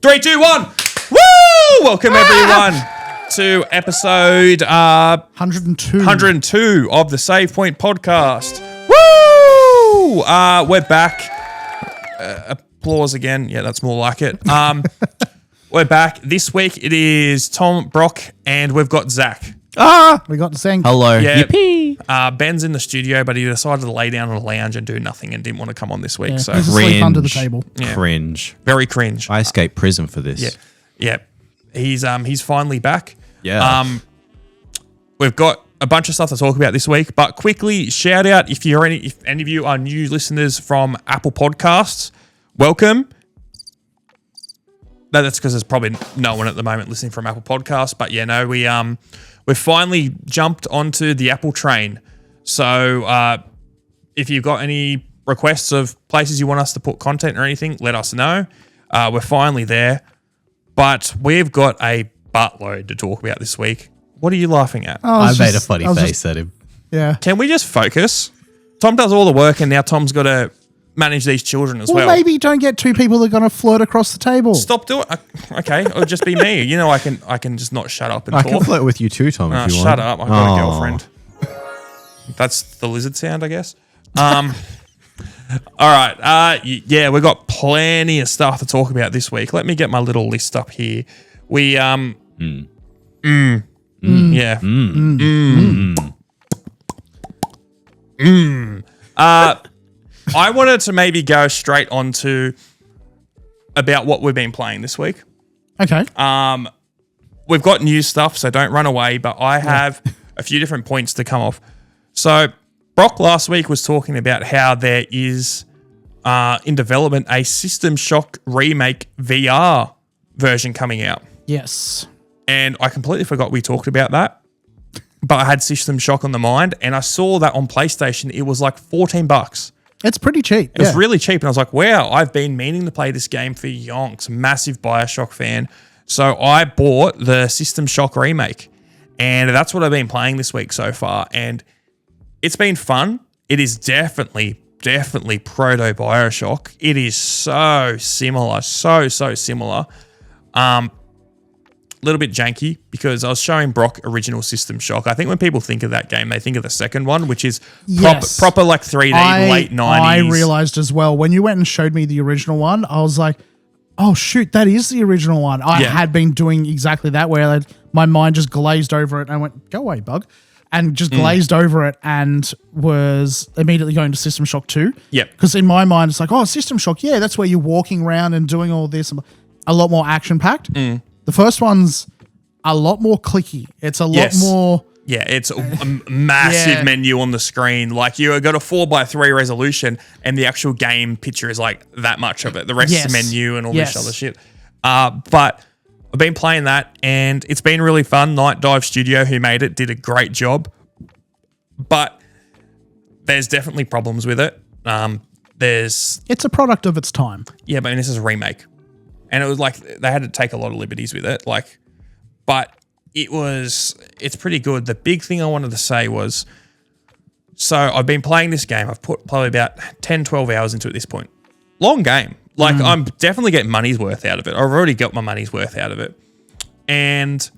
3, 2, 1. Woo! Welcome everyone to episode 102 of the Save Point podcast. Woo! We're back. Applause again. Yeah, that's more like it. We're back. This week it is Tom, Brock, and we've got Zach. We got to sing. Hello. Yeah. Yippee. Ben's in the studio, but he decided to lay down on a lounge and do nothing and didn't want to come on this week. Yeah, So he's asleep under the table. Yeah. Cringe. Very cringe. I escaped prison for this. Yeah. He's finally back. Yeah. We've got a bunch of stuff to talk about this week, but quickly shout out if any of you are new listeners from Apple Podcasts, welcome. No, that's because there's probably no one at the moment listening from Apple Podcasts, but yeah, no, we've finally jumped onto the Apple train. So if you've got any requests of places you want us to put content or anything, let us know. We're finally there, but we've got a buttload to talk about this week. What are you laughing at? I made a funny face at him. Yeah. Can we just focus? Tom does all the work, and now Tom's got to manage these children as well. Well, maybe don't get two people that are going to flirt across the table. Stop doing. Okay, it'll just be me. You know, I can just not shut up and I talk. can flirt with you too, Tom, if you want. Shut up! I've got a girlfriend. That's the lizard sound, I guess. All right. Yeah, we've got plenty of stuff to talk about this week. Let me get my little list up here. We I wanted to maybe go straight on to about what we've been playing this week. Okay. We've got new stuff, so don't run away, but I have a few different points to come off. So Brock last week was talking about how there is in development a System Shock remake VR version coming out. Yes. And I completely forgot we talked about that. But I had System Shock on the mind, and I saw that on PlayStation. It was like $14. It's pretty cheap. It was really cheap, and I was like, wow, I've been meaning to play this game for yonks. Massive BioShock fan. So I bought the System Shock remake, and that's what I've been playing this week so far, and it's been fun. It is definitely proto BioShock. It is so similar, so similar. Little bit janky because I was showing Brock original System Shock. I think when people think of that game, they think of the second one, which is proper like 3D, late 90s. I realized as well, when you went and showed me the original one, I was like, oh shoot, that is the original one. I had been doing exactly that where my mind just glazed over it and I went, go away, bug. And just glazed over it and was immediately going to System Shock 2. Yep. Because in my mind, it's like, oh, System Shock, yeah, that's where you're walking around and doing all this. A lot more action-packed. The first one's a lot more clicky. It's a lot more... Yeah, it's a massive menu on the screen. Like, you got a 4:3 resolution and the actual game picture is like that much of it. The rest is menu and all this other shit. But I've been playing that and it's been really fun. Night Dive Studio, who made it, did a great job. But there's definitely problems with it. It's a product of its time. Yeah, but this is a remake. And it was like they had to take a lot of liberties with it. Like, but it's pretty good. The big thing I wanted to say was, so I've been playing this game. I've put probably about 10, 12 hours into it at this point. Long game. Like, I'm definitely getting money's worth out of it. I've already got my money's worth out of it. And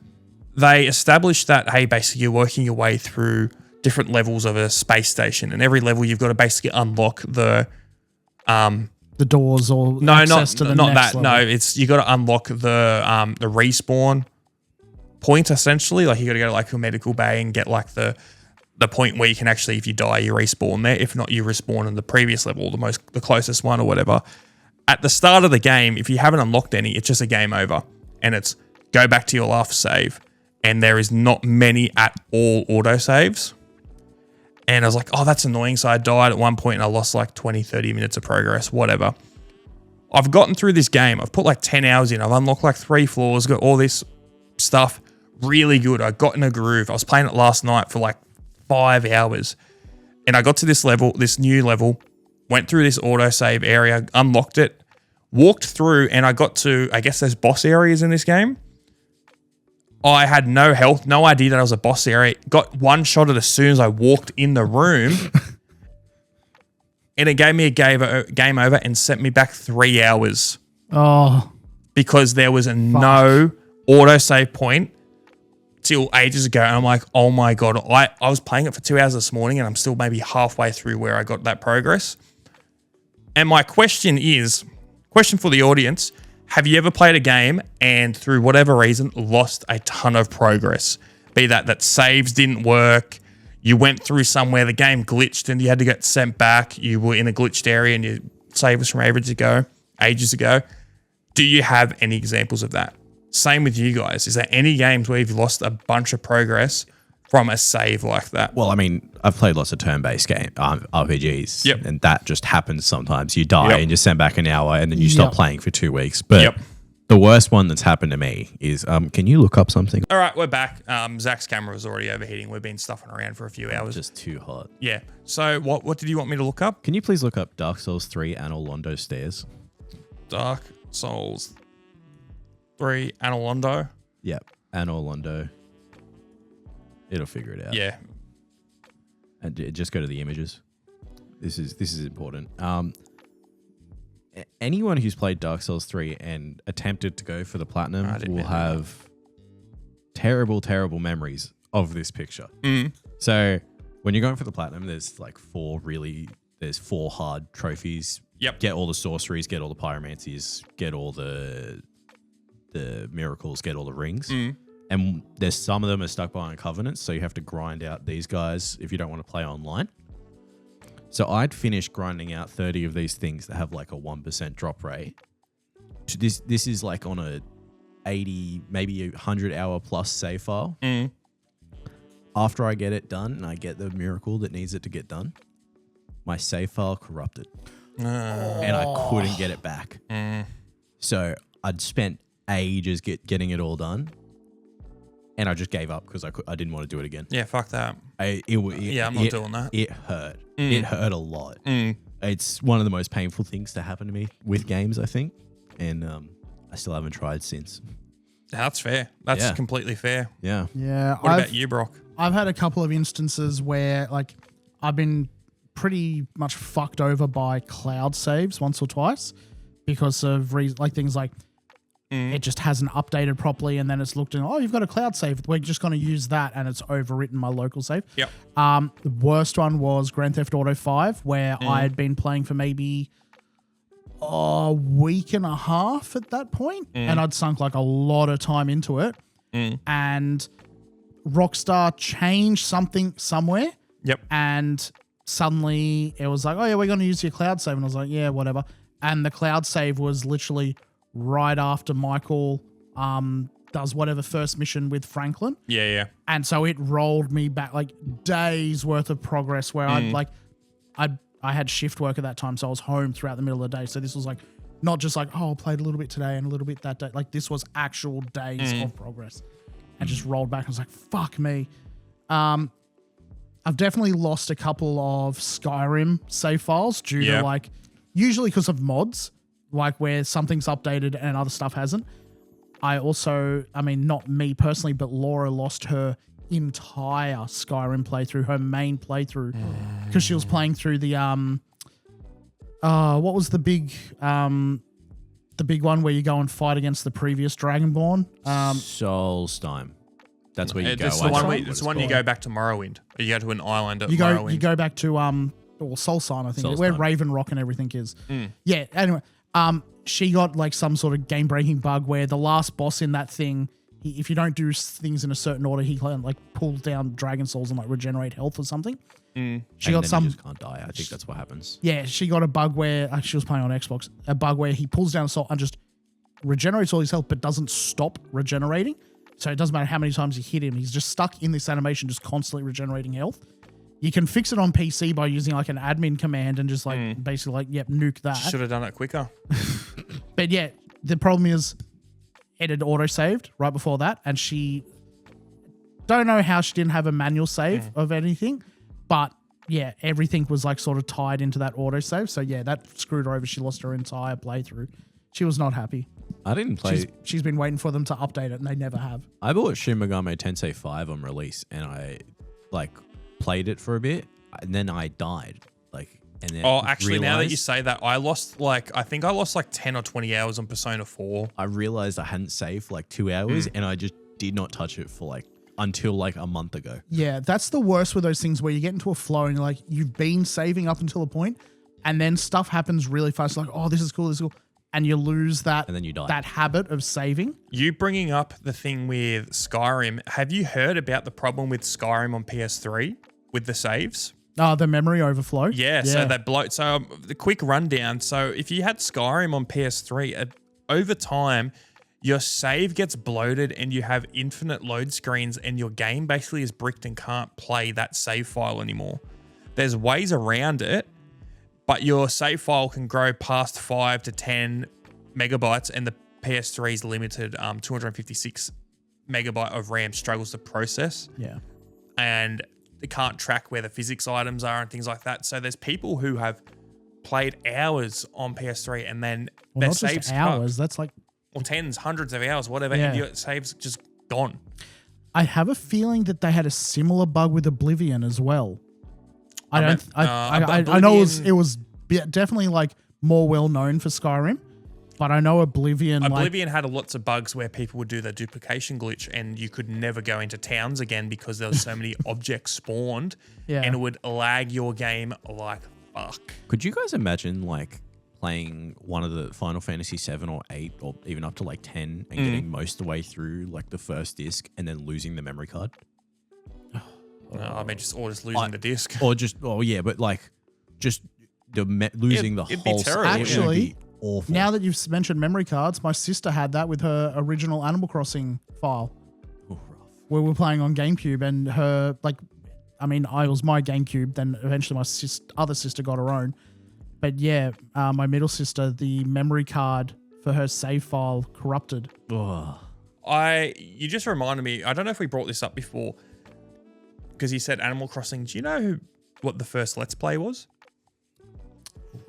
they established that, hey, basically you're working your way through different levels of a space station. And every level you've got to basically unlock the doors or access to the next level. No, it's you got to unlock the respawn point essentially. Like you got to go to like a medical bay and get like the point where you can actually, if you die, you respawn there. If not, you respawn in the previous level, the closest one or whatever. At the start of the game, if you haven't unlocked any, it's just a game over, and it's go back to your last save. And there is not many at all auto saves. And I was like, oh, that's annoying. So I died at one point and I lost like 20, 30 minutes of progress, whatever. I've gotten through this game. I've put like 10 hours in. I've unlocked like 3 floors, got all this stuff. Really good. I got in a groove. I was playing it last night for like 5 hours. And I got to this level, this new level, went through this autosave area, unlocked it, walked through, and I got to, I guess there's boss areas in this game. I had no health, no idea that I was a boss area. Got one shot at it as soon as I walked in the room. And it gave me a game over and sent me back 3 hours. Oh. because there was no autosave point till ages ago. And I'm like, oh my God, I was playing it for 2 hours this morning and I'm still maybe halfway through where I got that progress. And my question for the audience, have you ever played a game and through whatever reason lost a ton of progress? Be that saves didn't work, you went through somewhere, the game glitched and you had to get sent back, you were in a glitched area and your save was from ages ago. Do you have any examples of that? Same with you guys. Is there any games where you've lost a bunch of progress from a save like that? Well, I mean, I've played lots of turn-based RPGs, and that just happens sometimes. You die and you're sent back an hour, and then you stop playing for 2 weeks. But the worst one that's happened to me is, can you look up something? All right, we're back. Zach's camera was already overheating. We've been stuffing around for a few hours. Just too hot. Yeah. So what did you want me to look up? Can you please look up Dark Souls 3 Anor Londo Stairs? Dark Souls 3 Anor Londo. Yep, Anor Londo. It'll figure it out. Yeah. And just go to the images. This is important. Anyone who's played Dark Souls 3 and attempted to go for the platinum will have terrible, terrible memories of this picture. So when you're going for the platinum, there's like four hard trophies. Yep. Get all the sorceries, get all the pyromancies, get all the miracles, get all the rings. And there's some of them are stuck behind covenants, so you have to grind out these guys if you don't want to play online. So I'd finished grinding out 30 of these things that have like a 1% drop rate. This is like on a 80, maybe 100 hour plus save file. After I get it done and I get the miracle that needs it to get done, my save file corrupted. And I couldn't get it back. So I'd spent ages getting it all done. And I just gave up because I didn't want to do it again. Yeah, fuck that. I'm not doing that. It hurt. It hurt a lot. It's one of the most painful things to happen to me with games, I think. And I still haven't tried since. That's fair. That's completely fair. Yeah. Yeah. What about you, Brock? I've had a couple of instances where like I've been pretty much fucked over by cloud saves once or twice because of things like it just hasn't updated properly, and then it's looked in, you've got a cloud save. We're just going to use that, and it's overwritten my local save. Yep. The worst one was Grand Theft Auto 5, where I had been playing for maybe a week and a half at that point, and I'd sunk like a lot of time into it. And Rockstar changed something somewhere. Yep. And suddenly it was like, we're going to use your cloud save. And I was like, yeah, whatever. And the cloud save was literally right after Michael does whatever first mission with Franklin. Yeah. And so it rolled me back like days worth of progress where I had shift work at that time. So I was home throughout the middle of the day. So this was like, not just like, I played a little bit today and a little bit that day. Like this was actual days of progress and just rolled back. I was like, fuck me. I've definitely lost a couple of Skyrim save files due to like, usually because of mods, like where something's updated and other stuff hasn't. I also, not me personally, but Laura lost her entire Skyrim playthrough, her main playthrough, because she was playing through the, what was the big one where you go and fight against the previous Dragonborn? Solstheim. That's where you go. It's the one you go back to Morrowind. You go to an island at Morrowind. You go back to Solstheim, I think, where Raven Rock and everything is. Yeah. Anyway, she got like some sort of game-breaking bug where the last boss in that thing, if you don't do things in a certain order, he like pulls down dragon souls and like regenerate health or something. She got some. You just can't die. I think that's what happens. Yeah, she got a bug where she was playing on Xbox. A bug where he pulls down a soul and just regenerates all his health, but doesn't stop regenerating. So it doesn't matter how many times you hit him; he's just stuck in this animation, just constantly regenerating health. You can fix it on PC by using like an admin command and just like basically like nuke that. Should have done it quicker. But yeah, the problem is it had auto saved right before that, and she don't know how she didn't have a manual save of anything, but yeah, everything was like sort of tied into that auto save. So yeah, that screwed her over. She lost her entire playthrough. She was not happy. I didn't play. She's been waiting for them to update it, and they never have. I bought Shin Megami Tensei 5 on release, and I like played it for a bit, and then I died. Like And then Oh, actually, now that you realised- say that, I think I lost like 10 or 20 hours on Persona 4. I realized I hadn't saved for like 2 hours, and I just did not touch it for like until like a month ago. Yeah, that's the worst with those things where you get into a flow and you're like, you've been saving up until a point, and then stuff happens really fast. Like, oh, this is cool, and you lose that, And then you die. that habit of saving. You bringing up the thing with Skyrim, have you heard about the problem with Skyrim on PS3 with the saves? The memory overflow. Yeah, so that bloat. So the quick rundown. So if you had Skyrim on PS3, over time, your save gets bloated and you have infinite load screens, and your game basically is bricked and can't play that save file anymore. There's ways around it, but your save file can grow past 5 to 10 megabytes, and the PS3's limited 256 megabyte of RAM struggles to process. Yeah. And they can't track where the physics items are and things like that. So there's people who have played hours on PS3 and then their Not saves just hours. That's like, or tens, hundreds of hours, whatever, Yeah. and your saves just gone. I have a feeling that they had a similar bug with Oblivion as well. I know Oblivion- it was definitely like more well known for Skyrim, but I know Oblivion. Oblivion had lots of bugs where people would do the duplication glitch and you could never go into towns again because there was so many objects spawned, Yeah. and it would lag your game like fuck. Could you guys imagine like playing one of the Final Fantasy 7 or 8 or even up to like 10 and getting most of the way through like the first disc and then losing the memory card? I mean, just losing the disc. Or just, but like just losing It'd the be whole terrible. it would Actually, be awful. Now that you've mentioned memory cards, my sister had that with her original Animal Crossing file. Ooh, rough. We were playing on GameCube, and I was my GameCube. Then eventually my other sister got her own. But yeah, my middle sister, the memory card for her save file corrupted. Ugh. You just reminded me, I don't know if we brought this up before, because you said Animal Crossing. Do you know what the first Let's Play was?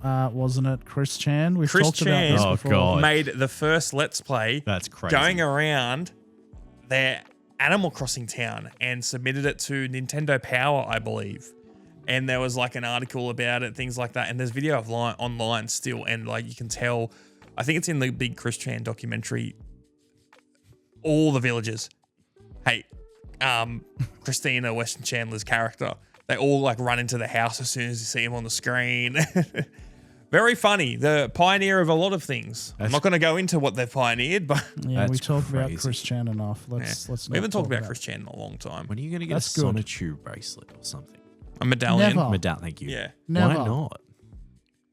Wasn't it Chris Chan? We've Chris talked Chan about this before. God. made the first Let's Play That's crazy. going around their Animal Crossing town and submitted it to Nintendo Power, I believe. And there was like an article about it, things like that. And there's video online still. And like you can tell, I think it's in the big Chris Chan documentary, all the villagers hate Christina Weston Chandler's character. They all like run into the house as soon as you see him on the screen. Very funny. The pioneer of a lot of things. I'm not going to go into what they've pioneered, but Yeah, we That's talked about crazy. Chris Chan enough. Let's we not haven't talked talk about Chris Chan in a long time. When are you going to get That's a good. Sonotube bracelet or something? A medallion. Never. Medallion, thank you. Yeah. Never. Why not?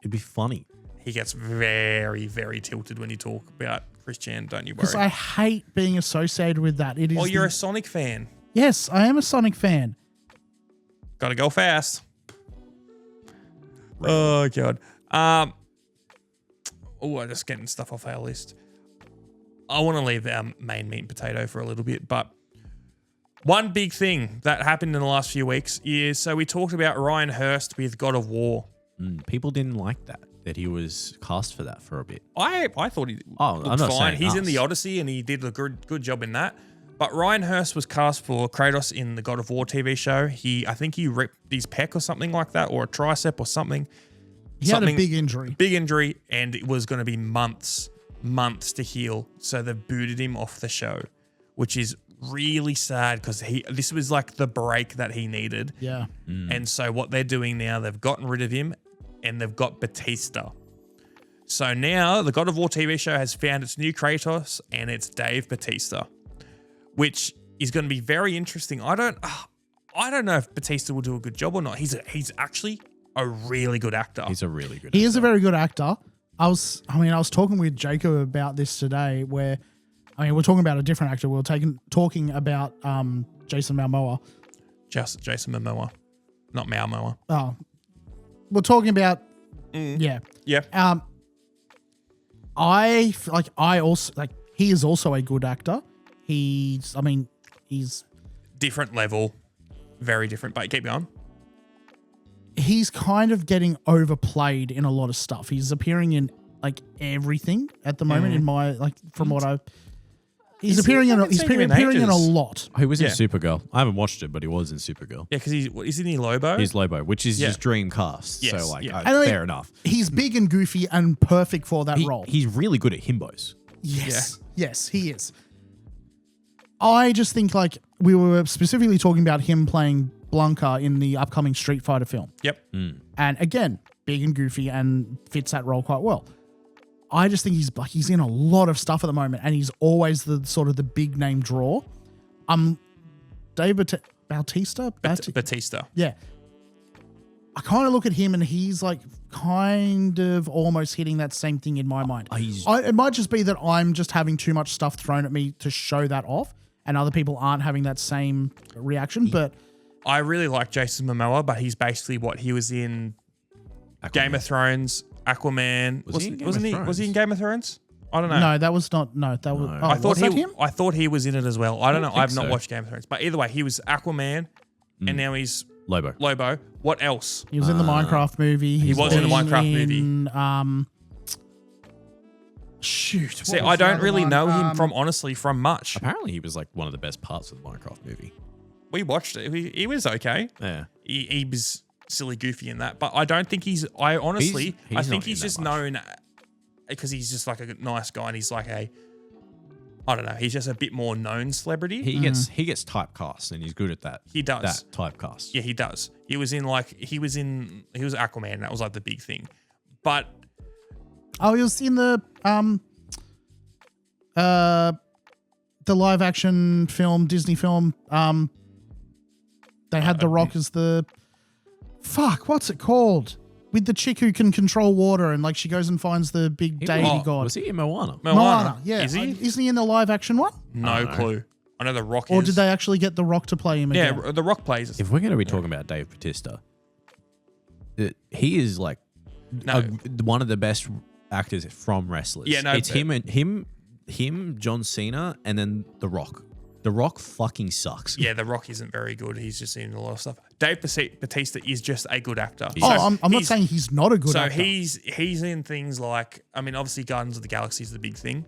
It'd be funny. He gets very, very tilted when you talk about Chris Chan, don't you Because worry. I hate being associated with that. It is. Oh, you're a Sonic fan. Yes, I am a Sonic fan. Gotta go fast. Oh, God. I'm just getting stuff off our list. I want to leave our main meat and potato for a little bit, but one big thing that happened in the last few weeks is, so we talked about Ryan Hurst with God of War. People didn't like that he was cast for that for a bit. I thought he Oh, looked I'm not fine. saying He's in us. the Odyssey and he did a good job in that. But Ryan Hurst was cast for Kratos in the God of War TV show. I think he ripped his pec or something like that, or a tricep or something. He had a big injury. Big injury, and it was going to be months to heal. So they booted him off the show, which is really sad because this was like the break that he needed. Yeah. And so what they're doing now, they've gotten rid of him and they've got Batista. So now the God of War TV show has found its new Kratos, and it's Dave Batista, which is going to be very interesting. I don't know if Batista will do a good job or not. He's actually a really good actor. He's a really good He is a very good actor. I was talking with Jacob about this today where, we're talking about a different actor. We were talking about Jason Momoa. Jason Momoa, not Momoa. Oh, we're talking about, yeah. Yeah. He is also a good actor. He's Different level. Very different. But keep going. he's kind of getting overplayed in a lot of stuff. He's appearing in like everything at the moment in my, like, from what He's appearing in haven't seen him in a ages. lot. He was Yeah. in Supergirl. I haven't watched it, but he was in Supergirl. Yeah, because isn't he Lobo? He's Lobo, which is Yeah. his dream cast. Yes, So, like, yeah. And, like, fair enough. He's big and goofy and perfect for that role. He's really good at himbos. Yes. Yes, he is. I just think like we were specifically talking about him playing Blanca in the upcoming Street Fighter film. Yep. And again, big and goofy and fits that role quite well. I just think he's in a lot of stuff at the moment and he's always the sort of the big name draw. Dave Bautista? Batista. Yeah. I kind of look at him and he's like kind of almost hitting that same thing in my mind. It might just be that I'm just having too much stuff thrown at me to show that off and other people aren't having that same reaction. But I really like Jason Momoa, but he's basically what he was in Game of Thrones, Aquaman. Was he in Game of Thrones? I don't know. no, that was not. No, that was. Oh, I thought was that him? I thought he was in it as well. I don't know. think I've not so. watched Game of Thrones, but either way, he was Aquaman, and now he's Lobo. Lobo. What else? He was in the Minecraft movie. He was in the Minecraft movie. Shoot. See, I don't really know him from much. Apparently, he was like one of the best parts of the Minecraft movie. We watched it. He was okay. Yeah. He was silly goofy in that, but I don't think he's. I honestly, He's I think not he's in just that much. known because he's just like a nice guy, and he's like a. I don't know. He's just a bit more known celebrity. He gets typecast, and he's good at that. He does. That typecast. Yeah, he does. He was Aquaman. That was like the big thing, but Oh, he was in the live action film, Disney film. They had The Rock as the what's it called? With the chick who can control water and like she goes and finds the big deity god. Was he in Moana? Moana, yeah. Is he? Isn't he in the live action one? No clue. I know The Rock Or is. did they actually get The Rock to play him again? Yeah, The Rock plays. If we're going to be talking about Dave Bautista, he is like one of the best actors from wrestlers. Yeah, no, it's him, John Cena, and then The Rock. The Rock fucking sucks. Yeah, The Rock isn't very good. He's just in a lot of stuff. Dave Bautista is just a good actor. I'm not saying he's not a good actor. So he's in things like, I mean, obviously Guardians of the Galaxy is the big thing.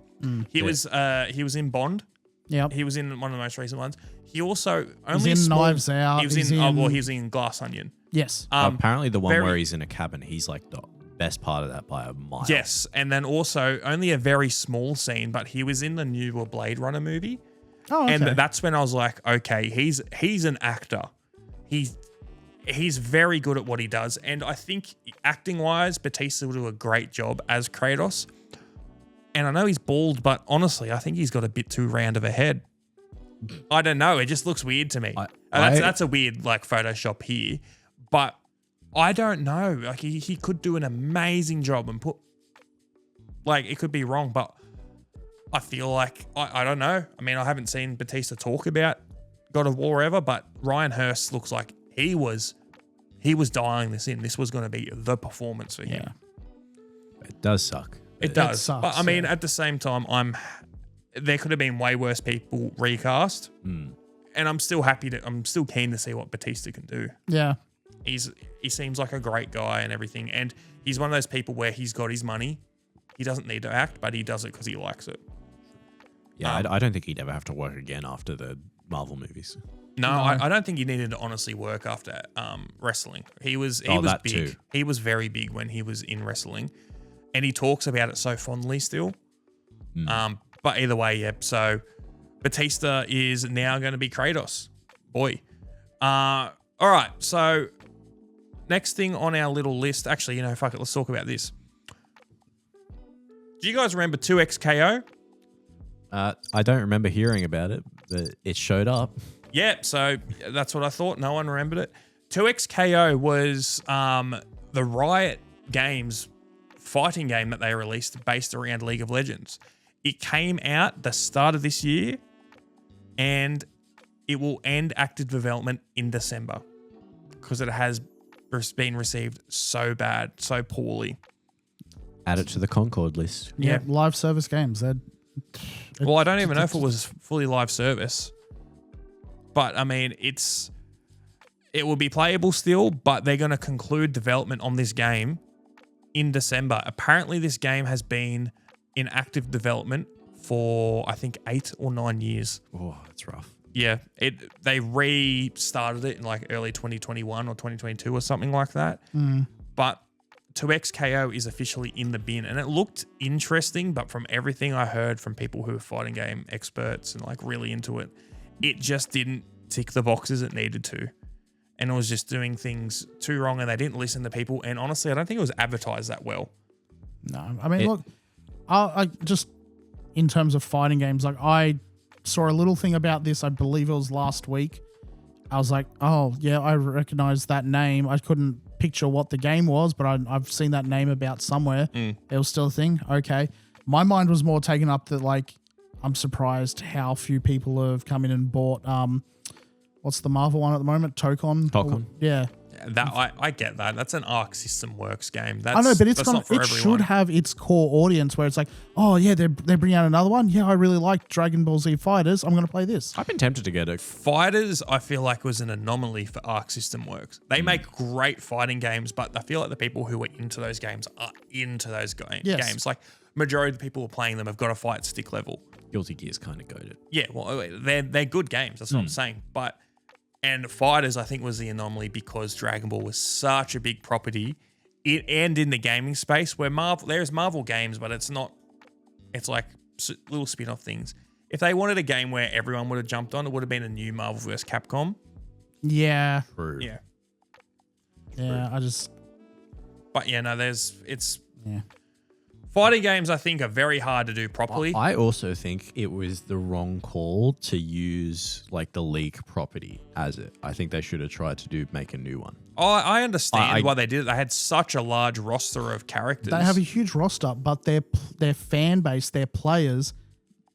He was in Bond. Yep. He was in one of the most recent ones. He also in Knives Out. He was He's he in- was in Glass Onion. Yes. Apparently, the one very- where he's in a cabin, he's like the best part of that by a mile. Yes, and then also only a very small scene, but he was in the newer Blade Runner movie. Oh, okay. And that's when I was like, okay, he's an actor. He's very good at what he does. And I think acting-wise, Batista will do a great job as Kratos. And I know he's bald, but honestly, I think he's got a bit too round of a head. I don't know. It just looks weird to me. That's a weird like Photoshop here. But I don't know. Like he could do an amazing job and put like it could be wrong, but I feel like I don't know. I mean, I haven't seen Batista talk about God of War ever, but Ryan Hurst looks like he was dialing this in. This was going to be the performance for him. Yeah. It does suck. It does. sucks, But I mean, at the same time, there could have been way worse people recast. And I'm still keen to see what Batista can do. Yeah. He seems like a great guy and everything. And he's one of those people where he's got his money. He doesn't need to act, but he does it because he likes it. Yeah, I don't think he'd ever have to work again after the Marvel movies. No, I don't think he needed to honestly work after wrestling. He was big. Too. He was very big when he was in wrestling. And he talks about it so fondly still. But either way, yeah. So Batista is now going to be Kratos. Boy. All right. So next thing on our little list. Actually, fuck it. Let's talk about this. Do you guys remember 2XKO? I don't remember hearing about it, but it showed up. Yeah, so that's what I thought. No one remembered it. 2XKO was the Riot Games fighting game that they released based around League of Legends. It came out the start of this year, and it will end active development in December because it has been received so bad, so poorly. Add it to the Concord list. Yeah. Live service games. Well, I don't even know if it was fully live service. But, I mean, it will be playable still, but they're going to conclude development on this game in December. Apparently, this game has been in active development for, I think, 8 or 9 years. Oh, that's rough. Yeah, they restarted it in like early 2021 or 2022 or something like that. But 2XKO is officially in the bin, and it looked interesting, but from everything I heard from people who are fighting game experts and like really into it, it just didn't tick the boxes it needed to. And it was just doing things too wrong, and they didn't listen to people. And honestly, I don't think it was advertised that well. No, I mean, look, I just, in terms of fighting games, like I saw a little thing about this, I believe it was last week. I was like, oh, yeah, I recognize that name. I couldn't picture what the game was, but I've seen that name about somewhere. It was still a thing. Okay. My mind was more taken up that, like, I'm surprised how few people have come in and bought, what's the Marvel one at the moment? Tokon? Yeah. That I get that. That's an Arc System Works game. I know, but it should should have its core audience where it's like, oh yeah, they're bringing out another one. Yeah, I really like Dragon Ball Z Fighters. I'm going to play this. I've been tempted to get it. Fighters, I feel like, was an anomaly for Arc System Works. They make great fighting games, but I feel like the people who are into those games are into those games. Like, majority of the people who are playing them have got a fight stick level. Guilty Gear's kind of goated. Yeah, well, they're good games. That's what I'm saying. And Fighters, I think, was the anomaly because Dragon Ball was such a big property, and in the gaming space where there's Marvel games, but it's not. It's like little spin-off things. If they wanted a game where everyone would have jumped on, it would have been a new Marvel vs. Capcom. Yeah. True. Yeah. Yeah. I just. But yeah, no, fighting games, I think, are very hard to do properly. I also think it was the wrong call to use like the League property as it. I think they should have tried to make a new one. Oh, I understand why they did it. They had such a large roster of characters. They have a huge roster, but their fan base, their players,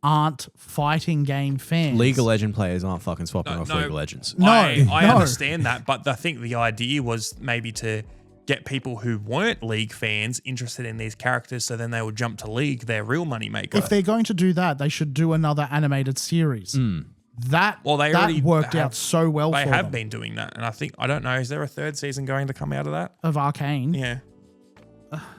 aren't fighting game fans. League of Legends players aren't fucking swapping off League of Legends. I understand that, but I think the idea was maybe to get people who weren't League fans interested in these characters, so then they would jump to League, their real money maker. If they're going to do that, they should do another animated series. That worked out so well for them. They have been doing that, and I don't know, is there a third season going to come out of that? Of Arcane? Yeah.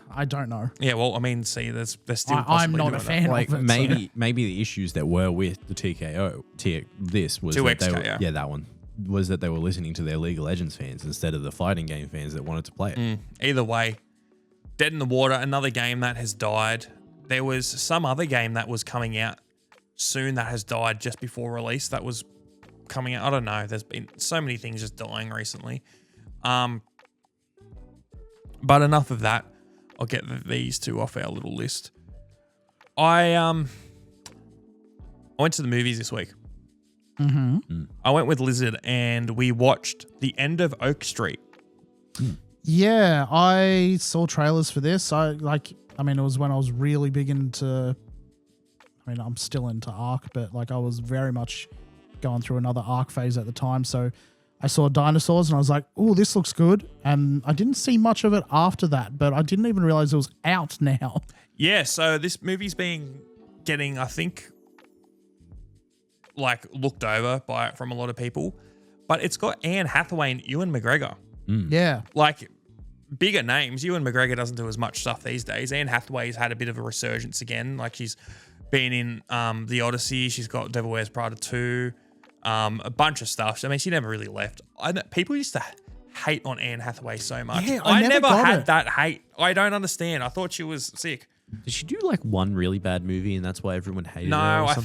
I don't know. Yeah, well, I mean, see, there's still I'm not a fan like of it. Maybe the issues that were with the this was 2XK, that one. Was that they were listening to their League of Legends fans instead of the fighting game fans that wanted to play it. Either way, Dead in the Water, another game that has died. There was some other game that was coming out soon that has died just before release that was coming out. I don't know. There's been so many things just dying recently. But enough of that. I'll get these two off our little list. I went to the movies this week. I went with Lizard and we watched The End of Oak Street. Yeah, I saw trailers for this. It was when I was really big into. I mean, I'm still into Ark, but like I was very much going through another Ark phase at the time. So I saw dinosaurs and I was like, "Oh, this looks good." And I didn't see much of it after that, but I didn't even realize it was out now. Yeah, so this movie's getting, I think, like looked over from a lot of people, but it's got Anne Hathaway and Ewan McGregor. Yeah, like bigger names. Ewan McGregor doesn't do as much stuff these days. Anne Hathaway's had a bit of a resurgence again. Like she's been in The Odyssey. She's got Devil Wears Prada 2, a bunch of stuff. I mean, she never really left. People used to hate on Anne Hathaway so much. Yeah, I never had that hate. I don't understand. I thought she was sick. Did she do like one really bad movie and that's why everyone hated her? No, I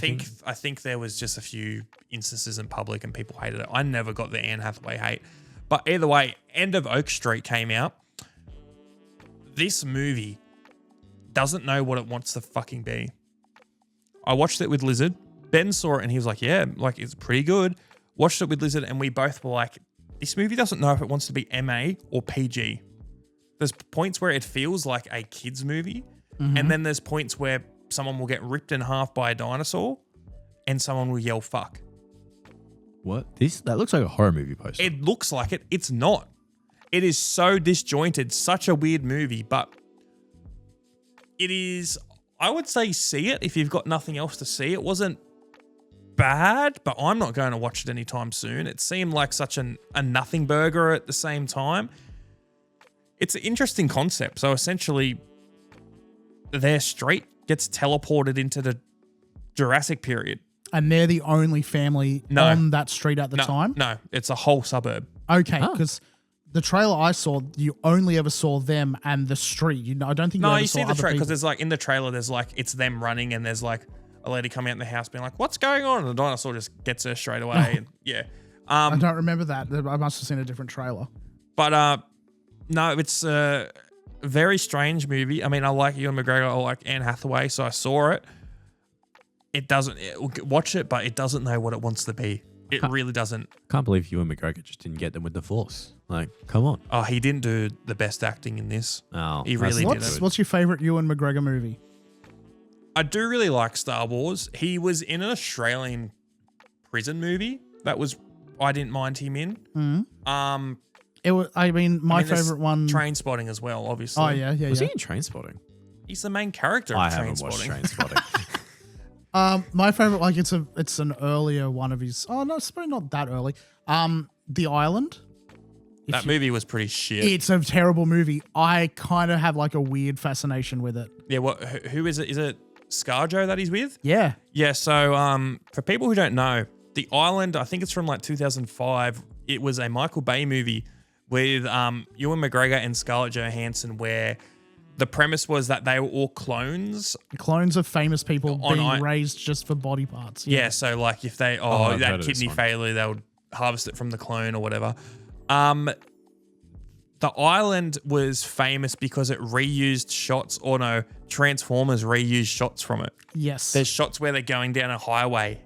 think there was just a few instances in public and people hated it. I never got the Anne Hathaway hate. But either way, End of Oak Street came out. This movie doesn't know what it wants to fucking be. I watched it with Lizard. Ben saw it and he was like, yeah, like it's pretty good. Watched it with Lizard and we both were like, this movie doesn't know if it wants to be MA or PG. There's points where it feels like a kid's movie. And then there's points where someone will get ripped in half by a dinosaur and someone will yell fuck. What? That looks like a horror movie poster. It looks like it. It's not. It is so disjointed, such a weird movie, but it is, I would say see it if you've got nothing else to see. It wasn't bad, but I'm not going to watch it anytime soon. It seemed like such a nothing burger at the same time. It's an interesting concept. So essentially, their street gets teleported into the Jurassic period. And they're the only family on that street at the time? No, it's a whole suburb. Okay, because the trailer I saw, you only ever saw them and the street. I don't think you ever saw see the other trailer people. because there's like in the trailer, there's like it's them running and there's like a lady coming out in the house being like, "What's going on?" And the dinosaur just gets her straight away. And yeah, I don't remember that. I must have seen a different trailer. but no, it's a very strange movie. I mean, I like Ewan McGregor, I like Anne Hathaway, so I saw it. Watch it, but it doesn't know what it wants to be. It really doesn't. Can't believe Ewan McGregor just didn't get them with the Force. Like, come on. Oh, he didn't do the best acting in this. Oh, he really didn't. What's your favorite Ewan McGregor movie? I do really like Star Wars. He was in an Australian prison movie. I didn't mind him in. Mm-hmm. My favorite one. Trainspotting as well, obviously. Oh yeah. Was he in Trainspotting? He's the main character I of haven't watched Trainspotting. Trainspotting. My favorite, like it's an earlier one of his. Oh no, it's probably not that early. The Island. That movie was pretty shit. It's a terrible movie. I kind of have like a weird fascination with it. Yeah. Who is it? Is it ScarJo that he's with? Yeah. Yeah. So for people who don't know, The Island, I think it's from like 2005. It was a Michael Bay movie with Ewan McGregor and Scarlett Johansson, where the premise was that they were all clones. Clones of famous people being raised just for body parts. Yeah, so like if they had kidney failure, they would harvest it from the clone or whatever. The Island was famous because it reused shots, Transformers reused shots from it. Yes. There's shots where they're going down a highway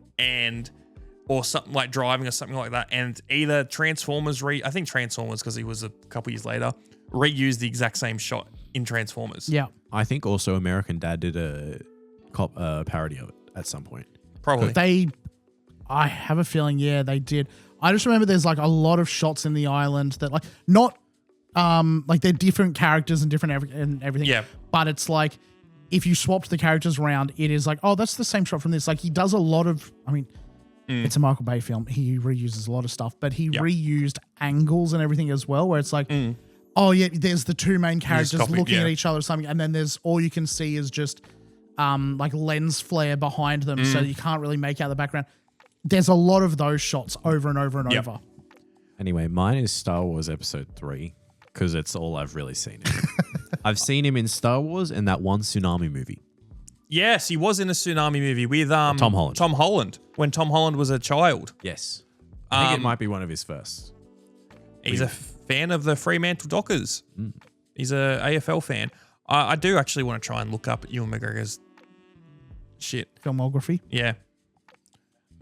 or something like driving or something like that. And either Transformers, I think Transformers, because he was a couple years later, reused the exact same shot in Transformers. Yeah. I think also American Dad did a parody of it at some point. Probably. I have a feeling, they did. I just remember there's like a lot of shots in The Island that like, not, like they're different characters and different and everything. Yeah. But it's like, if you swapped the characters around, it is like, oh, that's the same shot from this. Like he does a lot of, it's a Michael Bay film. He reuses a lot of stuff, but he reused angles and everything as well, where it's like, oh yeah, there's the two main characters looking at each other or something, and then there's all you can see is just like lens flare behind them, so you can't really make out the background. There's a lot of those shots over and over and over. Anyway, mine is Star Wars Episode 3 because it's all I've really seen. I've seen him in Star Wars and that one tsunami movie. Yes, he was in a tsunami movie with Tom Holland. Tom Holland, when Tom Holland was a child. Yes. I think it might be one of his first. He's a fan of the Fremantle Dockers. He's a AFL fan. I do actually want to try and look up Ewan McGregor's shit. Filmography. Yeah.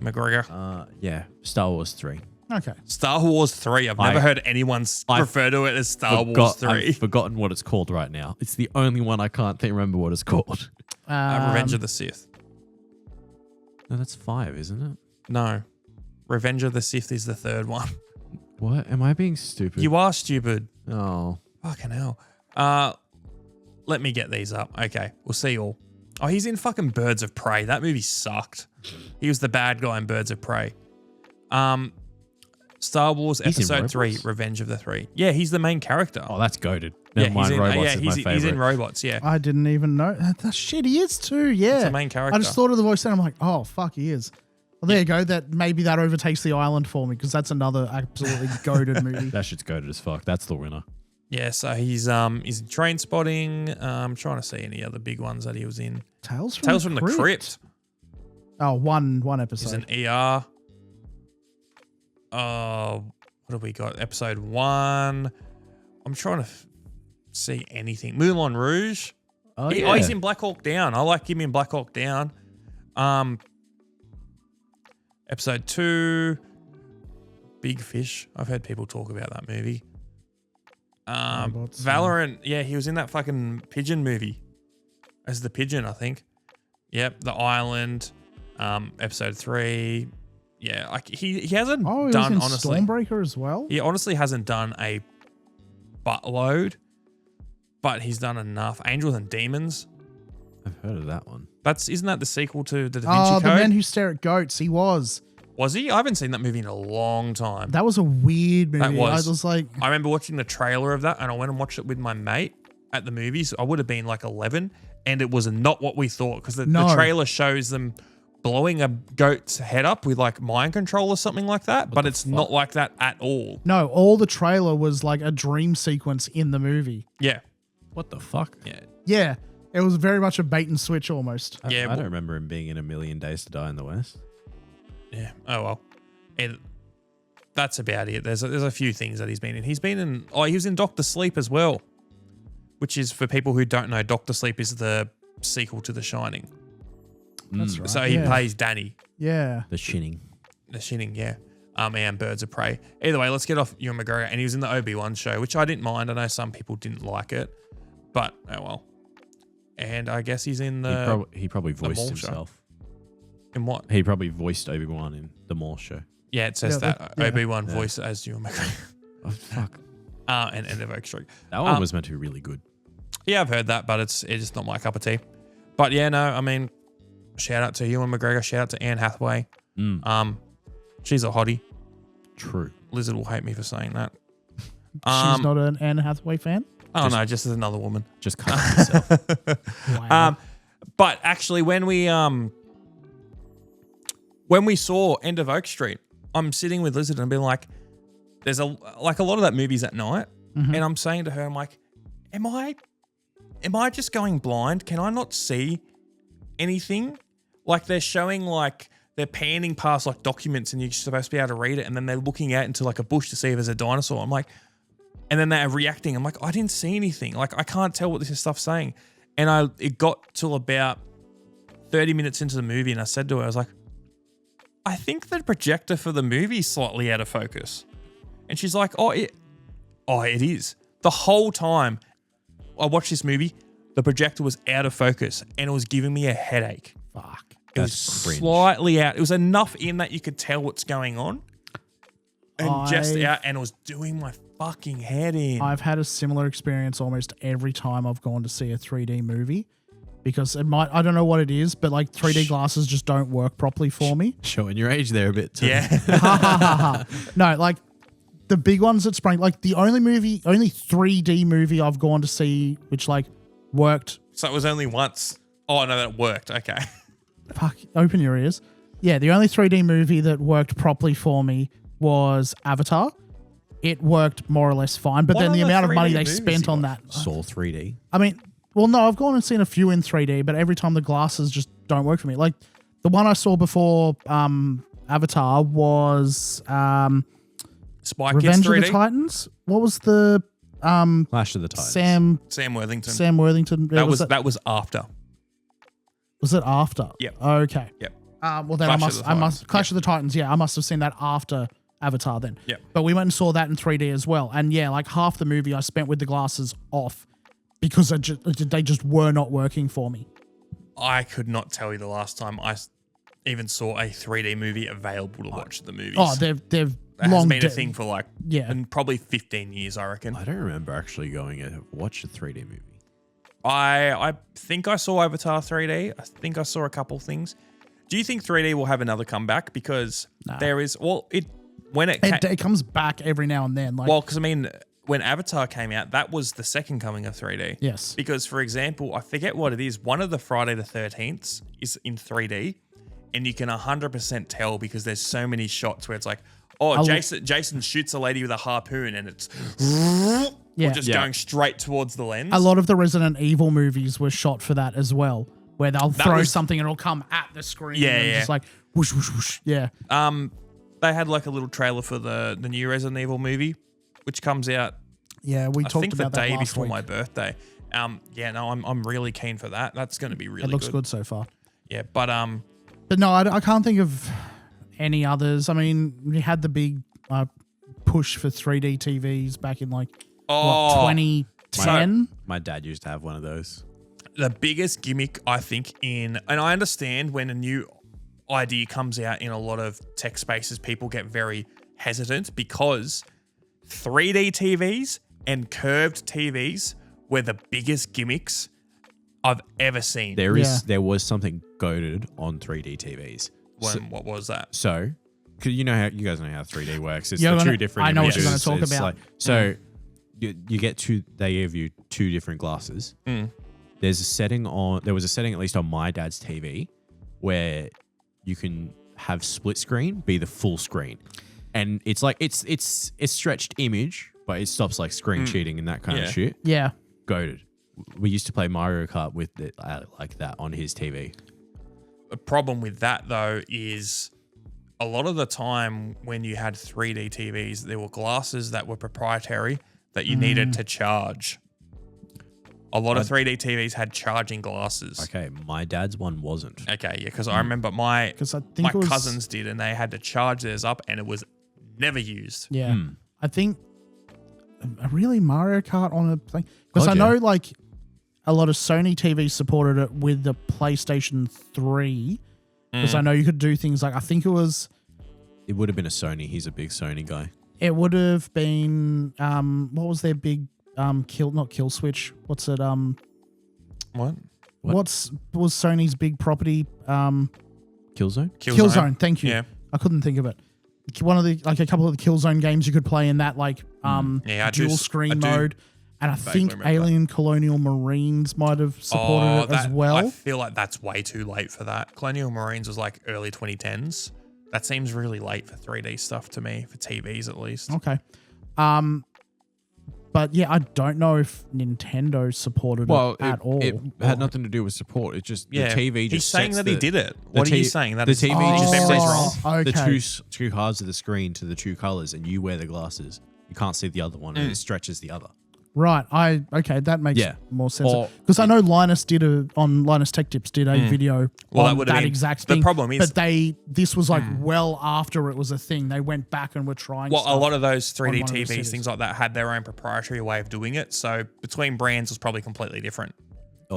McGregor. Yeah. Star Wars 3. Okay. Star Wars 3. I've never heard anyone refer to it as Star Wars 3. I've forgotten what it's called right now. It's the only one I can't remember what it's called. Revenge of the Sith. No, that's 5, isn't it? No. Revenge of the Sith is the third one. What? Am I being stupid? You are stupid. Oh. Fucking hell. Let me get these up. Okay. We'll see you all. Oh, he's in fucking Birds of Prey. That movie sucked. He was the bad guy in Birds of Prey. Star Wars Episode 3, Revenge of the Three. Yeah, he's the main character. Oh, that's goated. Never mind, Robots is my favorite. He's in Robots, yeah. I didn't even know. Shit, he is too, yeah. He's the main character. I just thought of the voice and I'm like, oh, fuck, he is. Well, there you go. Maybe that overtakes The Island for me because that's another absolutely goated movie. That shit's goated as fuck. That's the winner. Yeah, so he's in Trainspotting. I'm trying to see any other big ones that he was in. Tales from the Crypt. Oh, one episode. He's in ER. What have we got? Episode 1. I'm trying to see anything. Moulin Rouge. Oh, he's in Black Hawk Down. I like him in Black Hawk Down. Episode 2. Big Fish. I've heard people talk about that movie. Valorant. Yeah, he was in that fucking pigeon movie as the pigeon, I think. Yep. The Island. Episode 3. Yeah, like he hasn't done, honestly. Stormbreaker as well? He honestly hasn't done a buttload, but he's done enough. Angels and Demons. I've heard of that one. Isn't that the sequel to the Da Vinci Code? The Men Who Stare at Goats. He was. Was he? I haven't seen that movie in a long time. That was a weird movie. That was. I was like, I remember watching the trailer of that, and I went and watched it with my mate at the movies. I would have been like 11, and it was not what we thought because the trailer shows them blowing a goat's head up with like mind control or something like that, but it's not like that at all. No, all the trailer was like a dream sequence in the movie. Yeah. What the fuck? Yeah. Yeah, it was very much a bait and switch almost. I Yeah, don't remember him being in A Million Days to Die in the West. Yeah. Oh well. That's about it. There's a few things that he's been in. He was in Doctor Sleep as well, which is, for people who don't know, Doctor Sleep is the sequel to The Shining. That's right. So he plays Danny. Yeah. The Shining. The Shining, yeah. And Birds of Prey. Either way, let's get off Ewan McGregor. And he was in the Obi-Wan show, which I didn't mind. I know some people didn't like it, but oh well. And I guess he's in the... He probably voiced Maul himself. Show. In what? He probably voiced Obi-Wan in the Maul show. Yeah, it says that. Obi-Wan voice as Ewan McGregor. Oh, fuck. And End of Oak Street. That one was meant to be really good. Yeah, I've heard that, but it's just not my cup of tea. But yeah, no, I mean, shout out to Ewan McGregor. Shout out to Anne Hathaway. She's a hottie. True. Lizard will hate me for saying that. She's not an Anne Hathaway fan? Oh, no, just as another woman. Just cut myself. Wow. But actually, when we saw End of Oak Street, I'm sitting with Lizard and being like, there's a lot of that movie's at night. And I'm saying to her, I'm like, am I just going blind? Can I not see anything? Like they're showing they're panning past like documents and you're supposed to be able to read it. And then they're looking out into like a bush to see if there's a dinosaur. I'm like, and then they're reacting. I'm like, I didn't see anything. Like I can't tell what this stuff's saying. And it got till about 30 minutes into the movie and I said to her, I was like, I think the projector for the movie is slightly out of focus. And she's like, it is. The whole time I watched this movie, the projector was out of focus and it was giving me a headache. Fuck. It was slightly out. It was enough in that you could tell what's going on. And just out, and it was doing my fucking head in. I've had a similar experience almost every time I've gone to see a 3D movie. Because I don't know what it is, but like 3D glasses just don't work properly for me. Showing your age there a bit too. Yeah. No, like the big ones that sprang, like the only 3D movie I've gone to see which like worked. So it was only once. Oh, no, that worked. Okay. Fuck, open your ears. Yeah, the only 3D movie that worked properly for me was Avatar. It worked more or less fine, but then the amount of money they spent on that. Saw 3D. I mean, well, no, I've gone and seen a few in 3D, but every time the glasses just don't work for me. Like the one I saw before Avatar was Spy Revenge Kids 3D? of the Titans. What was the Clash of the Titans. Sam Worthington. Sam Worthington. That was after. Was it after? Yep. Okay. Yep. Well, then I must Clash of the Titans. Yeah, I must have seen that after Avatar then. Yep. But we went and saw that in 3D as well. And yeah, like half the movie I spent with the glasses off because they just were not working for me. I could not tell you the last time I even saw a 3D movie available to watch at the movies. Oh, they've that long has been a thing for like and probably 15 years, I reckon. I don't remember actually going and watch a 3D movie. I think I saw Avatar 3D. I think I saw a couple things. Do you think 3D will have another comeback? Because there is, it comes back every now and then. Like, well, because I mean, when Avatar came out, that was the second coming of 3D. Yes. Because, for example, I forget what it is. One of the Friday the 13th is in 3D, and you can 100% tell because there's so many shots where it's like, Jason shoots a lady with a harpoon, and it's going straight towards the lens. A lot of the Resident Evil movies were shot for that as well, where they'll throw something and it'll come at the screen. And just like whoosh, whoosh, whoosh. Yeah. They had like a little trailer for the new Resident Evil movie, which comes out. Yeah, we talked about that the day last before week. my birthday. I'm really keen for that. That's going to be really good. It looks good so far. Yeah, but no, I can't think of any others. I mean, we had the big push for 3D TVs back in 2010. My dad used to have one of those. The biggest gimmick, I think, and I understand when a new idea comes out in a lot of tech spaces, people get very hesitant because 3D TVs and curved TVs were the biggest gimmicks I've ever seen. There was something goated on 3D TVs. What was that? So, cause you guys know how 3D works. It's the two different. I know what you're images. going to talk about. You get they give you two different glasses. There was a setting at least on my dad's TV where you can have split screen be the full screen, and it's like it's stretched image, but it stops like screen cheating and that kind of shit. Yeah. Goated. We used to play Mario Kart with it like that on his TV. The problem with that though is a lot of the time when you had 3D TVs, there were glasses that were proprietary that you needed to charge. A lot of 3D TVs had charging glasses. Okay, my dad's one wasn't. Okay, yeah, because I remember my cousins did, and they had to charge theirs up, and it was never used. Yeah. I think really Mario Kart on a thing. Because I know like a lot of Sony TVs supported it with the PlayStation 3. Because I know you could do things like, I think it would have been a Sony. He's a big Sony guy. It would have been, what was their big not kill switch? What's it? What? Was Sony's big property? Killzone? Killzone. Thank you. Yeah. I couldn't think of it. One of the a couple of the Killzone games you could play in that dual screen mode, and I think Alien Colonial Marines might have supported it as well. I feel like that's way too late for that. Colonial Marines was like early 2010s. That seems really late for 3D stuff to me, for TVs at least. Okay. But yeah, I don't know if Nintendo supported it at all. It had nothing to do with support. It's just the TV just He's saying that he did it. What are you saying? That the TV just memory's sets wrong. the two halves of the screen to the two colors, and you wear the glasses. You can't see the other one, and it stretches the other. Right. That makes more sense. Or- Because I know Linus on Linus Tech Tips did a video on that exact thing. The problem is, but this was like well after it was a thing. They went back and were trying. Well, a lot of those 3D on one of the TVs, cities. things like that, had their own proprietary way of doing it. So between brands was probably completely different.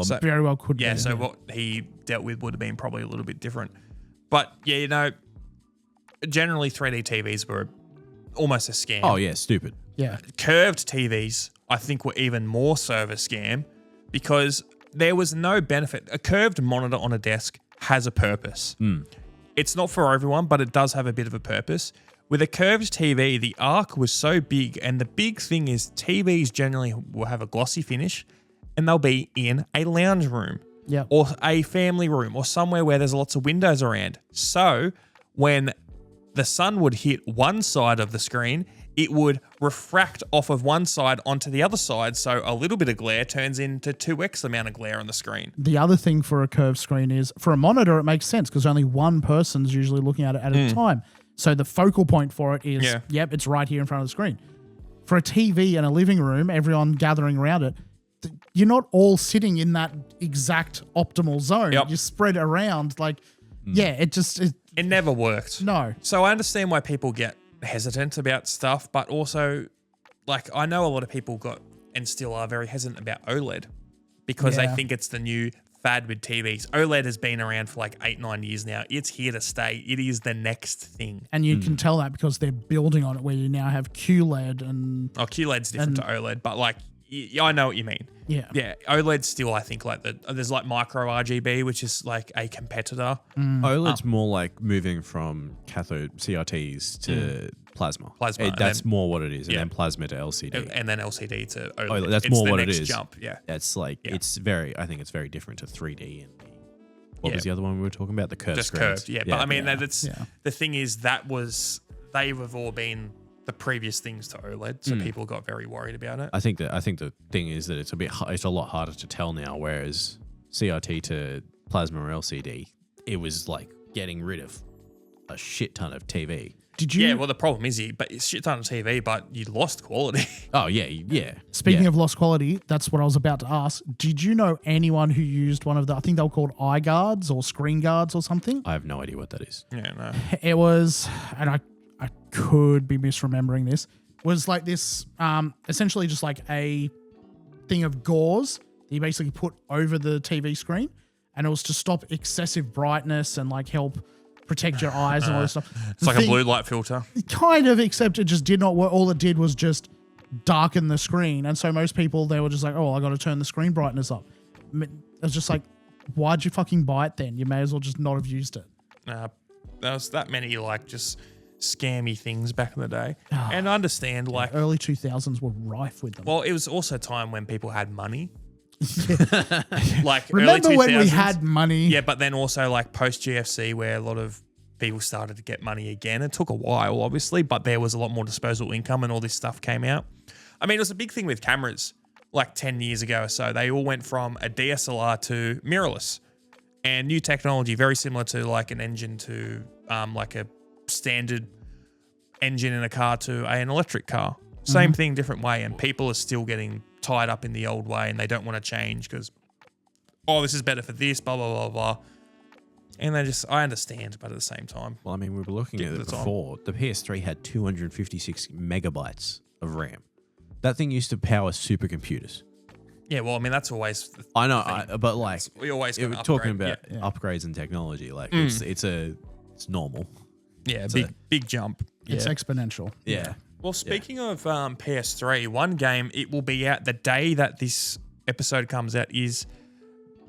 So, very well could be. yeah. So what he dealt with would have been probably a little bit different. But yeah, generally 3D TVs were almost a scam. Oh yeah, stupid. Yeah. Curved TVs, I think, were even more so of a scam because there was no benefit. A curved monitor on a desk has a purpose. It's not for everyone, but it does have a bit of a purpose. With a curved TV, the arc was so big, and the big thing is TVs generally will have a glossy finish, and they'll be in a lounge room or a family room or somewhere where there's lots of windows around. So when the sun would hit one side of the screen, it would refract off of one side onto the other side. So a little bit of glare turns into 2x the amount of glare on the screen. The other thing for a curved screen is, for a monitor, it makes sense because only one person's usually looking at it at a time. So the focal point for it is, it's right here in front of the screen. For a TV in a living room, everyone gathering around it, you're not all sitting in that exact optimal zone. Yep. You spread around It never worked. No. So I understand why people get hesitant about stuff, but also, like, I know a lot of people got and still are very hesitant about OLED because they think it's the new fad with TVs. OLED has been around for like 8-9 years now. It's here to stay. It is the next thing. And you can tell that because they're building on it, where you now have QLED and QLED's different to OLED, but like, I know what you mean. Yeah. OLED's still, I think, like there's like micro RGB, which is like a competitor. OLED's more like moving from cathode CRTs to plasma. That's more what it is. And then plasma to LCD. And then LCD to OLED. That's more what it is. Jump. Yeah. That's like, I think it's very different to 3D. And what was the other one we were talking about? The curved Just screens. curved. Yeah. But I mean, that's the thing is they have all been the previous things to OLED, so people got very worried about it. I think the thing is that it's a lot harder to tell now. Whereas CRT to plasma or LCD, it was like getting rid of a shit ton of TV. Did you? Yeah. Well, the problem is it's shit ton of TV, but you lost quality. Oh yeah. Speaking of lost quality, that's what I was about to ask. Did you know anyone who used one of I think they were called eye guards or screen guards or something? I have no idea what that is. Yeah. No. It was, and I could be misremembering this, was like this, essentially just like a thing of gauze that you basically put over the TV screen, and it was to stop excessive brightness and like help protect your eyes and all this stuff. It's like a blue light filter. Kind of, except it just did not work. All it did was just darken the screen. And so most people, they were just like, oh, I got to turn the screen brightness up. It was just like, why'd you fucking buy it then? You may as well just not have used it. There was that many like just scammy things back in the day. And I understand like early 2000s were rife with them. Well, it was also a time when people had money. Like Remember early 2000s. when we had money? Yeah, but then also like post GFC where a lot of people started to get money again. It took a while, obviously, but there was a lot more disposable income and all this stuff came out. I mean, it was a big thing with cameras like 10 years ago or so. They all went from a DSLR to mirrorless and new technology, very similar to like an engine to like a standard engine in a car to an electric car. Same thing, different way. And people are still getting tied up in the old way and they don't want to change because, oh, this is better for this, blah, blah, blah, blah. And I understand, but at the same time. Well, I mean, we were looking at it before. The PS3 had 256 megabytes of RAM. That thing used to power supercomputers. Yeah, well, I mean, that's always. I know, but like, we always talking about upgrades in technology. Like, it's normal. Yeah, big jump. It's exponential. Yeah. Well, speaking of PS3, one game it will be out the day that this episode comes out is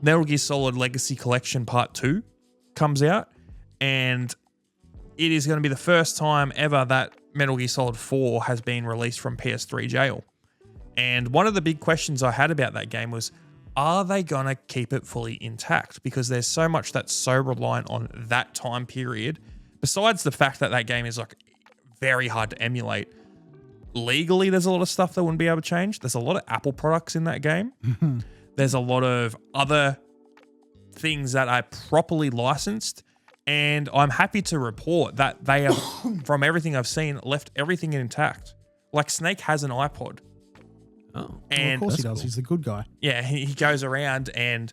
Metal Gear Solid Legacy Collection Part 2 comes out, and it is going to be the first time ever that Metal Gear Solid 4 has been released from PS3 jail. And one of the big questions I had about that game was, are they going to keep it fully intact? Because there's so much that's so reliant on that time period. Besides the fact that that game is like very hard to emulate, legally there's a lot of stuff that wouldn't be able to change. There's a lot of Apple products in that game. There's a lot of other things that are properly licensed. And I'm happy to report that they have, from everything I've seen, left everything intact. Like Snake has an iPod. Oh. Well, And of course he does. Cool. He's the good guy. Yeah, he goes around and,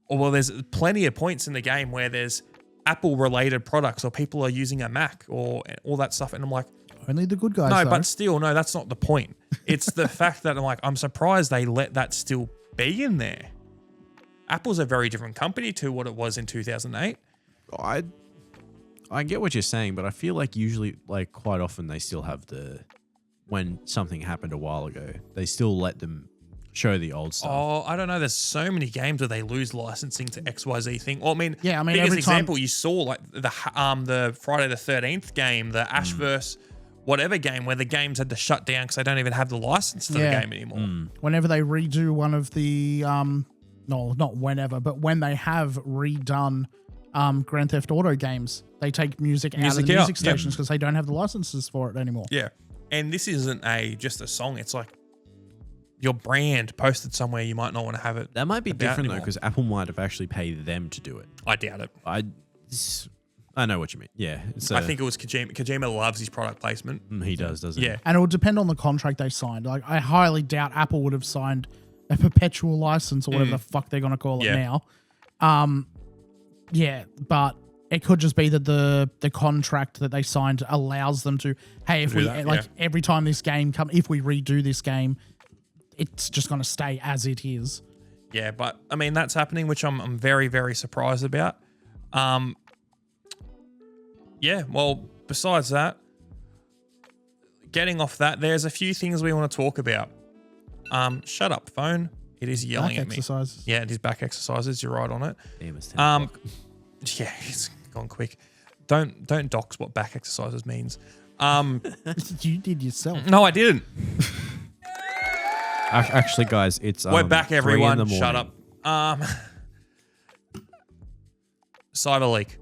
well, there's plenty of points in the game where there's Apple-related products or people are using a Mac or all that stuff. And I'm like, only the good guys. No, though. but still, no, that's not the point. It's the fact that I'm surprised they let that still be in there. Apple's a very different company to what it was in 2008. I get what you're saying, but I feel like usually, like quite often, they still have when something happened a while ago, they still let them show the old stuff. Oh, I don't know. There's so many games where they lose licensing to XYZ thing. Well, I mean, biggest every example you saw like the Friday the 13th game, the Ashverse whatever game where the games had to shut down because they don't even have the license to the game anymore. Whenever they redo one of the no, not whenever, but when they have redone Grand Theft Auto games, they take music out of the music stations because they don't have the licenses for it anymore. Yeah. And this isn't just a song. It's like your brand posted somewhere. You might not want to have it. That might be different though, because Apple might have actually paid them to do it. I doubt it. I know what you mean. Yeah. I think it was Kojima. Kojima loves his product placement. He does, doesn't he? Yeah. And it will depend on the contract they signed. Like, I highly doubt Apple would have signed a perpetual license or whatever the fuck they're going to call it now. But it could just be that the contract that they signed allows them to, hey, if we every time this game if we redo this game, it's just going to stay as it is. Yeah, but I mean that's happening, which I'm very, very surprised about. Yeah, well, besides that, getting off that, there's a few things we want to talk about. Shut up, phone. It is yelling at me. Exercises. Yeah, it is back exercises. You're right on it. Damn, it's 10 o'clock. Yeah, it's gone quick. Don't dox what back exercises means. You did yourself. No, I didn't. Actually, guys, it's we're back, everyone. Shut up. Cyber leak.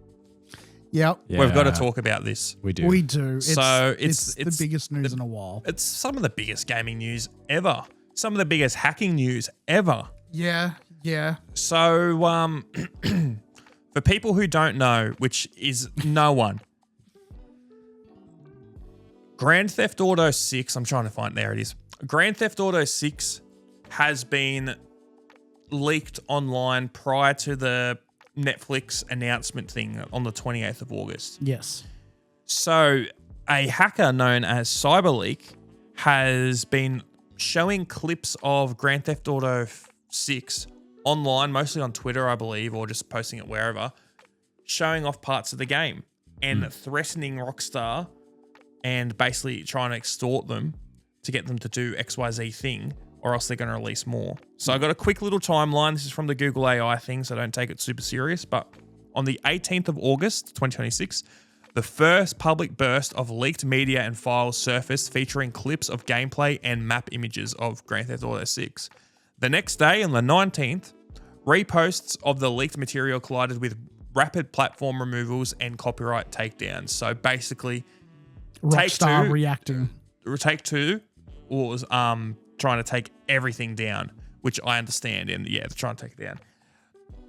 Yep. Yeah. We've got to talk about this. We do. We do. It's the biggest news in a while. It's some of the biggest gaming news ever. Some of the biggest hacking news ever. Yeah. So, for people who don't know, which is no one, Grand Theft Auto 6, I'm trying to find, there it is. Grand Theft Auto 6 has been leaked online prior to the Netflix announcement thing on the 28th of August. Yes. So a hacker known as CyberLeak has been showing clips of Grand Theft Auto 6 online, mostly on Twitter, I believe, or just posting it wherever, showing off parts of the game and threatening Rockstar and basically trying to extort them to get them to do XYZ thing, or else they're going to release more. So I got a quick little timeline. This is from the Google AI thing, so don't take it super serious. But on the 18th of August, 2026, the first public burst of leaked media and files surfaced featuring clips of gameplay and map images of Grand Theft Auto 6. The next day, on the 19th, reposts of the leaked material collided with rapid platform removals and copyright takedowns. So basically, Rockstar reacting. Take-Two was trying to take everything down, which I understand. And yeah, they're trying to take it down.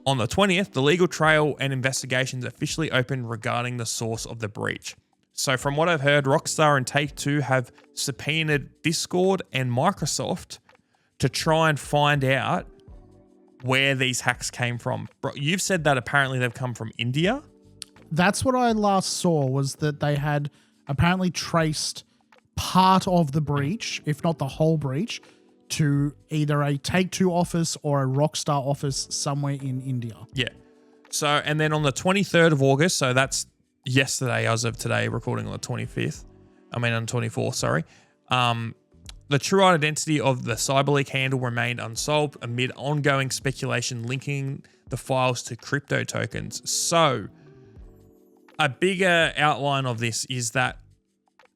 On the 20th, the legal trail and investigations officially opened regarding the source of the breach. So from what I've heard, Rockstar and Take-Two have subpoenaed Discord and Microsoft to try and find out where these hacks came from. Bro, you've said that apparently they've come from India. That's what I last saw, was that they had apparently traced part of the breach, if not the whole breach, to either a Take-Two office or a Rockstar office somewhere in India. Yeah. So, and then on the 23rd of August, so that's yesterday as of today, recording on the 25th. On the 24th, sorry. The true identity of the CyberLeak handle remained unsolved amid ongoing speculation linking the files to crypto tokens. So, a bigger outline of this is that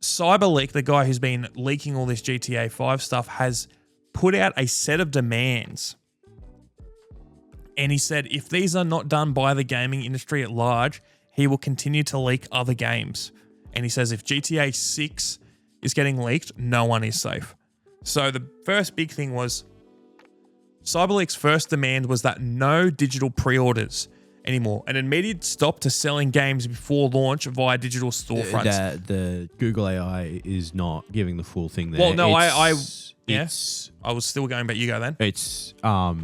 CyberLeak, the guy who's been leaking all this GTA 5 stuff, has put out a set of demands. And he said if these are not done by the gaming industry at large, he will continue to leak other games. And he says if GTA 6 is getting leaked, no one is safe. So the first big thing was CyberLeak's first demand was that no digital pre-orders anymore. An immediate stop to selling games before launch via digital storefronts. The Google AI is not giving the full thing there. Well, no, I was still going, but you go then. It's not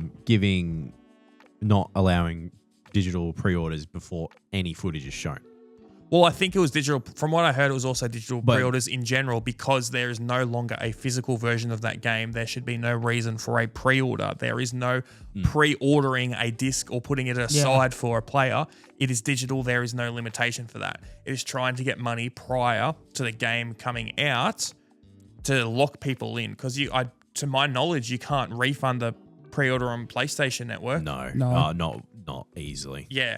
allowing digital pre-orders before any footage is shown. Well, I think it was digital. From what I heard, it was also digital pre-orders in general, because there is no longer a physical version of that game. There should be no reason for a pre-order. There is no pre-ordering a disc or putting it aside for a player. It is digital. There is no limitation for that. It is trying to get money prior to the game coming out to lock people in. Because to my knowledge, you can't refund the pre-order on PlayStation Network. No, not easily. Yeah.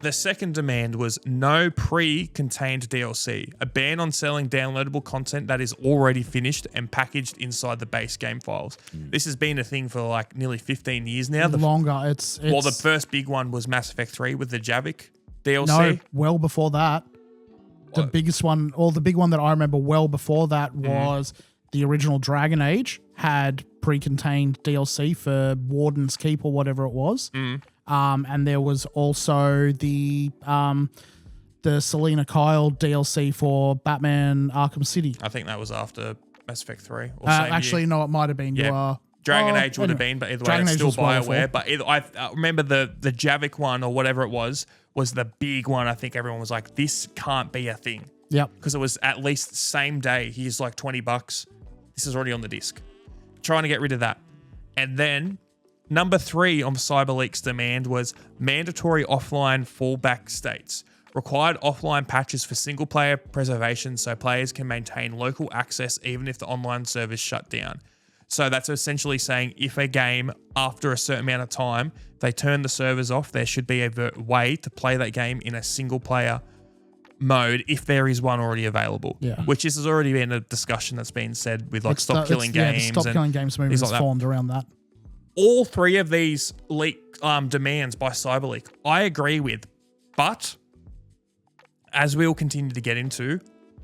The second demand was no pre-contained DLC, a ban on selling downloadable content that is already finished and packaged inside the base game files. This has been a thing for like nearly 15 years now. Longer. It's well, the first big one was Mass Effect 3 with the Javik DLC. No, well before that. The biggest one, or the big one that I remember well before that was the original Dragon Age had pre-contained DLC for Warden's Keep or whatever it was. And there was also the Selena Kyle DLC for Batman Arkham City. I think that was after Mass Effect 3. Or actually, no, it might have been. Yeah. Dragon Age would have been, but either way, it's still BioWare. But I remember the Javik one or whatever it was the big one. I think everyone was like, this can't be a thing. Yep. Because it was at least same day. Here's like $20. This is already on the disc. Trying to get rid of that. And then number 3 on CyberLeak's demand was mandatory offline fallback states. Required offline patches for single-player preservation so players can maintain local access even if the online servers shut down. So that's essentially saying if a game, after a certain amount of time, they turn the servers off, there should be a way to play that game in a single-player mode if there is one already available. Yeah. Which has already been a discussion that's been said with like Stop Killing Games. Stop Killing Games movement is formed around that. All 3 of these demands by CyberLeak, I agree with, but as we'll continue to get into,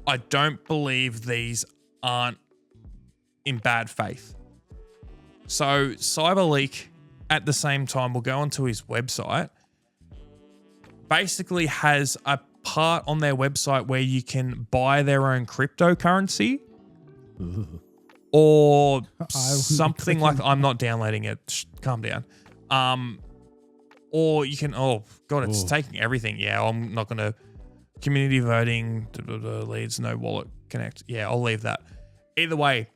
I don't believe these aren't in bad faith. So CyberLeak, at the same time, will go onto his website, basically has a part on their website where you can buy their own cryptocurrency. Or something like, I'm not downloading it. Calm down. Or you can, it's taking everything. Yeah, I'm not going to, community voting, leads, no wallet connect. Yeah, I'll leave that. Either way,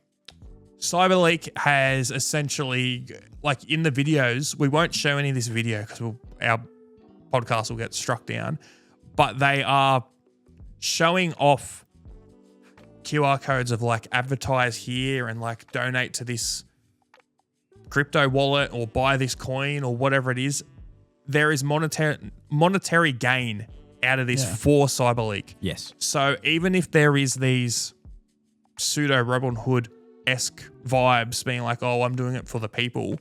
CyberLeak has essentially, like in the videos, we won't show any of this video because our podcast will get struck down, but they are showing off QR codes of like advertise here and like donate to this crypto wallet or buy this coin or whatever it is. There is monetary gain out of this for CyberLeak. Yes. So even if there is these pseudo Robin Hood-esque vibes being like, oh, I'm doing it for the people,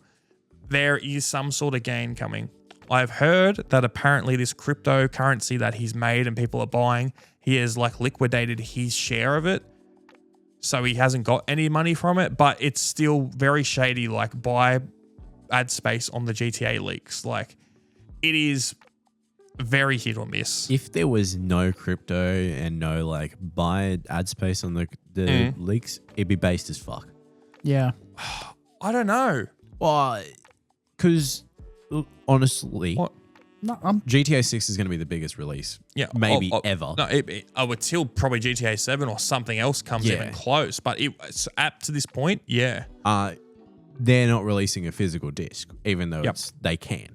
there is some sort of gain coming. I've heard that apparently this cryptocurrency that he's made and people are buying, he has like liquidated his share of it. So he hasn't got any money from it, but it's still very shady. Like, buy ad space on the GTA leaks. Like, it is very hit or miss. If there was no crypto and no like buy ad space on the leaks, it'd be based as fuck. Yeah. I don't know. Well, because honestly, No, GTA 6 is going to be the biggest release, maybe ever. No, until probably GTA 7 or something else comes even close. But it's up to this point, yeah. They're not releasing a physical disc, even though they can.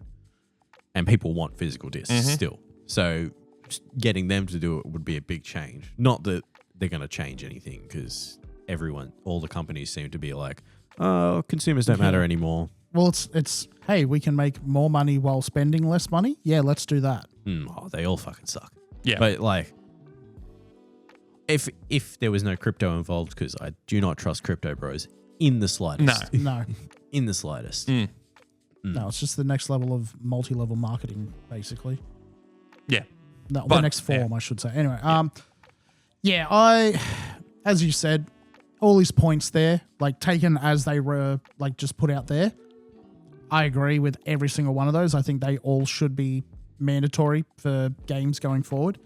And people want physical discs still. So getting them to do it would be a big change. Not that they're going to change anything, because all the companies seem to be like, oh, consumers don't matter anymore. Well, it's hey, we can make more money while spending less money. Yeah, let's do that. They all fucking suck. Yeah. But like, if there was no crypto involved, because I do not trust crypto bros in the slightest. No. In the slightest. No, it's just the next level of multi-level marketing, basically. Yeah. No, the next form, I should say. Anyway, as you said, all his points there, like taken as they were, like just put out there, I agree with every single one of those. I think they all should be mandatory for games going forward.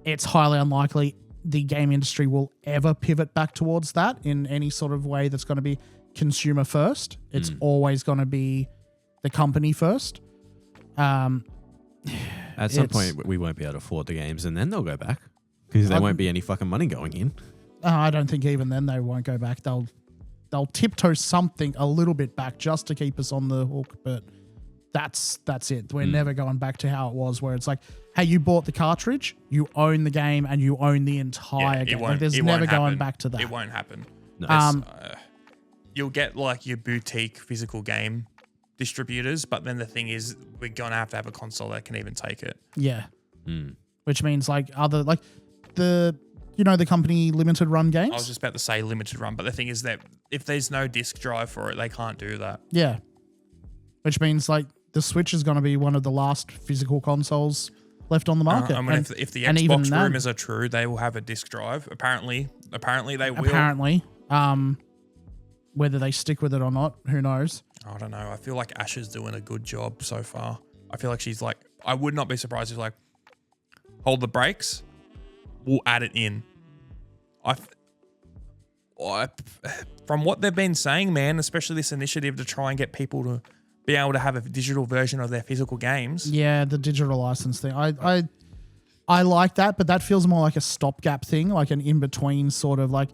It's highly unlikely the game industry will ever pivot back towards that in any sort of way that's going to be consumer first. It's always going to be the company first. At some point, we won't be able to afford the games, and then they'll go back because there won't be any fucking money going in. I don't think even then they won't go back. They'll tiptoe something a little bit back just to keep us on the hook, but that's it. We're never going back to how it was, where it's like, hey, you bought the cartridge, you own the game, and you own the entire game. Like, there's never going back to that. It won't happen. No. You'll get like your boutique physical game distributors, but then the thing is, we're gonna have to have a console that can even take it. Yeah. Which means like the company Limited Run Games. I was just about to say Limited Run, but the thing is that if there's no disk drive for it, they can't do that. Yeah. Which means like the Switch is going to be one of the last physical consoles left on the market. I mean, if the Xbox rumors are true, they will have a disk drive. Apparently they will. Apparently. Whether they stick with it or not, who knows? I don't know. I feel like Ash is doing a good job so far. I feel like she's like, I would not be surprised if like, hold the brakes, we'll add it in. From what they've been saying, man, especially this initiative to try and get people to be able to have a digital version of their physical games. Yeah, the digital license thing. I like that, but that feels more like a stopgap thing, like an in-between sort of like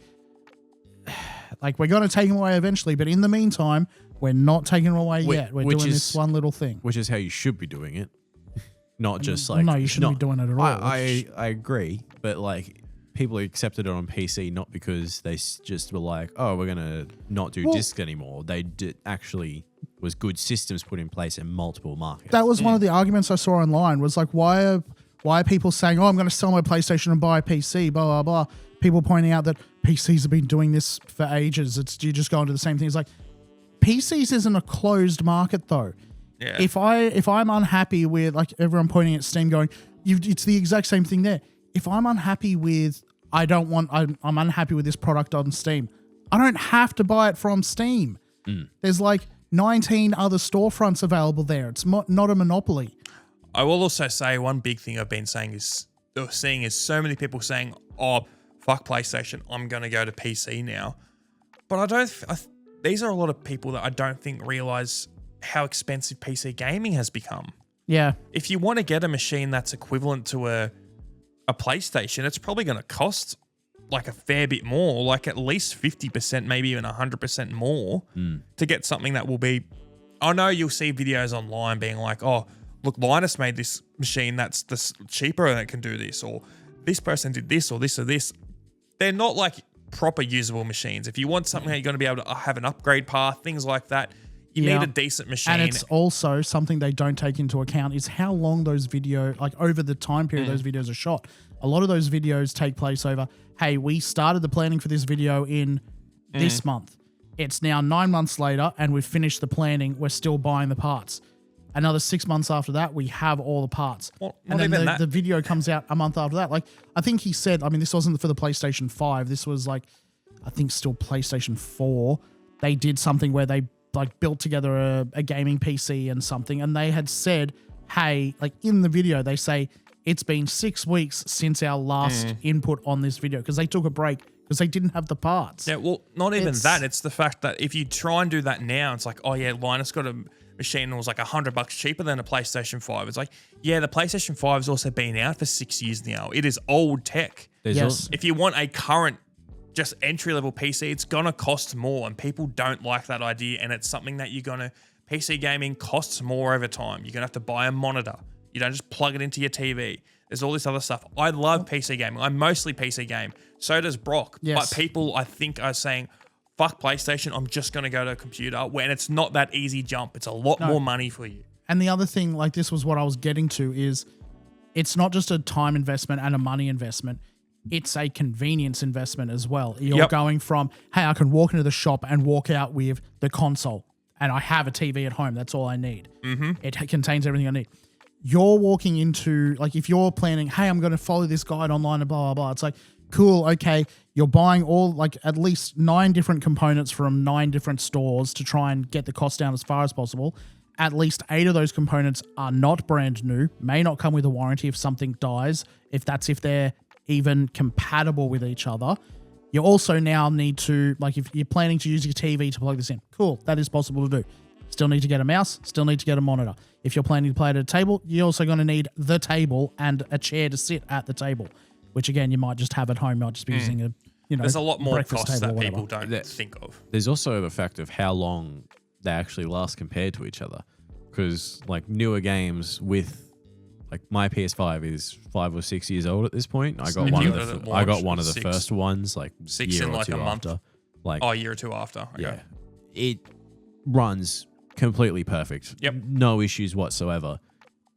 we're going to take them away eventually, but in the meantime, we're not taking them away yet. We're doing this one little thing. Which is how you should be doing it. Not just like... No, you shouldn't be doing it at all. I agree, but like people accepted it on PC not because they just were like, oh, we're going to not do discs anymore. They actually was good systems put in place in multiple markets. That was one of the arguments I saw online was like, why are people saying, oh, I'm going to sell my PlayStation and buy a PC, blah, blah, blah. People pointing out that PCs have been doing this for ages. You just go into the same thing. It's like, PCs isn't a closed market though. Yeah. If I'm unhappy with, like everyone pointing at Steam going, it's the exact same thing there. If I'm unhappy with, I'm unhappy with this product on Steam, I don't have to buy it from Steam. There's like 19 other storefronts available there. It's not a monopoly. I will also say one big thing I've been seeing is so many people saying, oh, fuck PlayStation, I'm going to go to PC now. But these are a lot of people that I don't think realize how expensive PC gaming has become. Yeah. If you want to get a machine that's equivalent to a PlayStation, it's probably going to cost like a fair bit more, like at least 50%, maybe even 100% more to get something that will be... I know you'll see videos online being like, oh, look, Linus made this machine that's cheaper and it can do this, or this person did this or this or this. They're not like proper usable machines. If you want something that you're going to be able to have an upgrade path, things like that, you need a decent machine. And it's also something they don't take into account is how long those videos, like over the time period those videos are shot. A lot of those videos take place over, hey, we started the planning for this video in this month. It's now 9 months later, and we've finished the planning. We're still buying the parts. Another 6 months after that, we have all the parts. Well, and not then even that. the video comes out a month after that. Like, I think he said, I mean, this wasn't for the PlayStation 5. This was like, I think still PlayStation 4. They did something where they like built together a gaming PC and something. And they had said, hey, like in the video, they say, it's been 6 weeks since our last input on this video. Because they took a break because they didn't have the parts. Yeah, well, not even that. It's the fact that if you try and do that now, it's like, oh yeah, Linus got a machine that was like $100 cheaper than a PlayStation 5. It's like, yeah, the PlayStation 5 has also been out for 6 years now. It is old tech. Yes. If you want a current, just entry-level PC, it's going to cost more, and people don't like that idea, and it's something that you're going to... PC gaming costs more over time. You're going to have to buy a monitor. You don't just plug it into your TV. There's all this other stuff. I love PC gaming. I mostly PC game. So does Brock. Yes. But people, I think, are saying, fuck PlayStation, I'm just going to go to a computer, when it's not that easy jump. It's a lot more money for you. And the other thing, like this was what I was getting to, is it's not just a time investment and a money investment. It's a convenience investment as well. You're going from, hey, I can walk into the shop and walk out with the console, and I have a TV at home. That's all I need. It contains everything I need. You're walking into, like, if you're planning, hey, I'm going to follow this guide online and blah, blah, blah. It's like, cool, okay, you're buying all, like, at least 9 different components from 9 different stores to try and get the cost down as far as possible. At least 8 of those components are not brand new, may not come with a warranty if something dies, if they're even compatible with each other. You also now need to, like, if you're planning to use your TV to plug this in, cool, that is possible to do. Still need to get a mouse, still need to get a monitor. If you're planning to play it at a table, you're also going to need the table and a chair to sit at the table, which again, you might just have at home, might just be using a, There's a lot more breakfast costs table that or people whatever. don't think of. There's also the fact of how long they actually last compared to each other. Because like newer games with, like my PS5 is 5 or 6 years old at this point. I got one of the first ones like 6 year in or like two a month. after. Like A year or two after. Okay. yeah, it runs completely perfect. Yep. No issues whatsoever.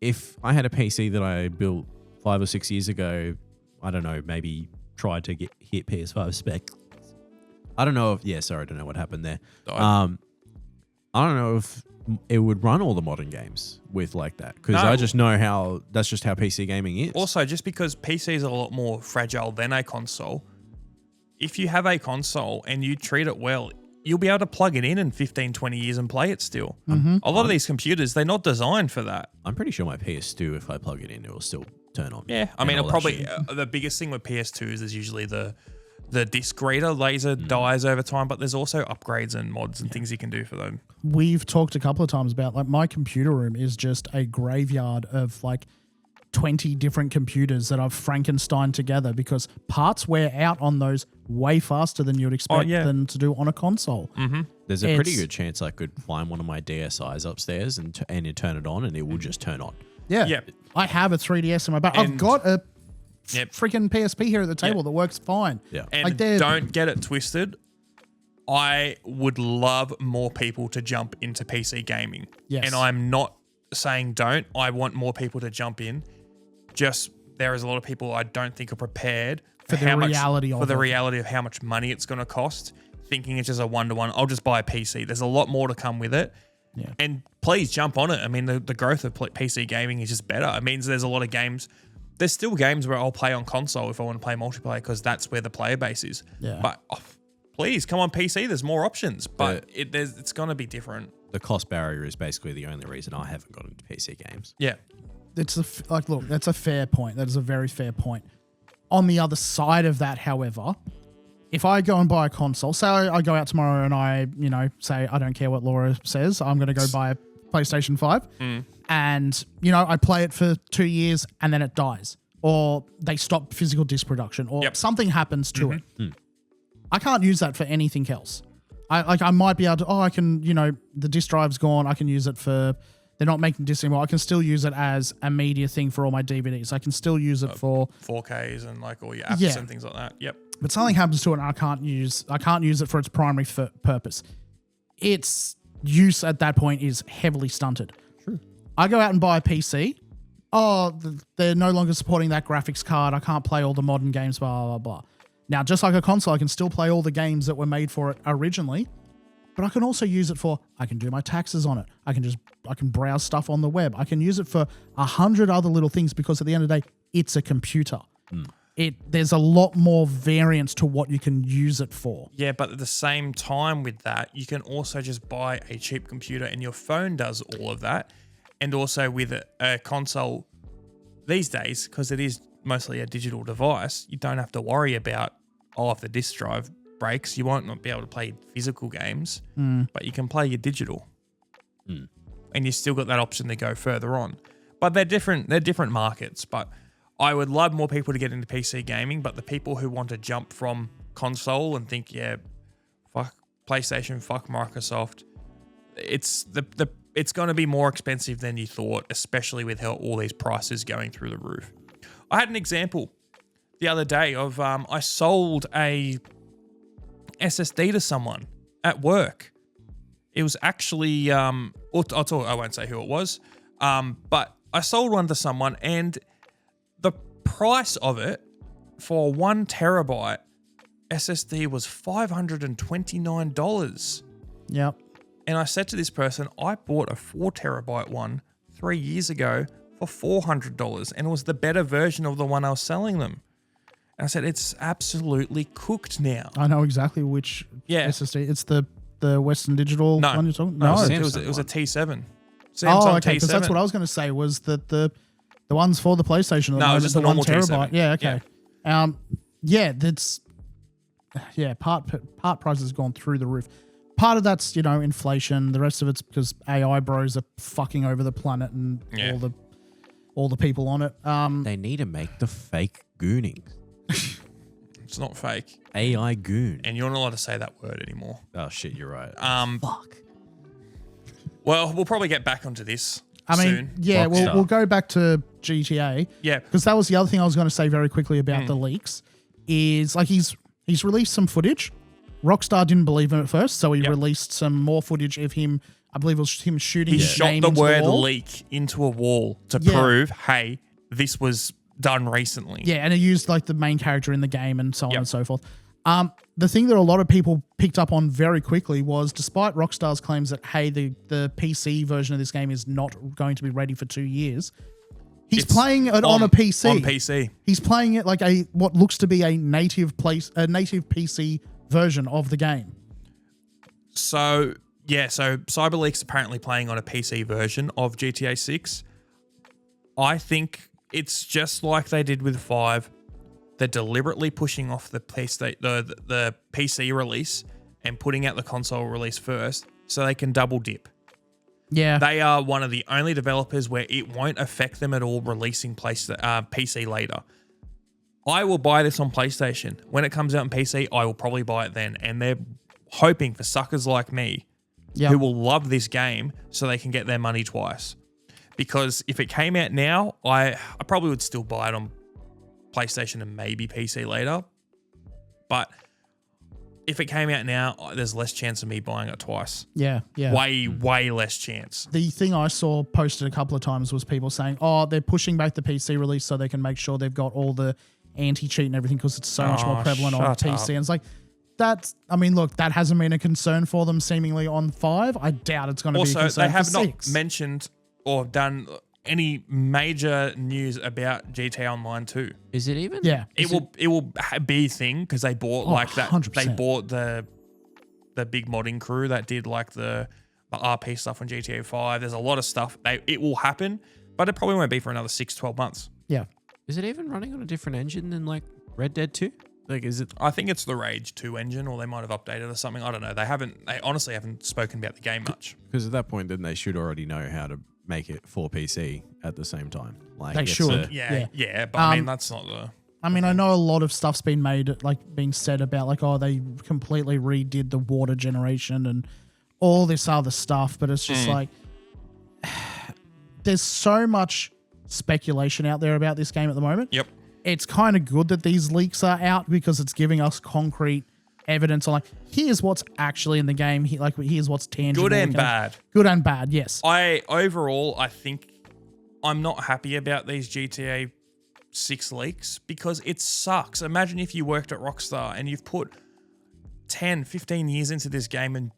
If I had a PC that I built 5 or 6 years ago, I don't know, maybe tried to hit PS5 spec. I don't know if I don't know what happened there. I don't know if it would run all the modern games with like that, because I just know that's just how PC gaming is. Also, just because PCs are a lot more fragile than a console, if you have a console and you treat it well, you'll be able to plug it in 15, 20 years and play it still. A lot of these computers, they're not designed for that. I'm pretty sure my PS2, if I plug it in, it will still turn on. Yeah, I mean, it'll probably the biggest thing with PS2s is usually the disc reader laser dies over time, but there's also upgrades and mods and things you can do for them. We've talked a couple of times about, like, my computer room is just a graveyard of like 20 different computers that I've Frankenstein together, because parts wear out on those way faster than you'd expect than to do on a console. There's a pretty good chance I could find one of my DSIs upstairs and you turn it on and it will just turn on. Yeah. Yep. I have a 3DS in my back. I've got a freaking PSP here at the table that works fine. Yeah. And like, don't get it twisted. I would love more people to jump into PC gaming. Yes. And I'm not saying don't. I want more people to jump in. Just there is a lot of people I don't think are prepared for the reality of how much money it's going to cost, thinking it's just a one-to-one. I'll just buy a PC. There's a lot more to come with it. Yeah. And please jump on it. I mean, the growth of PC gaming is just better. It means there's a lot of games. There's still games where I'll play on console if I want to play multiplayer, because that's where the player base is. Yeah. But please come on PC. There's more options, but it's going to be different. The cost barrier is basically the only reason I haven't got into PC games. Yeah. Look, that's a fair point. That is a very fair point. On the other side of that, however, if I go and buy a console, say I go out tomorrow and I, say I don't care what Laura says, I'm going to go buy a PlayStation 5 and, I play it for 2 years and then it dies, or they stop physical disc production, or something happens to it. I can't use that for anything else. I might be able to, I can, the disc drive's gone. I can use it for, they're not making discs anymore. I can still use it as a media thing for all my DVDs. I can still use it for 4Ks and like all your apps and things like that. Yep. But something happens to it and I can't use it for its primary purpose. Its use at that point is heavily stunted. True. I go out and buy a PC. They're no longer supporting that graphics card. I can't play all the modern games, blah, blah, blah. Now, just like a console, I can still play all the games that were made for it originally, but I can also use it for, I can do my taxes on it. I can browse stuff on the web. I can use it for 100 other little things because at the end of the day, it's a computer. There's a lot more variance to what you can use it for. Yeah, but at the same time with that, you can also just buy a cheap computer and your phone does all of that. And also with a console these days, because it is mostly a digital device, you don't have to worry about, if the disk drive breaks, you won't not be able to play physical games, but you can play your digital. And you still got that option to go further on. But they're different markets. But I would love more people to get into PC gaming, but the people who want to jump from console and think, fuck PlayStation, fuck Microsoft, it's going to be more expensive than you thought, especially with how all these prices going through the roof. I had an example the other day of I sold a SSD to someone at work. It was actually I won't say who it was, but I sold one to someone, and the price of it for 1 terabyte SSD was $529. Yep. And I said to this person, I bought a 4 terabyte one 3 years ago for $400, and it was the better version of the one I was selling them. And I said, it's absolutely cooked now. I know exactly which SSD. It's the Western Digital one you're talking about? No, it was a T7. Samsung okay, because that's what I was going to say was that the ones for the PlayStation. No, it was just the normal 1 terabyte. T7. Yeah, okay. Part prices has gone through the roof. Part of that's, inflation. The rest of it's because AI bros are fucking over the planet and all the people on it. They need to make the fake gooning. It's not fake. AI goon. And you're not allowed to say that word anymmore. Oh shit, you're right. Fuck. Well, we'll probably get back onto this soon. Yeah, we'll go back to GTA. Yeah. Because that was the other thing I was going to say very quickly about the leaks is like he's released some footage. Rockstar didn't believe him at first, so he released some more footage of him. I believe it was him shooting. He shot game the into word wall. leak into a wall to prove, hey, this was done recently. Yeah, and it used like the main character in the game and so on and so forth. The thing that a lot of people picked up on very quickly was, despite Rockstar's claims that, hey, the PC version of this game is not going to be ready for 2 years, he's playing it on a PC. On PC. He's playing it like what looks to be a native PC version of the game. So CyberLeak's apparently playing on a PC version of GTA 6. I think it's just like they did with 5. They're deliberately pushing off the PC release and putting out the console release first so they can double dip. Yeah. They are one of the only developers where it won't affect them at all releasing PC later. I will buy this on PlayStation. When it comes out on PC, I will probably buy it then. And they're hoping for suckers like me who will love this game so they can get their money twice. Because if it came out now, I probably would still buy it on PlayStation and maybe PC later. But if it came out now, there's less chance of me buying it twice. Yeah. Way less chance. The thing I saw posted a couple of times was people saying, they're pushing back the PC release so they can make sure they've got all the anti-cheat and everything because it's so much more prevalent on PC. And it's like, that hasn't been a concern for them seemingly on 5. I doubt it's going to be a concern Also, they have for not 6. mentioned or done any major news about GTA Online 2. Is it even? Yeah. It will be a thing because they bought 100%. They bought the big modding crew that did like the RP stuff on GTA 5. There's a lot of stuff. It will happen, but it probably won't be for another 6-12 months. Yeah. Is it even running on a different engine than like Red Dead 2? Like, is it? I think it's the Rage 2 engine, or they might have updated or something. I don't know. They honestly haven't spoken about the game much. Because at that point, then they should already know how to make it for PC at the same time. Like They should. Yeah. But I mean, that's not the. I mean, I know a lot of stuff's been being said about they completely redid the water generation and all this other stuff, but it's just like, there's so much speculation out there about this game at the moment. Yep. It's kind of good that these leaks are out because it's giving us concrete evidence on here's what's actually in the game. Here's what's tangible. Good and bad. Good and bad, yes. I think I'm not happy about these GTA 6 leaks because it sucks. Imagine if you worked at Rockstar and you've put 10, 15 years into this game and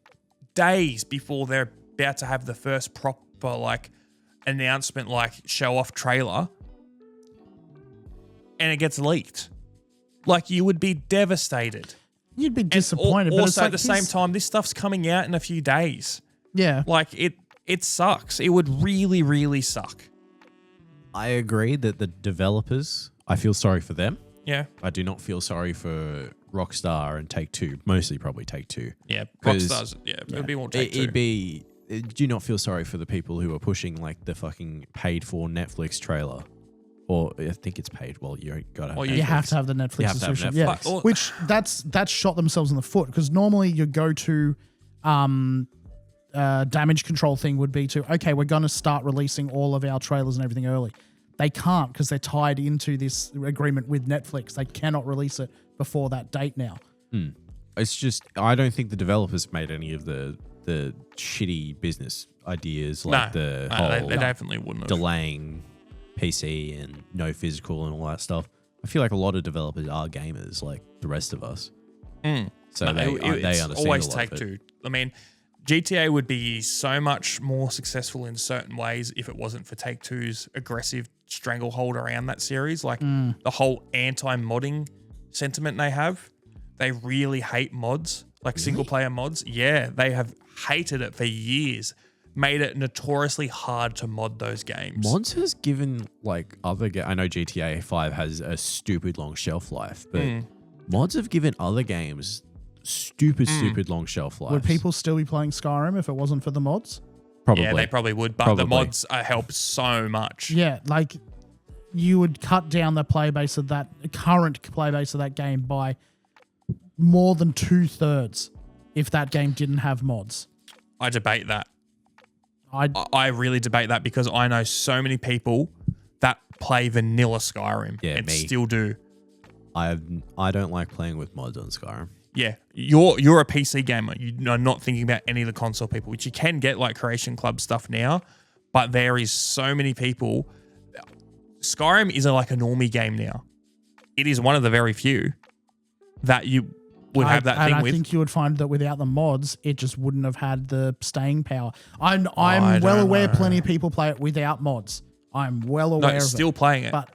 days before they're about to have the first proper like announcement, like show off trailer, and it gets leaked. Like, you would be devastated. You'd be disappointed. But also, it's at the same time, this stuff's coming out in a few days. Yeah. Like, it sucks. It would really, really suck. I agree that the developers, I feel sorry for them. Yeah. I do not feel sorry for Rockstar and Take-Two. Mostly probably Take-Two. Yeah. Rockstar's, it'd be more Take-Two. Do you not feel sorry for the people who are pushing like the fucking paid for Netflix trailer? Or I think it's paid. Well, you gotta have You have to have the Netflix subscription. Yeah. But, Which that's shot themselves in the foot, because normally your go-to damage control thing would be to, okay, we're going to start releasing all of our trailers and everything early. They can't, because they're tied into this agreement with Netflix. They cannot release it before that date now. It's just, I don't think the developers made any of the shitty business ideas, like the whole they definitely wouldn't have. delaying PC and no physical and all that stuff. I feel like a lot of developers are gamers like the rest of us. So they understand always a lot Take of it. Two. I mean, GTA would be so much more successful in certain ways if it wasn't for Take Two's aggressive stranglehold around that series. Like the whole anti-modding sentiment they have. They really hate mods, like single player mods. Yeah, they have hated it for years. Made it notoriously hard to mod those games. Mods has given like other I know GTA 5 has a stupid long shelf life, but mods have given other games stupid long shelf life. Would people still be playing Skyrim if it wasn't for the mods? Probably. Yeah, they probably would, but the mods help so much. Yeah, like you would cut down the player base of that current player base of that game by more than 2/3 if that game didn't have mods. I debate that. I really debate that, because I know so many people that play vanilla Skyrim and still do. I don't like playing with mods on Skyrim. Yeah, you're a PC gamer. You're not thinking about any of the console people, which you can get like Creation Club stuff now, but there is so many people. Skyrim is like a normie game now. It is one of the very few that you would have that thing with. I think you would find that without the mods, it just wouldn't have had the staying power. I'm well aware plenty of people play it without mods. I'm well aware of it. Still playing it. But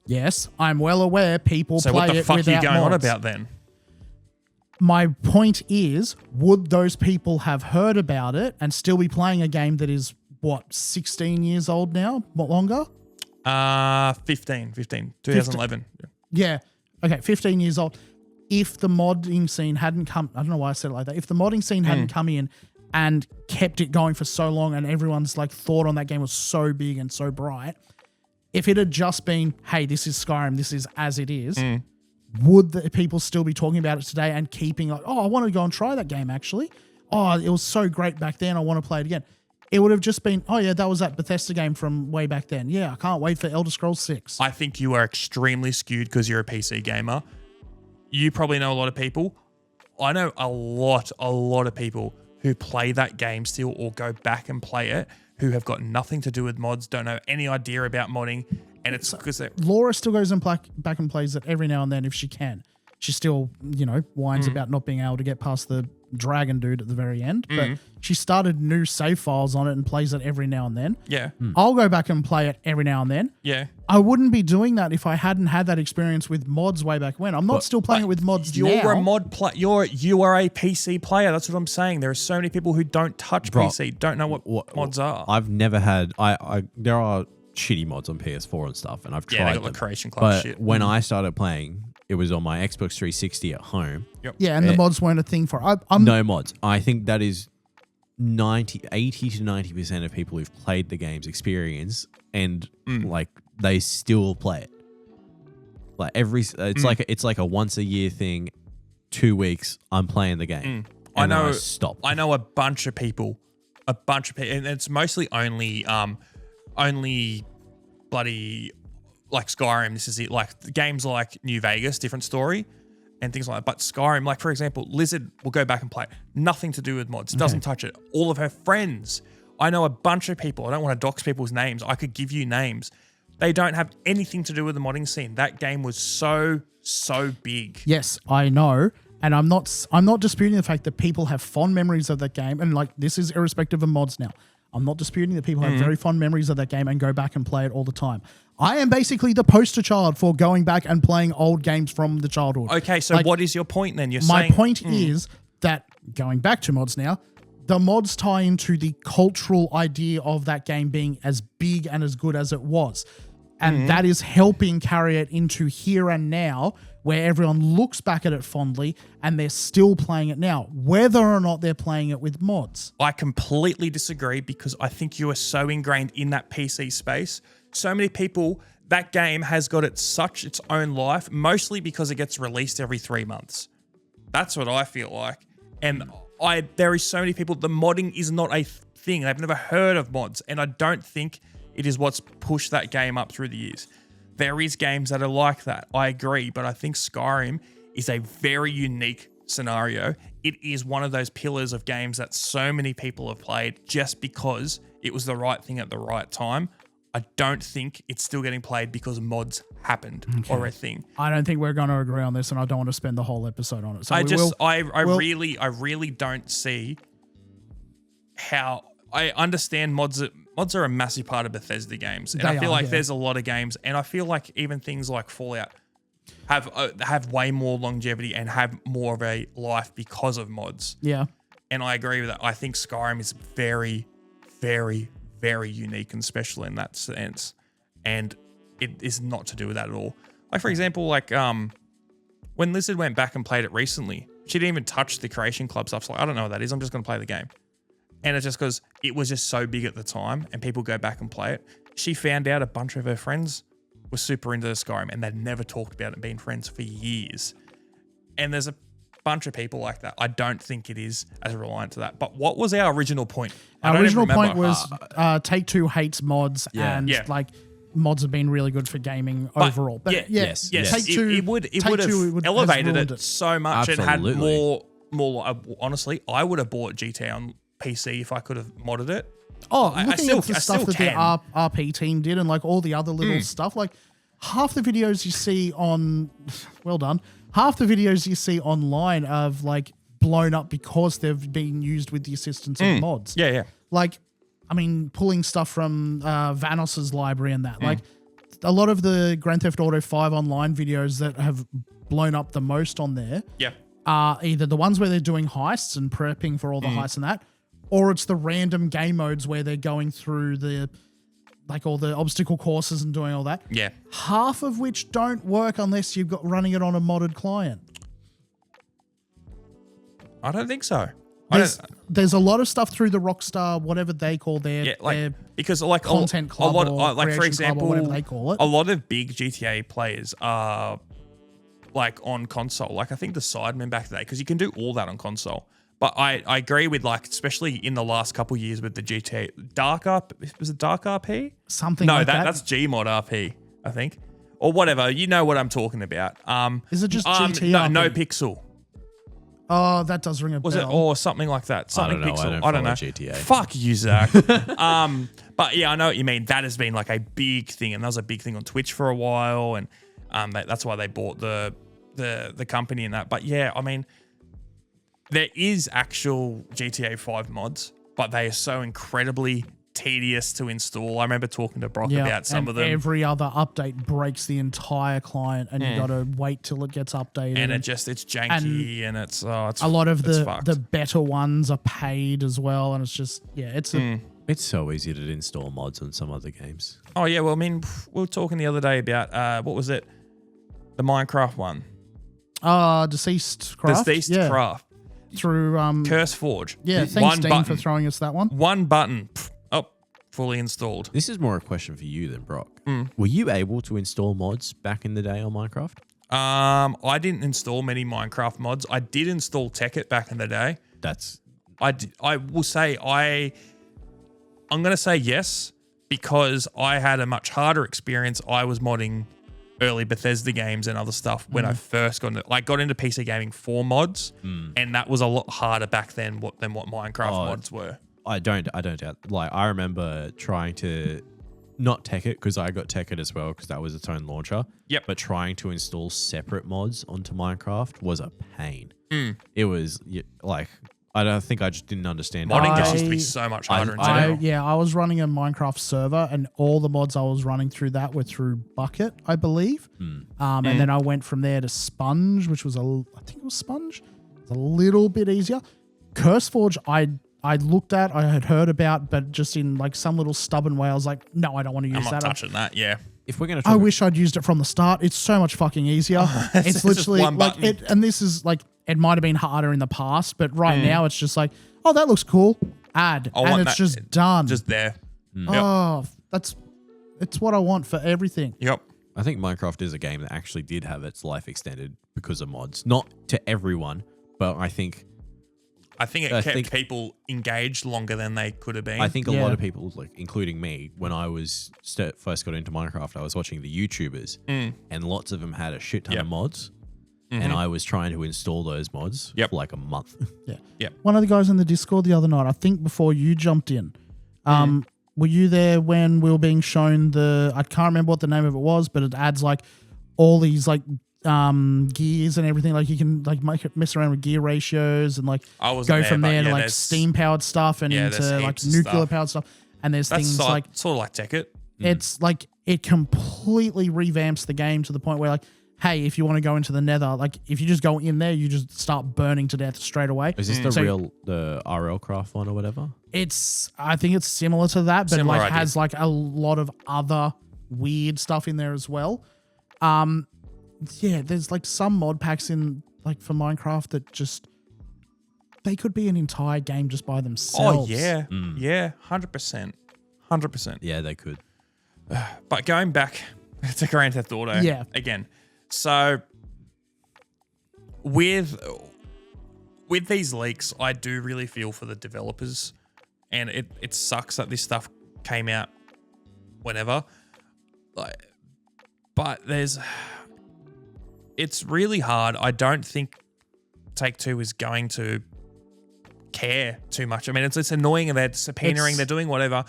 yes, I'm well aware people play it without mods. So what the fuck are you going on about then? My point is, would those people have heard about it and still be playing a game that is, 16 years old now? What, longer? 15, 2011. Yeah. Okay, 15 years old. If the modding scene hadn't come, I don't know why I said it like that. If the modding scene hadn't come in and kept it going for so long, and everyone's like thought on that game was so big and so bright, if it had just been, hey, this is Skyrim, this is as it is, would the people still be talking about it today and keeping like, oh, I want to go and try that game actually. Oh, it was so great back then. I want to play it again. It would have just been, oh yeah, that was that Bethesda game from way back then. Yeah, I can't wait for Elder Scrolls 6. I think you are extremely skewed because you're a PC gamer. You probably know a lot of people. I know a lot of people who play that game still or go back and play it who have got nothing to do with mods, don't know any idea about modding, and it's because Laura still goes and back and plays it every now and then if she can. She still, whines about not being able to get past the dragon dude at the very end, but she started new save files on it and plays it every now and then. Yeah. I'll go back and play it every now and then. Yeah. I wouldn't be doing that if I hadn't had that experience with mods way back when. I'm not still playing it with mods now. You're a mod player. You are a PC player. That's what I'm saying. There are so many people who don't touch PC, don't know what mods are. I've never had. There are shitty mods on PS4 and stuff, and I've tried. Yeah, they got the Creation Club shit. When I started playing, it was on my Xbox 360 at home. Yep. Yeah, and the mods weren't a thing for it. No mods. I think that is 80 to 90% of people who've played the game's experience, and like they still play it. Like it's like a once a year thing. 2 weeks, I'm playing the game. I know. Stop. I know a bunch of people, and it's mostly only bloody like Skyrim. This is it. Like the games like New Vegas, different story, and things like that. But Skyrim, like for example, Lizard will go back and play it. Nothing to do with mods. Doesn't touch it. All of her friends. I know a bunch of people. I don't want to dox people's names. I could give you names. They don't have anything to do with the modding scene. That game was so big. Yes, I know. And I'm not disputing the fact that people have fond memories of that game, and like this is irrespective of mods now. I'm not disputing that people have very fond memories of that game and go back and play it all the time. I am basically the poster child for going back and playing old games from the childhood. Okay, so what is your point then? My point is that going back to mods now, the mods tie into the cultural idea of that game being as big and as good as it was. And that is helping carry it into here and now, where everyone looks back at it fondly and they're still playing it now, whether or not they're playing it with mods. I completely disagree because I think you are so ingrained in that PC space. So many people, that game has got its own life, mostly because it gets released every 3 months. That's what I feel like. And there is so many people, the modding is not a thing. They've never heard of mods. And I don't think it is what's pushed that game up through the years. There is games that are like that. I agree. But I think Skyrim is a very unique scenario. It is one of those pillars of games that so many people have played just because it was the right thing at the right time. I don't think it's still getting played because mods happened or a thing. I don't think we're going to agree on this, and I don't want to spend the whole episode on it. So I really don't see how. I understand mods are a massive part of Bethesda games, and I feel like there's a lot of games, and I feel like even things like Fallout have way more longevity and have more of a life because of mods. Yeah, and I agree with that. I think Skyrim is very, very, very unique and special in that sense, and it is not to do with that at all. Like for example, when Lizard went back and played it recently, she didn't even touch the Creation Club stuff. So like, I don't know what that is. I'm just going to play the game. And it's just because it was just so big at the time and people go back and play it. She found out a bunch of her friends were super into the Skyrim and they'd never talked about it being friends for years. And there's a bunch of people like that. I don't think it is as reliant to that. But what was our original point? Our original point was Take-Two hates mods and like mods have been really good for gaming overall. But yes. Take-Two, it would have elevated it so much. Absolutely. And had more. Honestly, I would have bought GTA on PC if I could have modded it. Looking at the stuff that the RP team did and like all the other little stuff, like half the videos you see on, half the videos you see online of like blown up because they've been used with the assistance of mods. Yeah. Like, I mean, pulling stuff from Vanos's library and that. Like, a lot of the Grand Theft Auto 5 online videos that have blown up the most on there are either the ones where they're doing heists and prepping for all the heists and that, or it's the random game modes where they're going through all the obstacle courses and doing all that. Yeah. Half of which don't work unless you've got running it on a modded client. I don't think so. There's a lot of stuff through the Rockstar, whatever they call their because like content club, for example, whatever they call it. A lot of big GTA players are like on console. Like I think the Sidemen back today, because you can do all that on console. But I agree with like, especially in the last couple of years with the GTA was it Dark RP? Something like that. No, that's Gmod RP, I think. Or whatever. You know what I'm talking about. Is it just GTA? No Pixel. Oh, that does ring a bell. Was it or something like that? Something Pixel. I don't know. GTA. Fuck you, Zach. But yeah, I know what you mean. That has been like a big thing, and that was a big thing on Twitch for a while, and that's why they bought the company and that. But yeah, I mean, there is actual GTA 5 mods, but they are so incredibly tedious to install. I remember talking to Brock about some of them. Every other update breaks the entire client, and you got to wait till it gets updated. And it's janky, and it's a lot of the better ones are paid as well, and it's just it's so easy to install mods on some other games. Oh yeah, well I mean we were talking the other day about what was it, the Minecraft one? Deceased Craft. Craft through Curse Forge. Yeah, thanks Dean for throwing us that one. One button. Fully installed. This is more a question for you than Brock. Were you able to install mods back in the day on Minecraft? I didn't install many Minecraft mods. I did install Tekkit back in the day. I will say I'm going to say yes, because I had a much harder experience. I was modding early Bethesda games and other stuff when I first got into PC gaming for mods, and that was a lot harder back then than what Minecraft mods were. I don't doubt. Like I remember trying to not Tekkit, because I got Tekkit as well, because that was its own launcher. Yep. But trying to install separate mods onto Minecraft was a pain. It was like, I don't think I just didn't understand. Modding just used to be so much harder in general. I was running a Minecraft server, and all the mods I was running through that were through Bucket, I believe. And then I went from there to Sponge, which was I think it was Sponge. It's a little bit easier. CurseForge, I looked at, I had heard about, but just in like some little stubborn way, I was like, no, I don't want to use I'm not that. touching that. Yeah. If we're gonna, I wish I'd used it from the start. It's so much fucking easier. It's just literally one like button. it, and this is like it might have been harder in the past, but right now it's just like, oh, that looks cool. Add, I and want it's that just done. Just there. Yep. Oh, it's what I want for everything. Yep. I think Minecraft is a game that actually did have its life extended because of mods. Not to everyone, but I think it kept people engaged longer than they could have been. a lot of people, like including me, when I was first got into Minecraft, I was watching the YouTubers, and lots of them had a shit ton of mods, and I was trying to install those mods for like a month. Yeah. Yep. One of the guys in the Discord the other night, I think before you jumped in, were you there when we were being shown I can't remember what the name of it was, but it adds like all these like gears and everything. Like you can like mess around with gear ratios and like go from there to like steam powered stuff and into like nuclear powered stuff. And there's things like sort of like Tekkit. It's like it completely revamps the game to the point where like, hey, if you want to go into the Nether, like if you just go in there, you just start burning to death straight away. Is this the RL craft one or whatever? I think it's similar to that, but Similar it like idea. has like a lot of other weird stuff in there as well. Yeah, there's like some mod packs in like for Minecraft that just they could be an entire game just by themselves. Oh yeah, yeah, 100%, 100%. Yeah, they could. But going back to Grand Theft Auto, again. So with these leaks, I do really feel for the developers, and it sucks that this stuff came out whenever. But it's really hard. I don't think Take-Two is going to care too much. I mean, it's annoying and they're subpoenaing, they're doing whatever.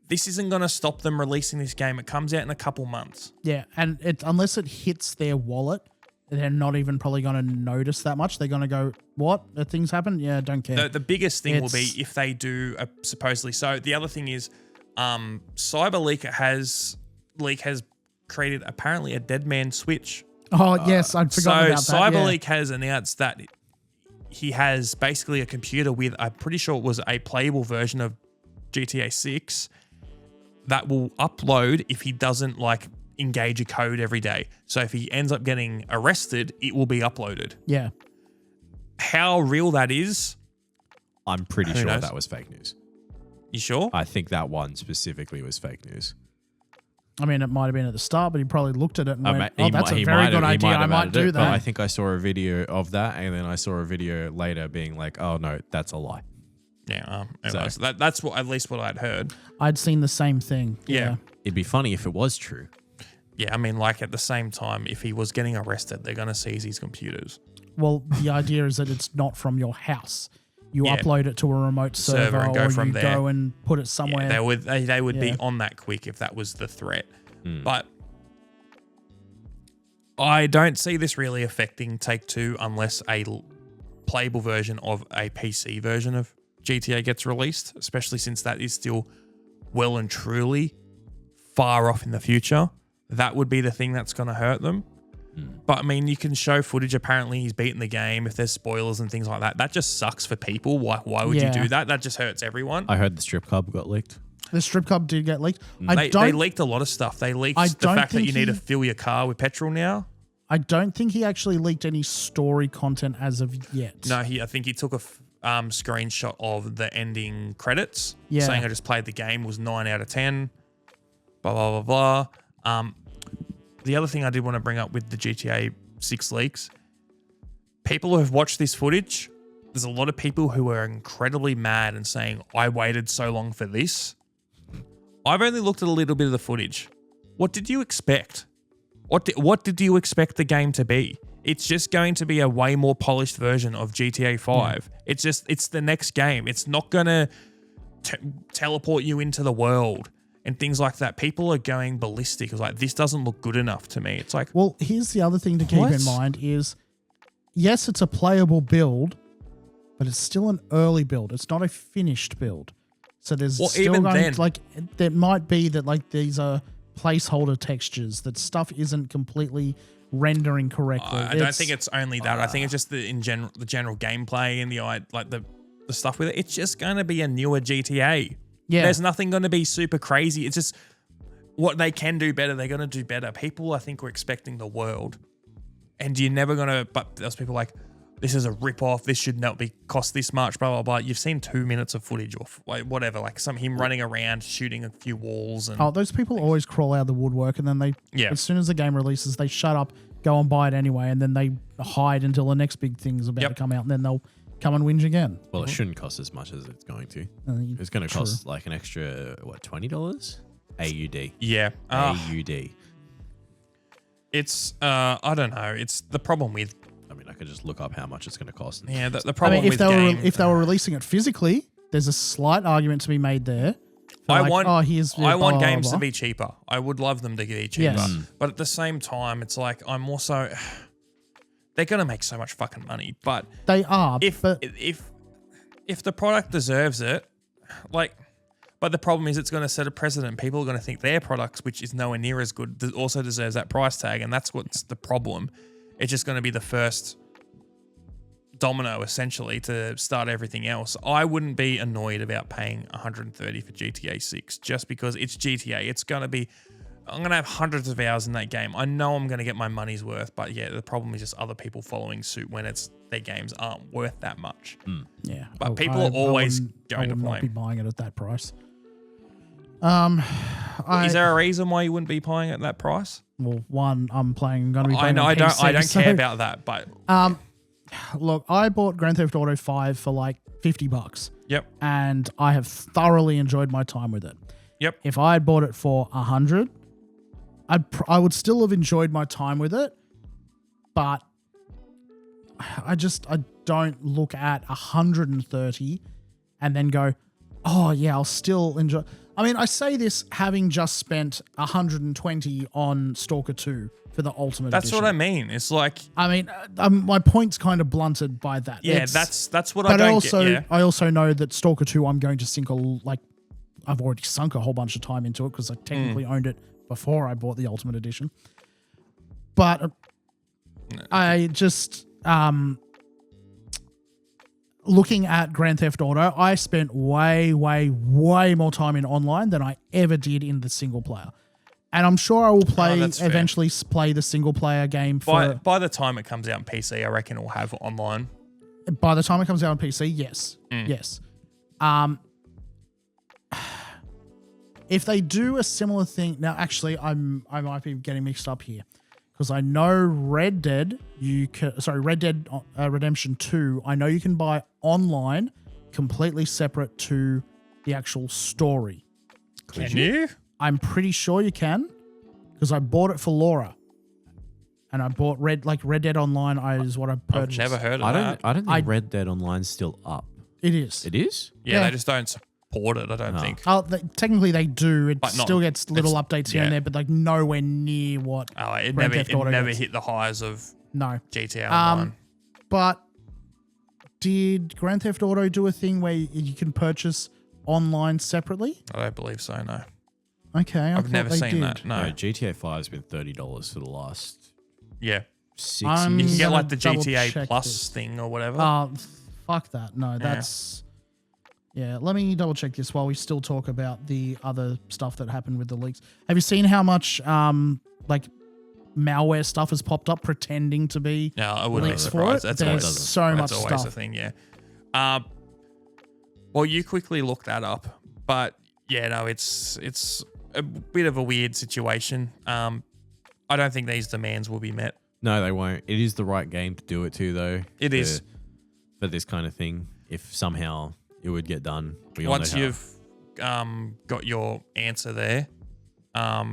This isn't going to stop them releasing this game. It comes out in a couple months. Yeah, and unless it hits their wallet, they're not even probably going to notice that much. They're going to go, what? Things happen? Yeah, don't care. The biggest thing will be if they do supposedly. So the other thing is CyberLeak has created apparently a dead man switch. Oh, yes, I forgot about that. So CyberLeak has announced that he has basically a computer with, I'm pretty sure it was a playable version of GTA 6 that will upload if he doesn't like engage a code every day. So if he ends up getting arrested, it will be uploaded. Yeah. How real that is, I'm pretty Who sure knows? that was fake news. you sure? I think that one specifically was fake news. I mean, it might have been at the start, but he probably looked at it and went, He that's a he very might good have- he idea. I have might added do it, But I that. think I saw a video of that, and then I saw a video later being like, "Oh no, that's a lie." Yeah. Anyways, that's what at least what I'd heard. I'd seen the same thing. Yeah. It'd be funny if it was true. Yeah, I mean, like at the same time, if he was getting arrested, they're going to seize his computers. Well, the idea is that it's not from your house. You Yeah. upload it to a remote server and go or from you there. go and put it somewhere. Yeah, they would be Yeah. on that quick if that was the threat. But I don't see this really affecting Take-Two unless a playable version of a PC version of GTA gets released, especially since that is still well and truly far off in the future. That would be the thing that's going to hurt them. But I mean, you can show footage. Apparently, he's beaten the game. If there's spoilers and things like that, that just sucks for people. Why would you do that? That just hurts everyone. I heard the strip club got leaked. The strip club did get leaked. They leaked a lot of stuff. They leaked the fact that you need to fill your car with petrol now. I don't think he actually leaked any story content as of yet. No, I think he took a screenshot of the ending credits, Yeah. saying I just played the game, was 9 out of 10, blah, blah, blah, blah. The other thing I did want to bring up with the GTA 6 leaks, people who have watched this footage, there's a lot of people who are incredibly mad and saying, I waited so long for this. I've only looked at a little bit of the footage. What did you expect? What did you expect the game to be? It's just going to be a way more polished version of GTA 5. It's the next game. It's not going to teleport you into the world. and things like that. People are going ballistic. It's like, this doesn't look good enough to me. It's like, Well, here's the other thing to keep What? in mind is, yes, it's a playable build, but it's still an early build. It's not a finished build. So there's Well, still even going then- like there might be that like these are placeholder textures, that stuff isn't completely rendering correctly. I don't think it's only that. I think it's just the general gameplay and the stuff with it. It's just going to be a newer GTA. Yeah. There's nothing going to be super crazy. It's just what they can do better. They're going to do better. People, I think, were expecting the world, and you're never going to. But there's people like, this is a rip-off. This should not be cost this much. Blah blah blah. You've seen 2 minutes of footage or like whatever, like him running around, shooting a few walls, and those people always crawl out of the woodwork, and then they, as soon as the game releases, they shut up, go and buy it anyway, and then they hide until the next big thing's about to come out, and then they'll come and whinge again. Well, it shouldn't cost as much as it's going to. Uh, It's going to cost like an extra, $20? AUD. yeah. AUD. It's I don't know. It's the problem with I mean, I could just look up how much it's going to cost. the I problem mean, with game. if they were releasing it physically, there's a slight argument to be made there. I Like, want blah, want blah, games blah. to be cheaper. I would love them to be cheaper. Yes. But at the same time, it's like I'm also they're gonna make so much fucking money. But They are, but if the product deserves it, like, but the problem is it's going to set a precedent. People are going to think their products, which is nowhere near as good, also deserves that price tag, and that's what's the problem. It's just going to be the first domino essentially to start everything else. I wouldn't be annoyed about paying $130 for GTA 6 just because it's GTA. It's going to be, I'm going to have hundreds of hours in that game. I know I'm going to get my money's worth, but yeah, the problem is just other people following suit when their games aren't worth that much. yeah, But people are always going to I would play not be them. buying it at that price. Is there a reason why you wouldn't be buying it at that price? Well, one, I'm going to be. I playing know on I don't PC, so- care about that, but Look, I bought Grand Theft Auto 5 for like $50, yep. and I have thoroughly enjoyed my time with it. Yep. If I had bought it for $100, I would still have enjoyed my time with it, but I don't look at 130 and then go, oh yeah, I'll still enjoy. I mean, I say this having just spent 120 on Stalker 2 for the Ultimate That's Edition. what I mean. It's like, I mean, my point's kind of blunted by that. yeah, It's- that's what but I don't get. Yeah. I also know that Stalker 2, I'm going to sink I've already sunk a whole bunch of time into it because I technically owned it before I bought the Ultimate Edition. But I just, looking at Grand Theft Auto, I spent way, way, way more time in online than I ever did in the single player. And I'm sure I will that's fair. eventually play the single player game for. By the time it comes out on PC, I reckon it'll have online. By the time it comes out on PC, yes. Yes. If they do a similar thing, now actually I might be getting mixed up here because I know Red Dead Redemption 2, I know you can buy online completely separate to the actual story. Can you? I'm pretty sure you can because I bought it for Laura. And I bought Red Dead Online is what I I've purchased. never heard of I that. don't think Red Dead Online's still up. It is. It is? Yeah, Yeah. they just don't support it, I don't think. Technically they do. It But not- still gets little it's- updates here yeah. and there, but like nowhere near what It Grand never, Theft Auto never gets. hit the highs of No. GTA Online. But did Grand Theft Auto do a thing where you can purchase online separately? I don't believe so, no. Okay, I I've thought never they seen did. that, no. No, GTA 5's been $30 for the last Yeah. 6 I'm You years. can get gonna like the GTA double-check Plus this. thing or whatever. Fuck that. No, that's... Yeah, let me double check this while we still talk about the other stuff that happened with the leaks. Have you seen how much malware stuff has popped up pretending to be No, I wouldn't be leaks for surprised. it? That's There's always, so much that's always stuff. a thing, yeah. Well, you quickly look that up, but yeah, no, it's a bit of a weird situation. I don't think these demands will be met. No, they won't. It is the right game to do it to, though. It is. For this kind of thing. If somehow it would get done. We all Once know how. you've got your answer there, have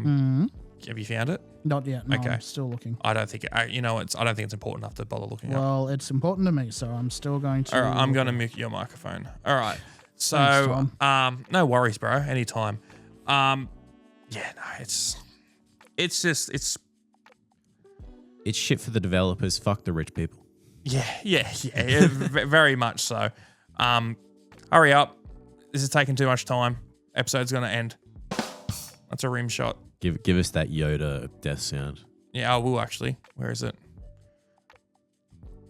you found it? Not yet. No, Okay. I'm still looking. I don't think I don't think it's important enough to bother looking up. Well, it's important to me, so I'm still going to... All right, I'm going to mute your microphone. All right. So, Thanks, no worries, bro. Anytime. Yeah, no, it's shit for the developers. Fuck the rich people. yeah, very much so. Hurry up. This is taking too much time. Episode's going to end. That's a rim shot. Give us that Yoda death sound. Yeah, I will actually. Where is it?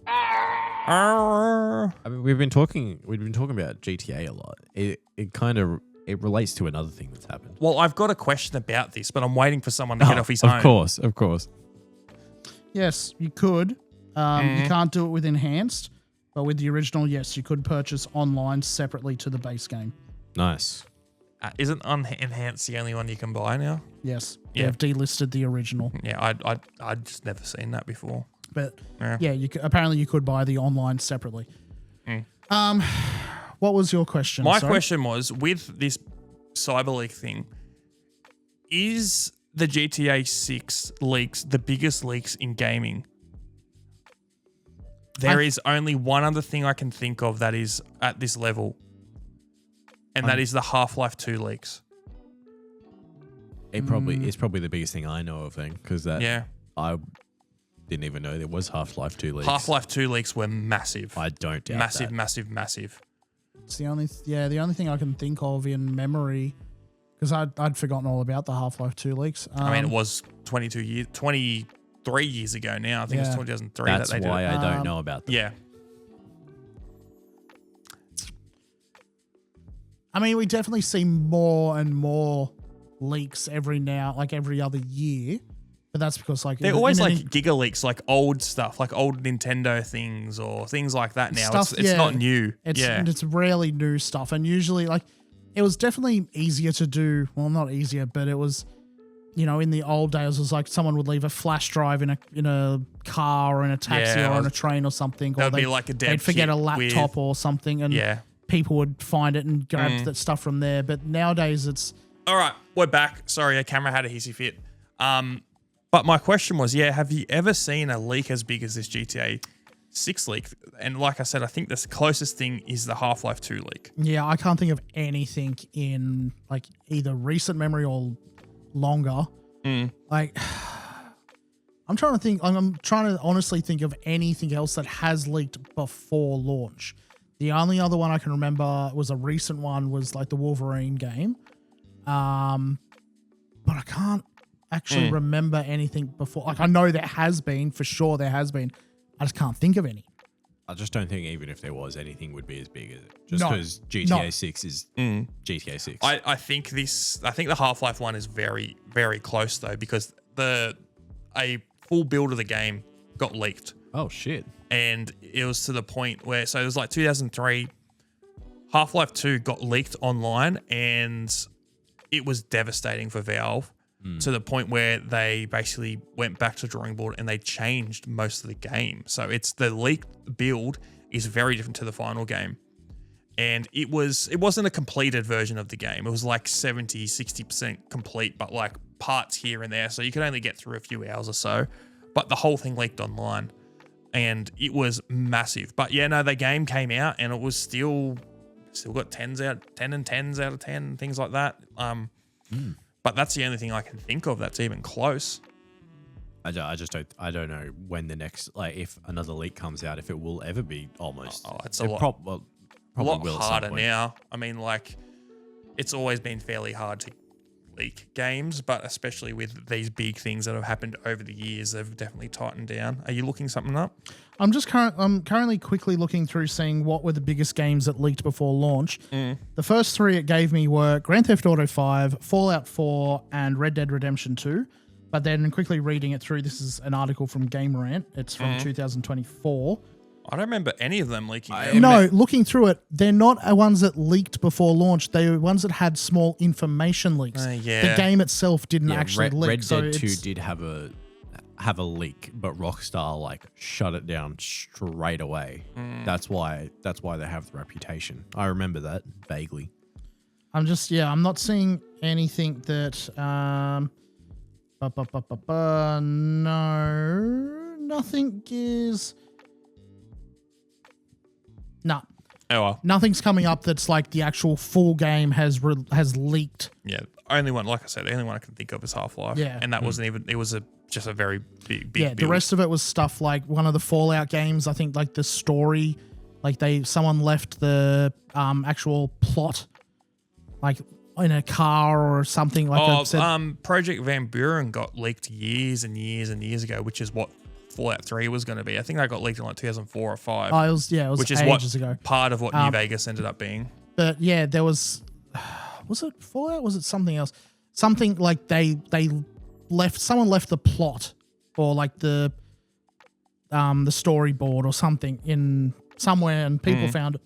I mean, we've been talking about GTA a lot. It relates to another thing that's happened. Well, I've got a question about this, but I'm waiting for someone to get off his own. Of course. Yes, you could. You can't do it with enhanced, but with the original, yes, you could purchase online separately to the base game. Nice. Isn't enhanced the only one you can buy now? Yes. Yeah. They've delisted the original. Yeah, I'd just never seen that before. But yeah, apparently you could buy the online separately. What was your question? My question was, with this CyberLeak thing, is the GTA 6 leaks the biggest leaks in gaming? There is only one other thing I can think of that is at this level, and that is the Half-Life 2 leaks. It's probably the biggest thing I know of then, because I didn't even know there was Half-Life 2 leaks. Half-Life 2 leaks were massive. I don't doubt massive, that. massive. It's the only thing I can think of in memory, because I'd forgotten all about the Half-Life 2 leaks. I mean, it was 23 years ago now. I think it's 2003 That's that they did why it. I don't know about them. Yeah. I mean, we definitely see more and more leaks every other year, but that's because they're always giga leaks, like old stuff, like old Nintendo things or things like that. Now it's not new. It's rarely new stuff, and usually it was definitely easier to do. Well, not easier, but it was. In the old days, it was like someone would leave a flash drive in a car or in a taxi or on a train or something. That would be like a dead they'd forget a laptop or something, and people would find it and grab that stuff from there. But nowadays, it's all right. We're back. Sorry, a camera had a hissy fit. But my question was, have you ever seen a leak as big as this GTA 6 leak? And like I said, I think the closest thing is the Half-Life 2 leak. Yeah, I can't think of anything in either recent memory or longer. I'm trying to think. I'm trying to honestly think of anything else that has leaked before launch. The only other one I can remember was a recent one was the Wolverine game. But I can't actually remember anything before. I know there has been, for sure there has been. I just can't think of any. I just don't think even if there was, anything would be as big as it. Just because GTA 6 is GTA 6. I think the Half-Life one is very, very close though, because a full build of the game got leaked. Oh shit. And it was to the point where, so it was 2003, Half-Life 2 got leaked online, and it was devastating for Valve to the point where they basically went back to the drawing board and they changed most of the game. So the leaked build is very different to the final game. And it wasn't a completed version of the game. It was 70, 60% complete, but parts here and there. So you could only get through a few hours or so. But the whole thing leaked online, and it was massive. But the game came out and it was still got 10 and 10s out of 10, things like that. But that's the only thing I can think of that's even close. I don't know when the next, if another leak comes out, if it will ever be almost. It's a lot harder now. I mean, it's always been fairly hard to leak games, but especially with these big things that have happened over the years, they've definitely tightened down. Are you looking something up? I'm currently quickly looking through seeing what were the biggest games that leaked before launch. The first three it gave me were Grand Theft Auto 5, Fallout 4, and Red Dead Redemption 2. But then quickly reading it through, this is an article from Game Rant. It's from 2024. I don't remember any of them leaking. Looking through it, they're not ones that leaked before launch. They were ones that had small information leaks. The game itself didn't actually leak. Red Dead 2 did have a leak, but Rockstar shut it down straight away. That's why they have the reputation. I remember that vaguely. I'm not seeing anything that no, nothing is. No. Oh well. Nothing's coming up that's the actual full game has leaked. Yeah. only one, like I said, the only one I can think of is Half-Life. Yeah. And that wasn't even, it was just a very big Yeah, the build. rest of it was stuff like one of the Fallout games. I think like the story, like someone left the actual plot like in a car or something like Project Van Buren got leaked years and years and years ago, which is what Fallout 3 was going to be. I think that got leaked in like 2004 or 5. Oh, it was which is ages ago. Part of what New Vegas ended up being. But yeah, there was it Fallout? Was it something else? Something like they someone left the plot or like the storyboard or something in somewhere and people found it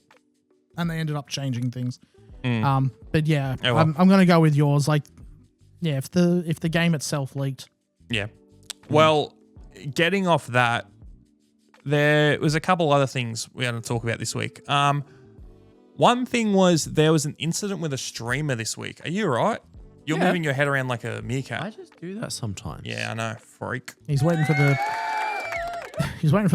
and they ended up changing things. But yeah, I'm gonna go with yours. Like, yeah, if the game itself leaked. Yeah. Well, getting off that, there was a couple other things we had to talk about this week. One thing was there was an incident with a streamer this week. Are you all right? You're moving your head around like a meerkat. I just do that sometimes. Yeah, I know, freak. He's waiting for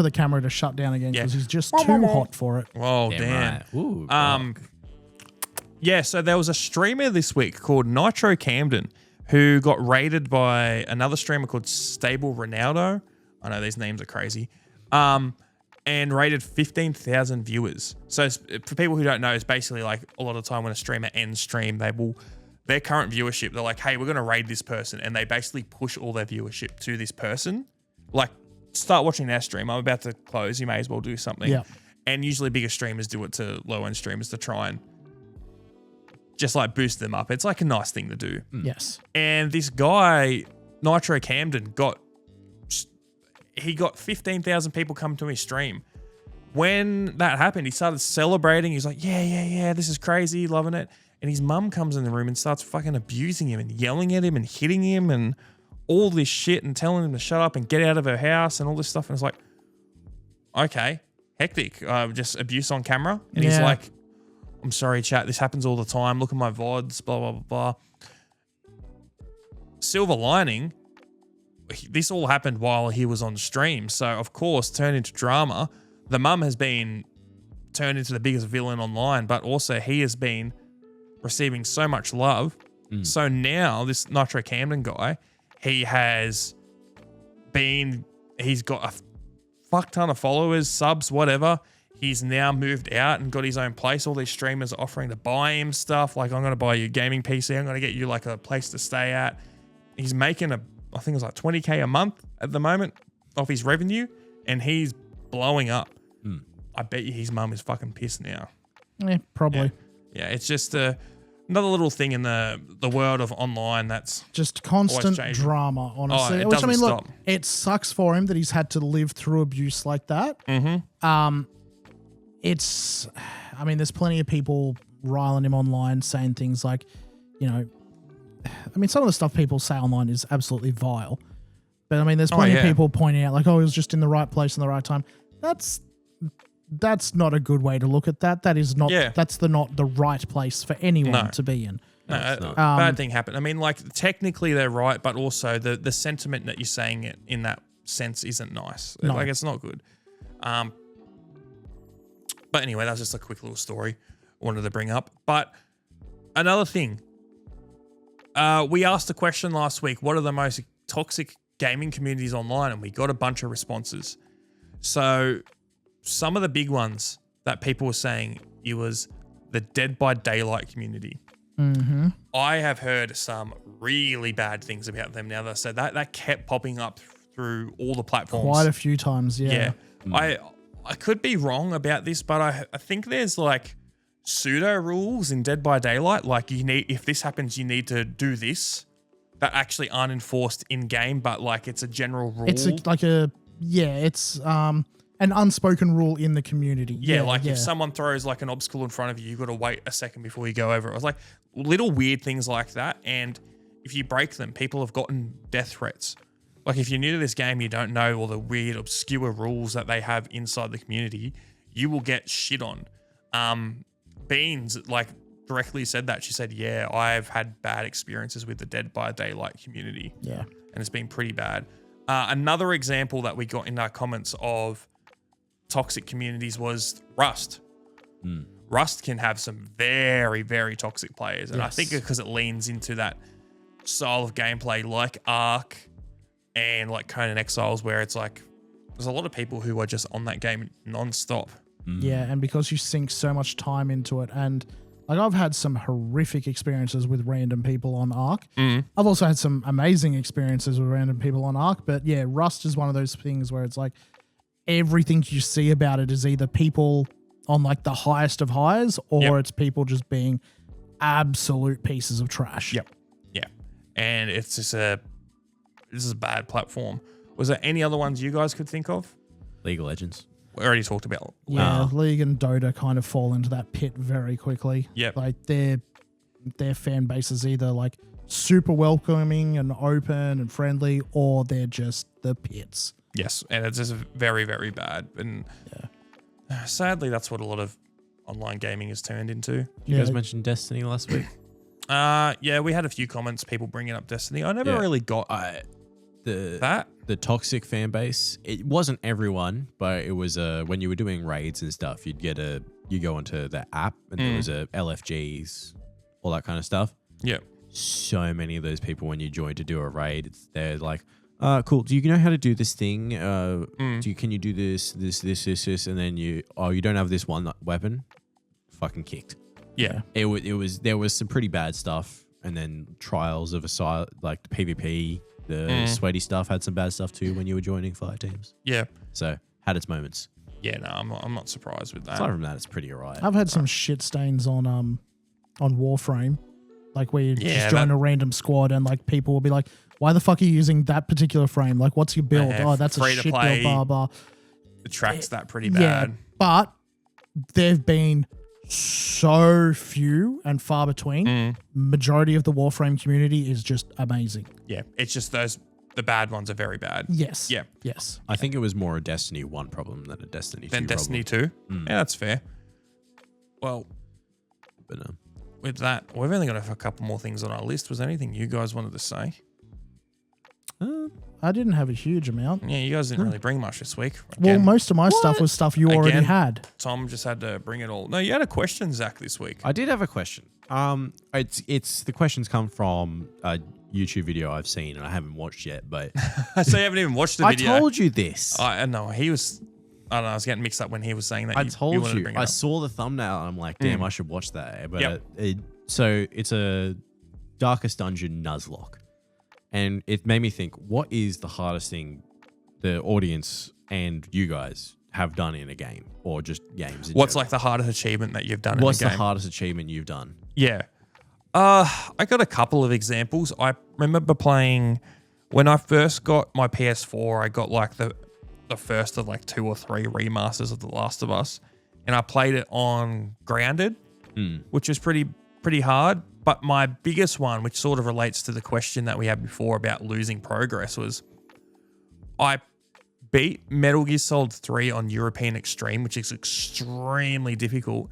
the camera to shut down again because he's just too hot for it. Oh, damn. Right. Ooh, yeah, so there was a streamer this week called Nitro Camden who got raided by another streamer called Stable Ronaldo. I know these names are crazy. And rated 15,000 viewers. So for people who don't know, it's basically like a lot of the time when a streamer ends stream, their current viewership, they're like, hey, we're going to raid this person. And they basically push all their viewership to this person. Like, start watching their stream. I'm about to close. You may as well do something. Yeah. And usually bigger streamers do it to low-end streamers to try and just like boost them up. It's like a nice thing to do. Yes. And this guy, Nitro Camden, got 15,000 people come to his stream. When that happened, he started celebrating. He's like, yeah, this is crazy, loving it. And his mum comes in the room and starts fucking abusing him and yelling at him and hitting him and all this shit and telling him to shut up and get out of her house and all this stuff. And it's like, okay, hectic. Just abuse on camera. And he's like, I'm sorry, chat, this happens all the time. Look at my VODs, blah, blah, blah, blah. Silver lining, this all happened while he was on stream. So, of course, turned into drama. The mum has been turned into the biggest villain online, but also he has been receiving so much love. So now this Nitro Camden guy, he's got a fuck ton of followers, subs, whatever. He's now moved out and got his own place. All these streamers are offering to buy him stuff. Like, I'm going to buy you a gaming PC. I'm going to get you like a place to stay at. He's making I think it was like 20K a month at the moment off his revenue, and he's blowing up. I bet you his mum is fucking pissed now. Yeah, probably. Yeah, it's just another little thing in the world of online that's just constant drama, honestly. Oh, it Which, doesn't stop. Look, it sucks for him that he's had to live through abuse like that. There's plenty of people riling him online saying things like, some of the stuff people say online is absolutely vile. But there's plenty of people pointing out like, oh, he was just in the right place in the right time. That's not a good way to look at that. That is not. That's not the right place for anyone to be in. No, bad thing happened. Technically they're right, but also the sentiment that you're saying it in that sense isn't nice. No. Like, it's not good. But anyway, that's just a quick little story I wanted to bring up. But another thing, we asked a question last week: what are the most toxic gaming communities online? And we got a bunch of responses. So some of the big ones that people were saying, it was the Dead by Daylight community. I have heard some really bad things about them now. So that kept popping up through all the platforms. Quite a few times, yeah. I could be wrong about this, but I think there's like pseudo rules in Dead by Daylight. Like, if this happens, you need to do this, that actually aren't enforced in game, but like it's a general rule. It's an unspoken rule in the community. If someone throws like an obstacle in front of you, you've got to wait a second before you go over it. It was like little weird things like that. And if you break them, people have gotten death threats. Like, if you're new to this game, you don't know all the weird, obscure rules that they have inside the community, you will get shit on. Beans, like, directly said that. She said, yeah, I've had bad experiences with the Dead by Daylight community. Yeah. And it's been pretty bad. Another example that we got in our comments of toxic communities was Rust. Rust can have some very, very toxic players. And I think because it leans into that style of gameplay like Ark and like Conan Exiles, where it's like there's a lot of people who are just on that game non-stop. Yeah, and because you sink so much time into it, and like I've had some horrific experiences with random people on Ark. I've also had some amazing experiences with random people on Ark, but yeah, Rust is one of those things where it's like everything you see about it is either people on like the highest of highs or it's people just being absolute pieces of trash. Yep. Yeah. And it's just this is a bad platform. Was there any other ones you guys could think of? League of Legends. We already talked about. Yeah, League and Dota kind of fall into that pit very quickly. Yep. Like their fan base is either like super welcoming and open and friendly, or they're just the pits. Yes, and it's just very, very bad. And sadly, that's what a lot of online gaming has turned into. You guys mentioned Destiny last week. Yeah, we had a few comments, people bringing up Destiny. I never really got the toxic fan base. It wasn't everyone, but it was when you were doing raids and stuff, you go into the app and there was LFGs, all that kind of stuff. Yeah. So many of those people, when you join to do a raid, they're like, cool. Do you know how to do this thing? Can you do this, and then you don't have this one weapon? Fucking kicked. Yeah. There was some pretty bad stuff, and then Trials of Asylum, like the PvP, the sweaty stuff had some bad stuff too when you were joining fire teams. Yeah. So had its moments. Yeah, no, I'm not surprised with that. Aside from that, it's pretty alright. I've had some shit stains on Warframe, like where you just join a random squad and like people will be like, "Why the fuck are you using that particular frame? Like, what's your build? Oh, that's a shit build." Blah blah. It tracks that pretty bad. Yeah, but they've been so few and far between. Majority of the Warframe community is just amazing. Yeah, it's just the bad ones are very bad. Yes. Yeah. Yes. I think it was more a Destiny 1 problem than a Destiny 2 Then Destiny 2? Yeah, that's fair. Well, but with that, we've only got a couple more things on our list. Was there anything you guys wanted to say? I didn't have a huge amount. Yeah, you guys didn't really bring much this week. Well, most of my stuff was stuff you already had. Tom just had to bring it all. No, you had a question, Zach, this week. I did have a question. It's the questions come from a YouTube video I've seen and I haven't watched yet, but So you haven't even watched the video. I told you this. I know he was. I don't know. I was getting mixed up when he was saying that. I told you. To bring it I up. saw the thumbnail and I'm like, damn, I should watch that. But Yep. So it's a Darkest Dungeon Nuzlocke. And it made me think, what is the hardest thing the audience and you guys have done in a game or just games in What's general? like the hardest achievement that you've done What's in a the game? hardest achievement you've done? Yeah. I got a couple of examples. I remember playing when I first got my PS4, I got like the first of like 2 or 3 remasters of The Last of Us. And I played it on Grounded, which was pretty hard. But my biggest one, which sort of relates to the question that we had before about losing progress, was I beat Metal Gear Solid 3 on European Extreme, which is extremely difficult.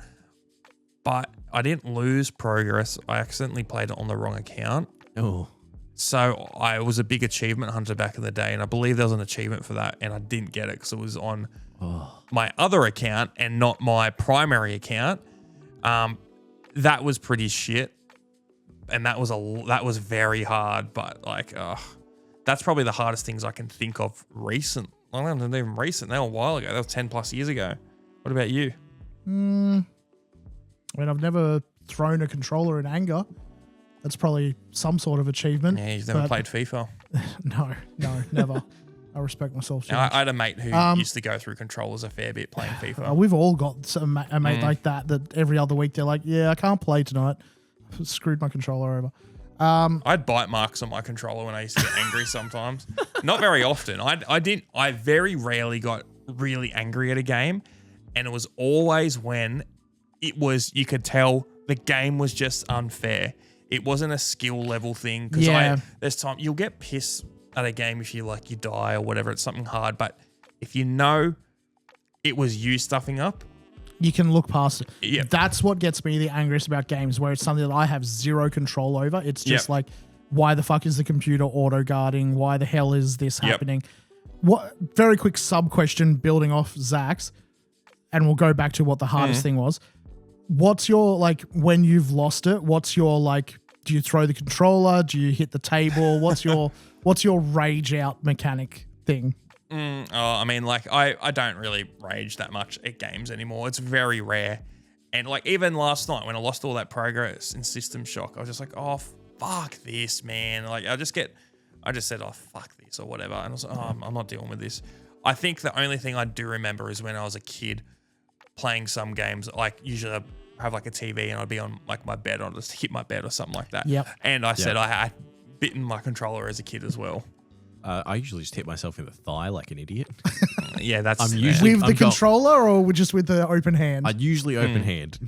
But I didn't lose progress. I accidentally played it on the wrong account. Oh. So I was a big achievement hunter back in the day, and I believe there was an achievement for that, and I didn't get it because it was on my other account and not my primary account. That was pretty shit. And that was very hard, but like, that's probably the hardest things I can think of recent. I don't know, even recent. That was a while ago. That was 10 plus years ago. What about you? I mean, I've never thrown a controller in anger. That's probably some sort of achievement. Yeah, you've never played FIFA. No, never. I respect myself too Now, much. I had a mate who used to go through controllers a fair bit playing FIFA. We've all got a mate like that every other week they're like, yeah, I can't play tonight. Screwed my controller over. I had bite marks on my controller when I used to get angry sometimes. Not very often. I very rarely got really angry at a game, and it was always when you could tell the game was just unfair. It wasn't a skill level thing. Because there's time you'll get pissed at a game if you die or whatever. It's something hard, but if you know it was you stuffing up, you can look past it. Yep. That's what gets me the angriest about games, where it's something that I have zero control over. It's just like, why the fuck is the computer auto-guarding? Why the hell is this happening? What? Very quick sub-question building off Zach's, and we'll go back to what the hardest thing was. What's your, when you've lost it, what's your, do you throw the controller? Do you hit the table? What's your rage out mechanic thing? I mean, like, I don't really rage that much at games anymore. It's very rare. And like even last night when I lost all that progress in System Shock, I was just like, oh, fuck this, man. Like I just said, oh, fuck this or whatever. And I was like, oh, I'm not dealing with this. I think the only thing I do remember is when I was a kid playing some games, like usually I have like a TV and I'd be on like my bed, I'd just hit my bed or something like that. Yep. And I said I had bitten my controller as a kid as well. I usually just hit myself in the thigh like an idiot. Yeah, that's I'm usually With the controller or just with the open hand? I'd usually open hand.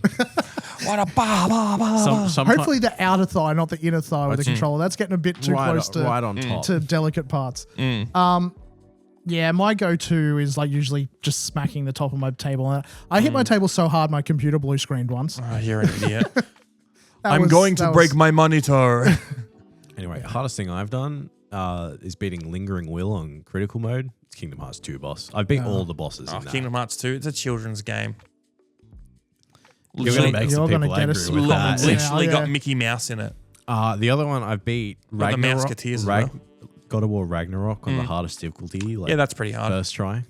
what a bah, bah, bah. Hopefully the outer thigh, not the inner thigh with the controller. That's getting a bit too close to right on top. to delicate parts. Yeah, my go-to is like usually just smacking the top of my table. I hit my table so hard my computer blue screened once. Oh, you're an idiot. I'm going to break my monitor. Anyway, hardest thing I've done is beating Lingering Will on critical mode. It's Kingdom Hearts 2 boss. I've beat all the bosses in that. Kingdom Hearts 2, it's a children's game. You're going to make some people angry with that. Literally got Mickey Mouse in it. The other one I've beat Got the Mouseketeers as well. God of War Ragnarok on the hardest difficulty. Like Yeah, that's pretty hard. First try.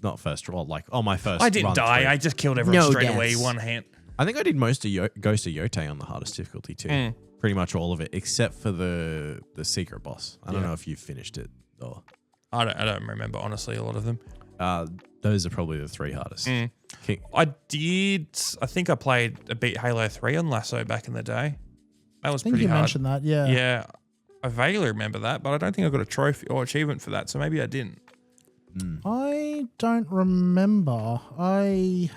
Not first try, like my first I didn't run die. through. I just killed everyone straight yes. away, one hand. I think I did most of Ghost of Yotei on the hardest difficulty too. Pretty much all of it, except for the secret boss. I don't know if you finished it though. I don't remember, honestly, a lot of them. Those are probably the 3 hardest. I think I played a beat Halo 3 on Lasso back in the day. That was I think pretty you hard. mentioned that, yeah. Yeah. I vaguely remember that, but I don't think I got a trophy or achievement for that, so maybe I didn't. I don't remember. I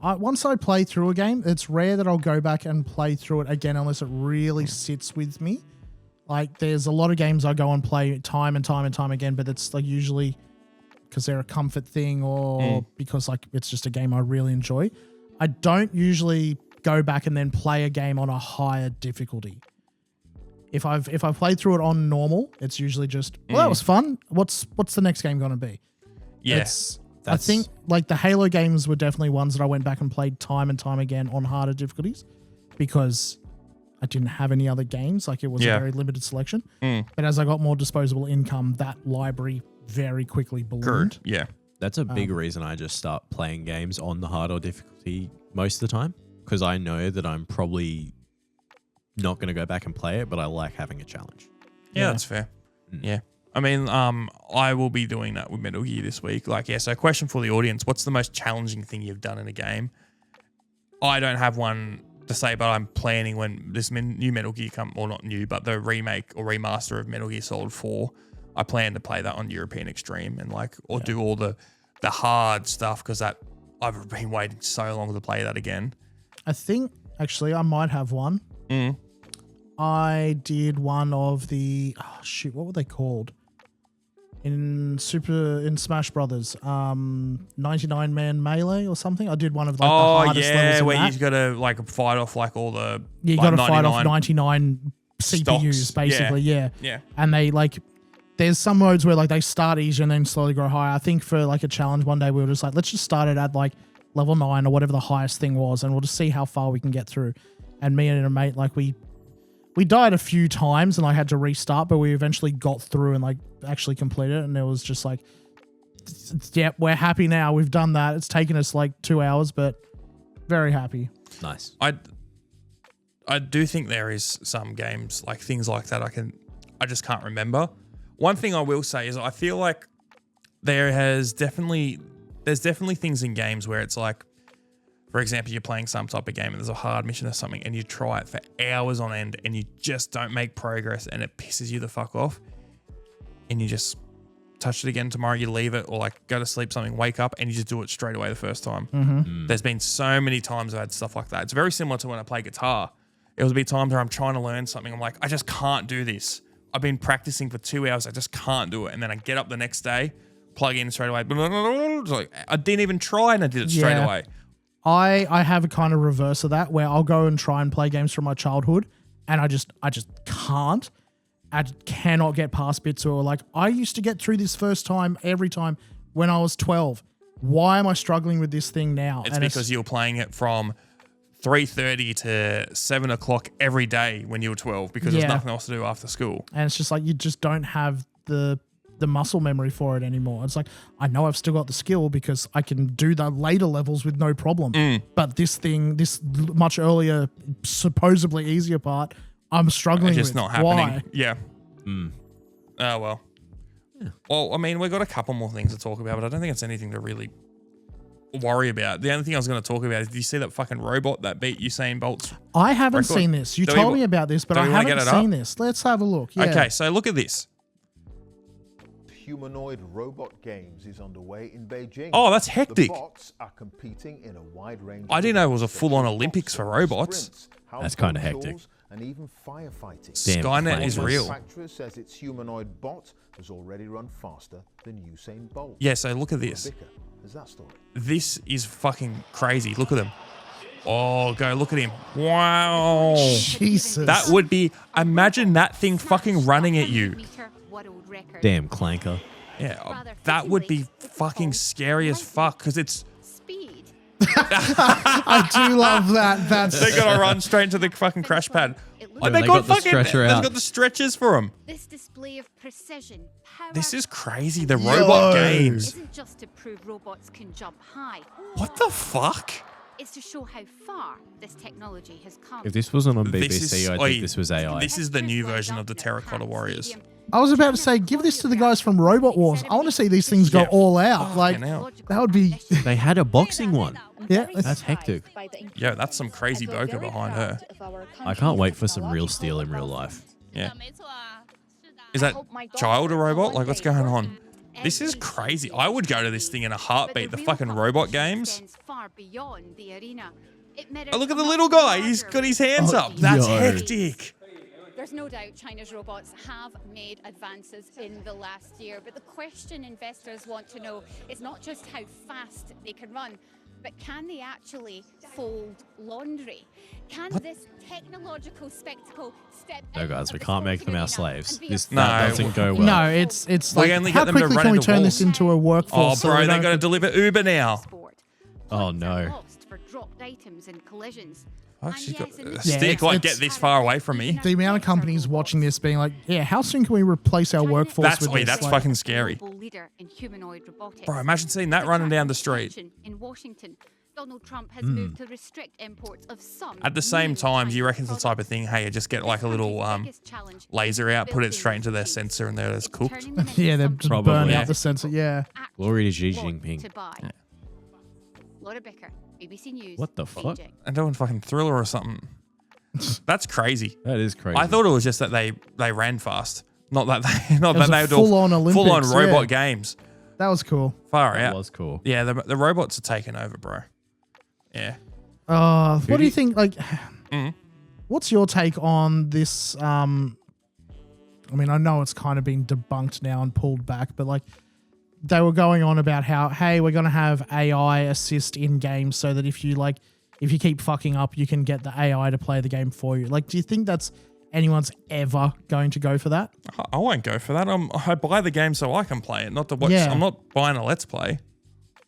once I play through a game, it's rare that I'll go back and play through it again unless it really sits with me. Like there's a lot of games I go and play time and time and time again, but it's like usually because they're a comfort thing or because like it's just a game I really enjoy. I don't usually go back and then play a game on a higher difficulty. If I've played through it on normal, it's usually just, well, that was fun. What's the next game going to be? Yes. I think like the Halo games were definitely ones that I went back and played time and time again on harder difficulties because I didn't have any other games. Like it was a very limited selection. But as I got more disposable income, that library very quickly ballooned. Yeah. That's a big reason I just start playing games on the harder difficulty most of the time because I know that I'm probably not going to go back and play it, but I like having a challenge. Yeah, that's fair. Yeah. I mean, I will be doing that with Metal Gear this week. Like, yeah, so question for the audience, what's the most challenging thing you've done in a game? I don't have one to say, but I'm planning when this new Metal Gear or not new, but the remake or remaster of Metal Gear Solid 4, I plan to play that on European Extreme and do all the hard stuff because that I've been waiting so long to play that again. I think actually I might have one. I did one of the what were they called in Smash Brothers? 99 Man Melee or something. I did one of like the hardest levels in where that. you got to like fight off like all the you got to fight off 99 CPUs stocks. basically. Yeah. And they like there's some modes where like they start easy and then slowly grow higher. I think for like a challenge one day we were just like let's just start it at like level 9 or whatever the highest thing was and we'll just see how far we can get through. And me and a mate, like we died a few times and I had to restart, but we eventually got through and like actually completed it. And it was just like, yep, we're happy now. We've done that. It's taken us like 2 hours, but very happy. Nice. I do think there is some games like things like that I just can't remember. One thing I will say is I feel like there's definitely things in games where it's like, for example, you're playing some type of game and there's a hard mission or something and you try it for hours on end and you just don't make progress and it pisses you the fuck off and you just touch it again tomorrow, you leave it or like go to sleep, something, wake up and you just do it straight away the first time. There's been so many times I've had stuff like that. It's very similar to when I play guitar. It will be times where I'm trying to learn something. I'm like, I just can't do this. I've been practicing for 2 hours. I just can't do it. And then I get up the next day, plug in straight away. Like, I didn't even try and I did it straight away. I have a kind of reverse of that where I'll go and try and play games from my childhood and I just can't. I cannot get past bits or like I used to get through this first time every time when I was 12. Why am I struggling with this thing now? It's because you're playing it from 3:30 to 7 o'clock every day when you were 12 because there's nothing else to do after school. And it's just like you just don't have the muscle memory for it anymore. It's like, I know I've still got the skill because I can do the later levels with no problem. But this much earlier, supposedly easier part, I'm struggling It's just with. not happening. Why? Yeah. Oh, well. Yeah. Well, I mean, we've got a couple more things to talk about, but I don't think it's anything to really worry about. The only thing I was going to talk about is, do you see that fucking robot that beat Usain Bolt's I haven't record? seen this. You told me about this, but I haven't seen this. Let's have a look. Yeah. Okay, so look at this. Humanoid robot games is underway in Beijing. Oh, that's hectic. The bots are competing in a wide range. I didn't know it was a full-on Olympics for robots. That's kind of hectic. And even firefighting. Damn, Skynet is real. The manufacturer says its humanoid bot has already run faster than Usain Bolt. Yeah, so look at this. Vicar, is that story? This is fucking crazy. Look at him. Oh, go look at him. Wow. Jesus. That would be, imagine that thing fucking running at you. Damn clanker. Yeah, that would be fucking scary as fuck because it's... Speed. I do love that. They gotta run straight into the fucking crash pad. And they got the stretcher out. They've got the stretchers for them. This display of precision, power, This is crazy. The robot games. isn't just to prove robots can jump high. What the fuck? It's to show how far this technology has come. If this wasn't on This is- BBC, I oi, think this was AI. This is the new version of the Terracotta Warriors. I was about to say, give this to the guys from Robot Wars. I want to see these things go Yeah. all out. Like, Fucking hell. that would be, They had a boxing one. yeah. That's hectic. Yeah, that's some crazy boca behind her. I can't wait for some real steel in real life. Yeah. Is that child a robot? Like, what's going on? This is crazy. I would go to this thing in a heartbeat. The fucking robot games. Oh, look at the little guy. He's got his hands up. That's yo. hectic. There's no doubt China's robots have made advances in the last year, but the question investors want to know is not just how fast they can run, but can they actually fold laundry? Can this technological spectacle step No, out guys, of we the can't make them sporting our arena slaves. and be This a No. that doesn't go well. No, it's like, only how get them to quickly run can we into turn this walls. into a Oh, workforce? so bro, we they don't- got to deliver Uber now. sport. Oh, Points no. are lost for dropped items and collisions. Fuck, And she's got yes, in a this stick. it's- Like, it's- get this far away from me. The amount of companies watching this being like, yeah, how soon can we replace our workforce That's- with wait, this? that's Like, fucking scary. Global leader in humanoid robotics. Bro, imagine seeing that running down the street. In Washington, Donald Trump has moved to restrict imports of some. At the same new time, do you Chinese reckon it's the type of thing, hey, you just get like a little laser out, put it straight into their sensor and there it's cooked? yeah, they're just Probably. burning Yeah. out the sensor. Yeah. Glory to Xi Jinping. Laura Bicker, BBC News. What the fuck? Beijing. And doing fucking Thriller or something. That's crazy. That is crazy. I thought it was just that they ran fast. Not that they was a were full-on Olympics, full-on robot yeah. games. That was cool. Far that out. was cool. Yeah, the robots are taking over, bro. Yeah. What do you think? Like, Mm. what's your take on this? I mean, I know it's kind of been debunked now and pulled back, but like, they were going on about how, hey, we're going to have AI assist in games so that if you keep fucking up, you can get the AI to play the game for you. Like, do you think that's anyone's ever going to go for that? I won't go for that. I buy the game so I can play it, not to watch. Yeah. I'm not buying a Let's Play.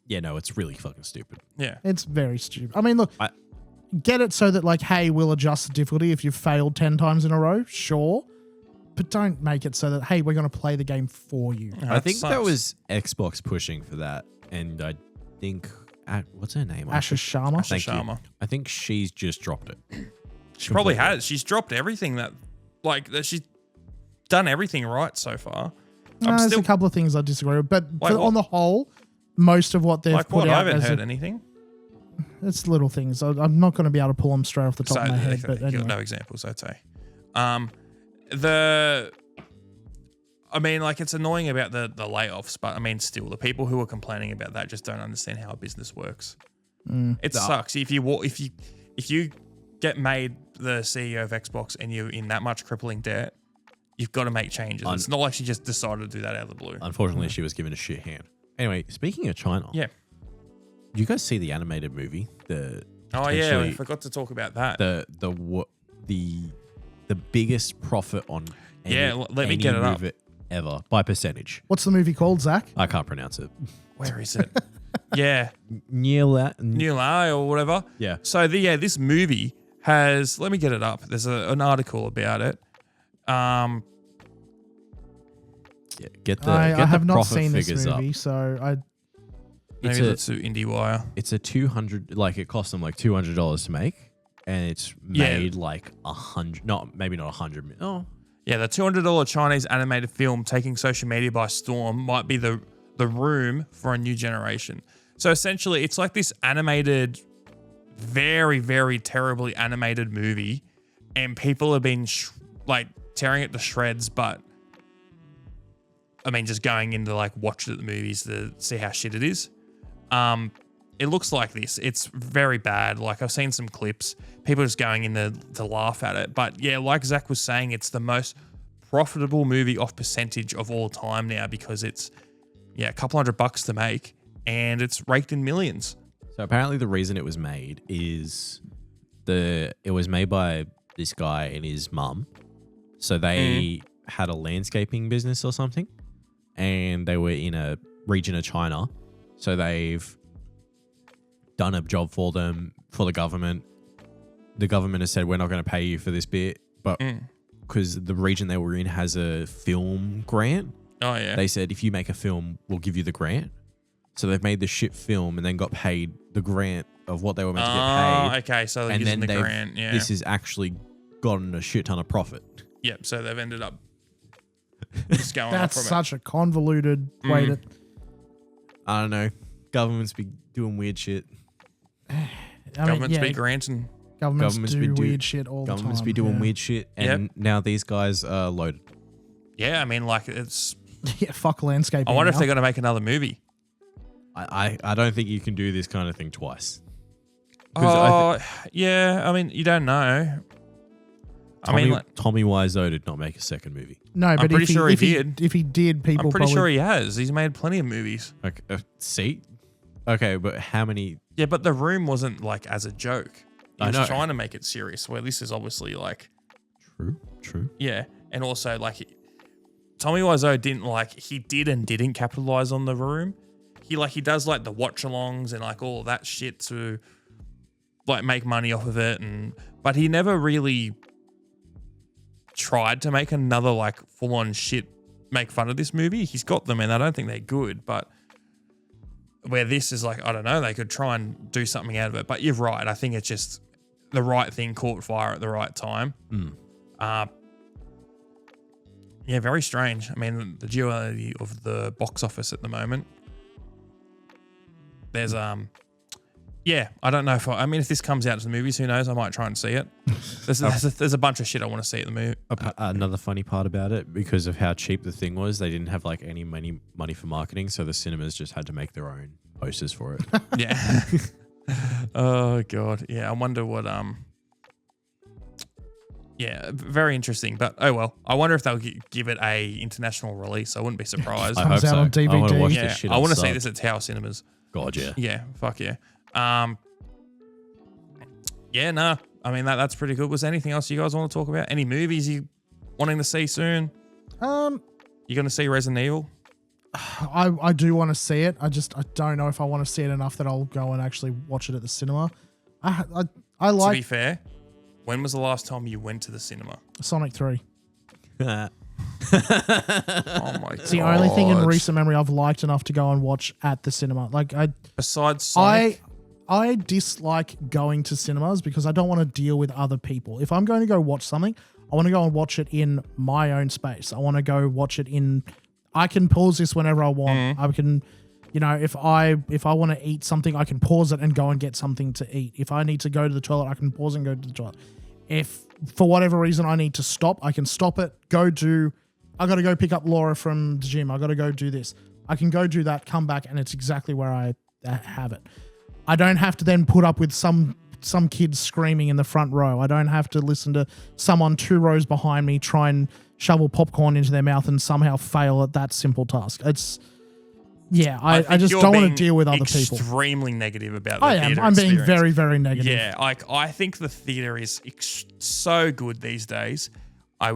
Yeah, no, it's really fucking stupid. Yeah. It's very stupid. I mean, look, I- get it so that like, hey, we'll adjust the difficulty if you've failed 10 times in a row, sure. But don't make it so that, hey, we're going to play the game for you. I think that sucks. was Xbox pushing for that, and I think what's her name? Asha Sharma. Thank you. Sharma. I think she's just dropped it. She probably has. She's dropped everything that she's done everything right so far. I'm There's still a couple of things I disagree with, but Like what? on the whole, most of what they've like put what? I out haven't as heard anything. it's little things. I'm not going to be able to pull them straight off the top So of my head, but you got anyway. no examples, I'd say. I mean, like, it's annoying about the layoffs, but I mean, still, the people who are complaining about that just don't understand how a business works. It sucks if you get made the CEO of Xbox and you're in that much crippling debt. You've got to make changes. It's not like she just decided to do that out of the blue. Unfortunately, she was given a shit hand. Anyway, speaking of China, Yeah. do you guys see the animated movie? Oh yeah, I forgot to talk about that. The biggest profit on Let me any get it up. movie ever by percentage. What's the movie called, Zach? I can't pronounce it. Where is it? Yeah. Neil or whatever. Yeah. So this movie has, let me get it up. There's an article about it. Get the I have not profit seen this figures movie, up. so I Maybe let's do IndieWire. It's a 200, like it cost them like $200 to make, and it's made like 100, maybe not 100. Oh, Yeah, the $200 Chinese animated film taking social media by storm might be the room for a new generation. So essentially, it's like this animated, very, very terribly animated movie, and people have been tearing it to shreds, but I mean, just going into like watch it at the movies to see how shit it is. It looks like this. It's very bad. Like I've seen some clips. People are just going in to laugh at it. But yeah, like Zach was saying, it's the most profitable movie off percentage of all time now because it's a couple $100 to make and it's raked in millions. so apparently the reason it was made is it was made by this guy and his mum. So they had a landscaping business or something, and they were in a region of China. So they've done a job for them, for the government. The government has said, we're not going to pay you for this bit, but because the region they were in has a film grant, they said, if you make a film, we'll give you the grant. So they've made the shit film and then got paid the grant of what they were meant to get paid. Okay, so they're using the grant, This has actually gotten a shit ton of profit. Yep, so they've ended up just going that's up from such a convoluted way to. I don't know. Governments be doing weird shit. Governments be granting. Governments do weird shit all the time. Governments be doing weird shit, and now these guys are loaded. Yeah, I mean, like it's. Yeah, fuck landscaping. I wonder if they're going to make another movie. I don't think you can do this kind of thing twice. Yeah. I mean, you don't know. Tommy Wiseau did not make a second movie. No, but I'm pretty sure he did. If he did, people I'm pretty probably sure he has. He's made plenty of movies. Okay, see? Okay, but how many? Yeah, but The Room wasn't like as a joke. He I was know. trying to make it serious, where this is obviously like. True. Yeah, and also like Tommy Wiseau he did and didn't capitalize on The Room. He does like the watch-alongs and like all of that shit to like make money off of it, but he never really tried to make another like full-on shit make fun of this movie. He's got them and I don't think they're good, but where this is like, I don't know, they could try and do something out of it. But you're right. I think it's just the right thing caught fire at the right time. Yeah, very strange. I mean, the duality of the box office at the moment. There's I don't know if this comes out to the movies, who knows? I might try and see it. There's a bunch of shit I want to see at the movie. Another funny part about it, because of how cheap the thing was, they didn't have like any money for marketing, so the cinemas just had to make their own posters for it. Yeah. Oh god. Yeah, I wonder what yeah, very interesting, but oh well. I wonder if they'll give it a international release. I wouldn't be surprised. I hope Comes out so. on DVD. I want to watch Yeah, this shit. I want to sub. see this at Tower Cinemas. God, yeah. Yeah, fuck yeah. Yeah, nah. I mean that's pretty good. Was there anything else you guys want to talk about? Any movies you wanting to see soon? You gonna see Resident Evil? I do want to see it. I don't know if I want to see it enough that I'll go and actually watch it at the cinema. I To like be fair, when was the last time you went to the cinema? Sonic 3. Oh my god. It's the only thing in recent memory I've liked enough to go and watch at the cinema. Besides Sonic? I dislike going to cinemas because I don't want to deal with other people. If I'm going to go watch something, I want to go and watch it in my own space. I want to go watch it I can pause this whenever I want. I can, if I want to eat something, I can pause it and go and get something to eat. If I need to go to the toilet, I can pause and go to the toilet. If for whatever reason I need to stop, I can stop it, I got to go pick up Laura from the gym. I got to go do this. I can go do that, come back, and it's exactly where I have it. I don't have to then put up with some kids screaming in the front row. I don't have to listen to someone 2 rows behind me try and shovel popcorn into their mouth and somehow fail at that simple task. I just don't want to deal with other people. Extremely negative about the theater I'm being experience. very, very negative. Yeah, I think the theater is so good these days. I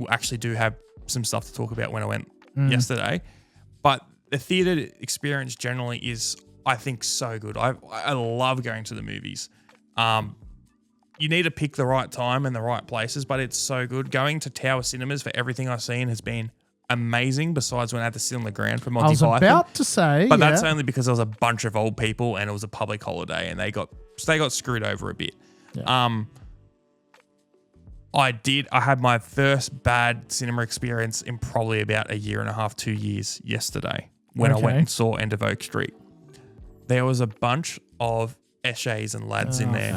actually do have some stuff to talk about when I went yesterday, but the theater experience generally is I think so good. I love going to the movies. You need to pick the right time and the right places, but it's so good. Going to Tower Cinemas for everything I've seen has been amazing, besides when I had to sit on the ground for Monty Python. I was about to say, but that's only because there was a bunch of old people and it was a public holiday and they got screwed over a bit. Yeah. I had my first bad cinema experience in probably about 1.5 years, 2 years yesterday when I went and saw End of Oak Street. There was a bunch of Eshays and lads in there.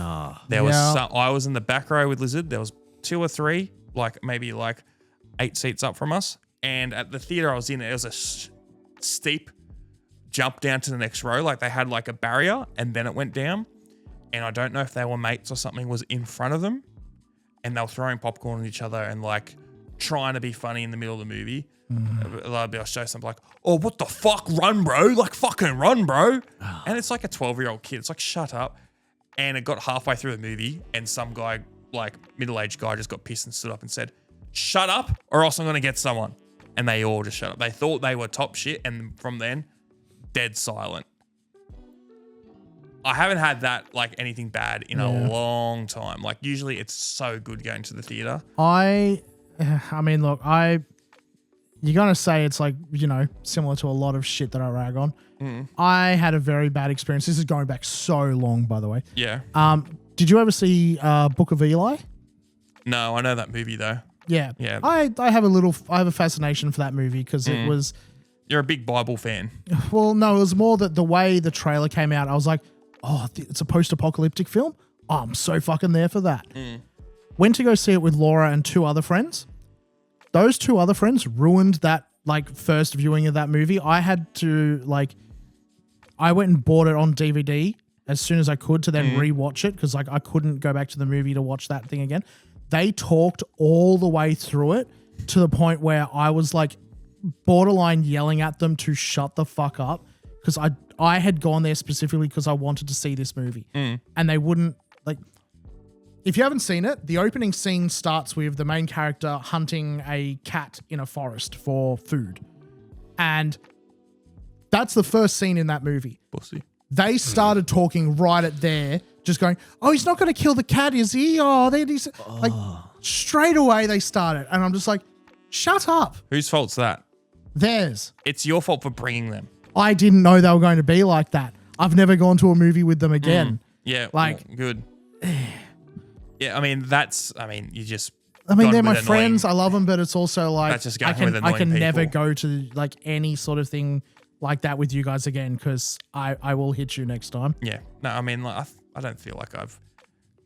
There was I was in the back row with Lizard. There was 2 or 3, maybe 8 seats up from us. And at the theater I was in, it was a steep jump down to the next row. Like they had a barrier and then it went down. And I don't know if they were mates or something was in front of them. And they were throwing popcorn at each other and trying to be funny in the middle of the movie. I'll show something oh, what the fuck? Run, bro. Fucking run, bro. And it's a 12-year-old kid. It's shut up. And it got halfway through the movie and some guy, middle-aged guy, just got pissed and stood up and said, shut up or else I'm going to get someone. And they all just shut up. They thought they were top shit. And from then, dead silent. I haven't had that anything bad in a long time. Usually it's so good going to the theater. I mean, look, you're going to say it's similar to a lot of shit that I rag on. I had a very bad experience. This is going back so long, by the way. Yeah. Did you ever see Book of Eli? No, I know that movie though. Yeah. Yeah. I have a fascination for that movie because it was... You're a big Bible fan. Well, no, it was more that the way the trailer came out, I was like, oh, it's a post-apocalyptic film? Oh, I'm so fucking there for that. Went to go see it with Laura and 2 other friends. Those 2 other friends ruined that first viewing of that movie. I had to I went and bought it on DVD as soon as I could to then rewatch it because I couldn't go back to the movie to watch that thing again. They talked all the way through it to the point where I was borderline yelling at them to shut the fuck up because I had gone there specifically because I wanted to see this movie and they wouldn't if you haven't seen it, the opening scene starts with the main character hunting a cat in a forest for food. And that's the first scene in that movie. Pussy. They started talking right at there, just going, oh, he's not going to kill the cat, is he? Oh, he's straight away they started. And I'm just like, shut up. Whose fault's that? Theirs. It's your fault for bringing them. I didn't know they were going to be like that. I've never gone to a movie with them again. Yeah. Good. Yeah, you just... they're my friends. I love them, but it's also that's just going with annoying I can people. never go to any sort of thing like that with you guys again because I will hit you next time. Yeah. No, I don't feel like I've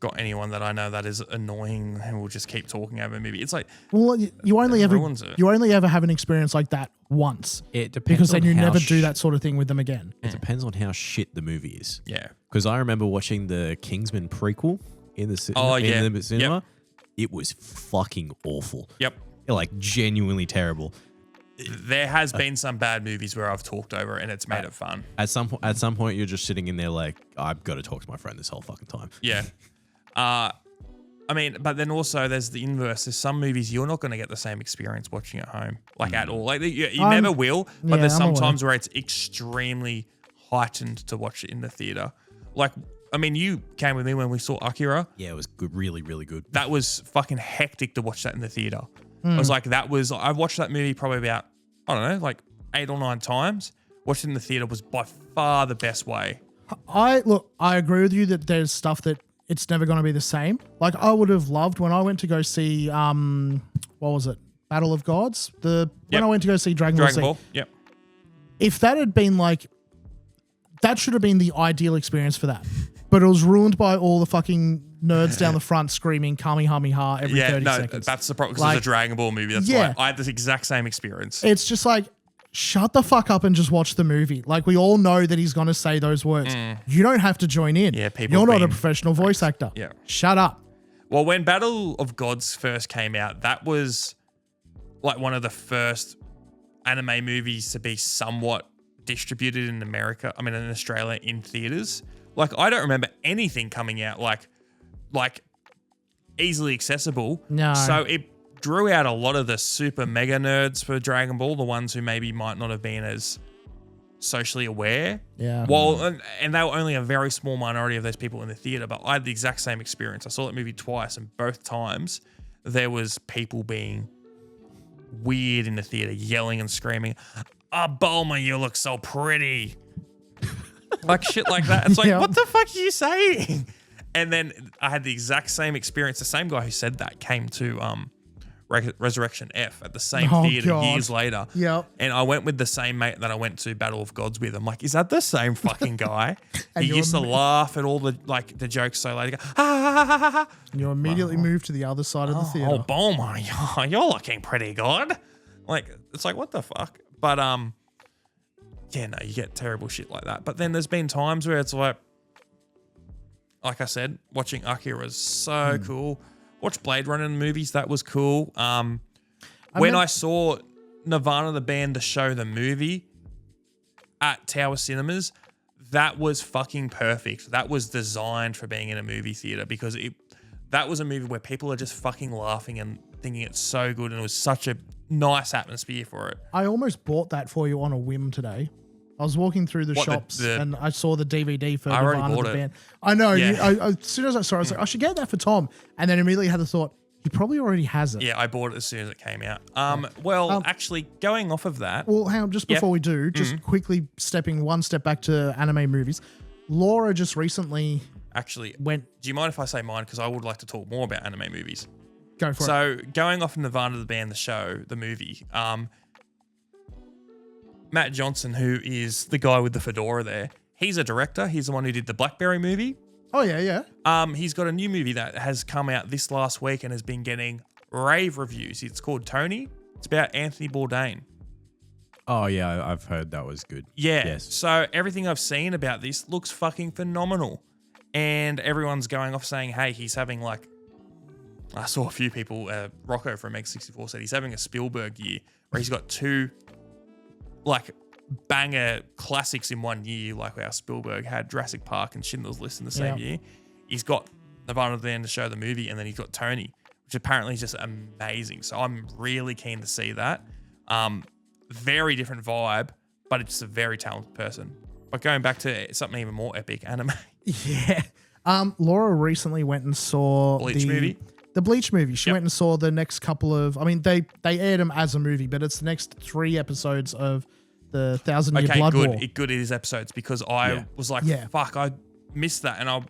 got anyone that I know that is annoying and will just keep talking over maybe. It's well, you only ever have an experience like that once. It depends because then on you how never do that sort of thing with them again. It depends on how shit the movie is. Yeah. Because I remember watching the Kingsman prequel in the cinema. In the cinema. Yep. It was fucking awful. Yep. Genuinely terrible. There has been some bad movies where I've talked over and it's made it fun. At some point, you're just sitting in there I've got to talk to my friend this whole fucking time. Yeah. But then also there's the inverse. There's some movies you're not going to get the same experience watching at home, at all. You never will, but there's sometimes where it's extremely heightened to watch it in the theater. You came with me when we saw Akira. Yeah, it was good, really, really good. That was fucking hectic to watch that in the theater. I was I've watched that movie probably about, 8 or 9 times. Watching it in the theater was by far the best way. I agree with you that there's stuff that it's never going to be the same. I would have loved when I went to go see, what was it? Battle of Gods? When I went to go see Dragon Ball. Yep. If that had been that should have been the ideal experience for that. But it was ruined by all the fucking nerds down the front screaming Kamehameha every 30 seconds. That's the problem because it's a Dragon Ball movie. That's why I had this exact same experience. It's just shut the fuck up and just watch the movie. We all know that he's going to say those words. You don't have to join in. Yeah, You're not a professional voice actor. Yeah. Shut up. Well, when Battle of Gods first came out, that was one of the first anime movies to be somewhat distributed in in Australia in theaters. I don't remember anything coming out easily accessible. No. So it drew out a lot of the super mega nerds for Dragon Ball, the ones who maybe might not have been as socially aware. Yeah. Well, and they were only a very small minority of those people in the theater, but I had the exact same experience. I saw that movie twice, and both times there was people being weird in the theater, yelling and screaming, "Oh, Bulma, you look so pretty." Like shit like that. It's like, Yeah. what the fuck are you saying? And then I had the exact same experience. The same guy who said that came to Resurrection F at the same theater God. years later. Yep. And I went with the same mate that I went to Battle of Gods with. I'm like, is that the same fucking guy? And He you're used to laugh at all the jokes so late. Go, ha ha ha ha ha. And you immediately move to the other side of the theater. Oh, Bulma, you're looking pretty good. Like, it's like, what the fuck? But yeah, no, you get terrible shit like that. But then there's been times where it's like I said, watching Akira is so cool. Watch Blade Runner in the movies, that was cool. I saw Nirvana the band, the show, the movie at Tower Cinemas, that was fucking perfect. That was designed for being in a movie theater because that was a movie where people are just fucking laughing and thinking it's so good, and it was such a nice atmosphere for it. I almost bought that for you on a whim today. I was walking through the shops and I saw the DVD for Nirvana the band. I know. Yeah. As soon as I saw it, I was like, I should get that for Tom. And then immediately had the thought, he probably already has it. Yeah, I bought it as soon as it came out. Actually, going off of that. Well, hang on, just before we do, just quickly stepping one step back to anime movies. Laura just recently went. Do you mind if I say mine? Because I would like to talk more about anime movies. Go for it. So going off Nirvana the band, the show, the movie, Matt Johnson, who is the guy with the fedora there, he's a director. He's the one who did the Blackberry movie. Oh, yeah. He's got a new movie that has come out this last week and has been getting rave reviews. It's called Tony. It's about Anthony Bourdain. Oh, yeah, I've heard that was good. Yeah. Yes. So everything I've seen about this looks fucking phenomenal. And everyone's going off saying, hey, he's having like, I saw a few people, Rocco from X64 said he's having a Spielberg year where he's got two like banger classics in one year, like how Spielberg had Jurassic Park and Schindler's List in the same year. He's got Nirvana then to show the movie, and then he's got Tony, which apparently is just amazing. So I'm really keen to see that. Very different vibe, but it's a very talented person. But going back to something even more epic, anime. Yeah. Laura recently went and saw Bleach movie. The Bleach movie. She went and saw the next couple of. I mean, they aired them as a movie, but it's the next 3 episodes of the 1,000-Year Blood War. Good it is episodes because I was like, fuck, I missed that, and I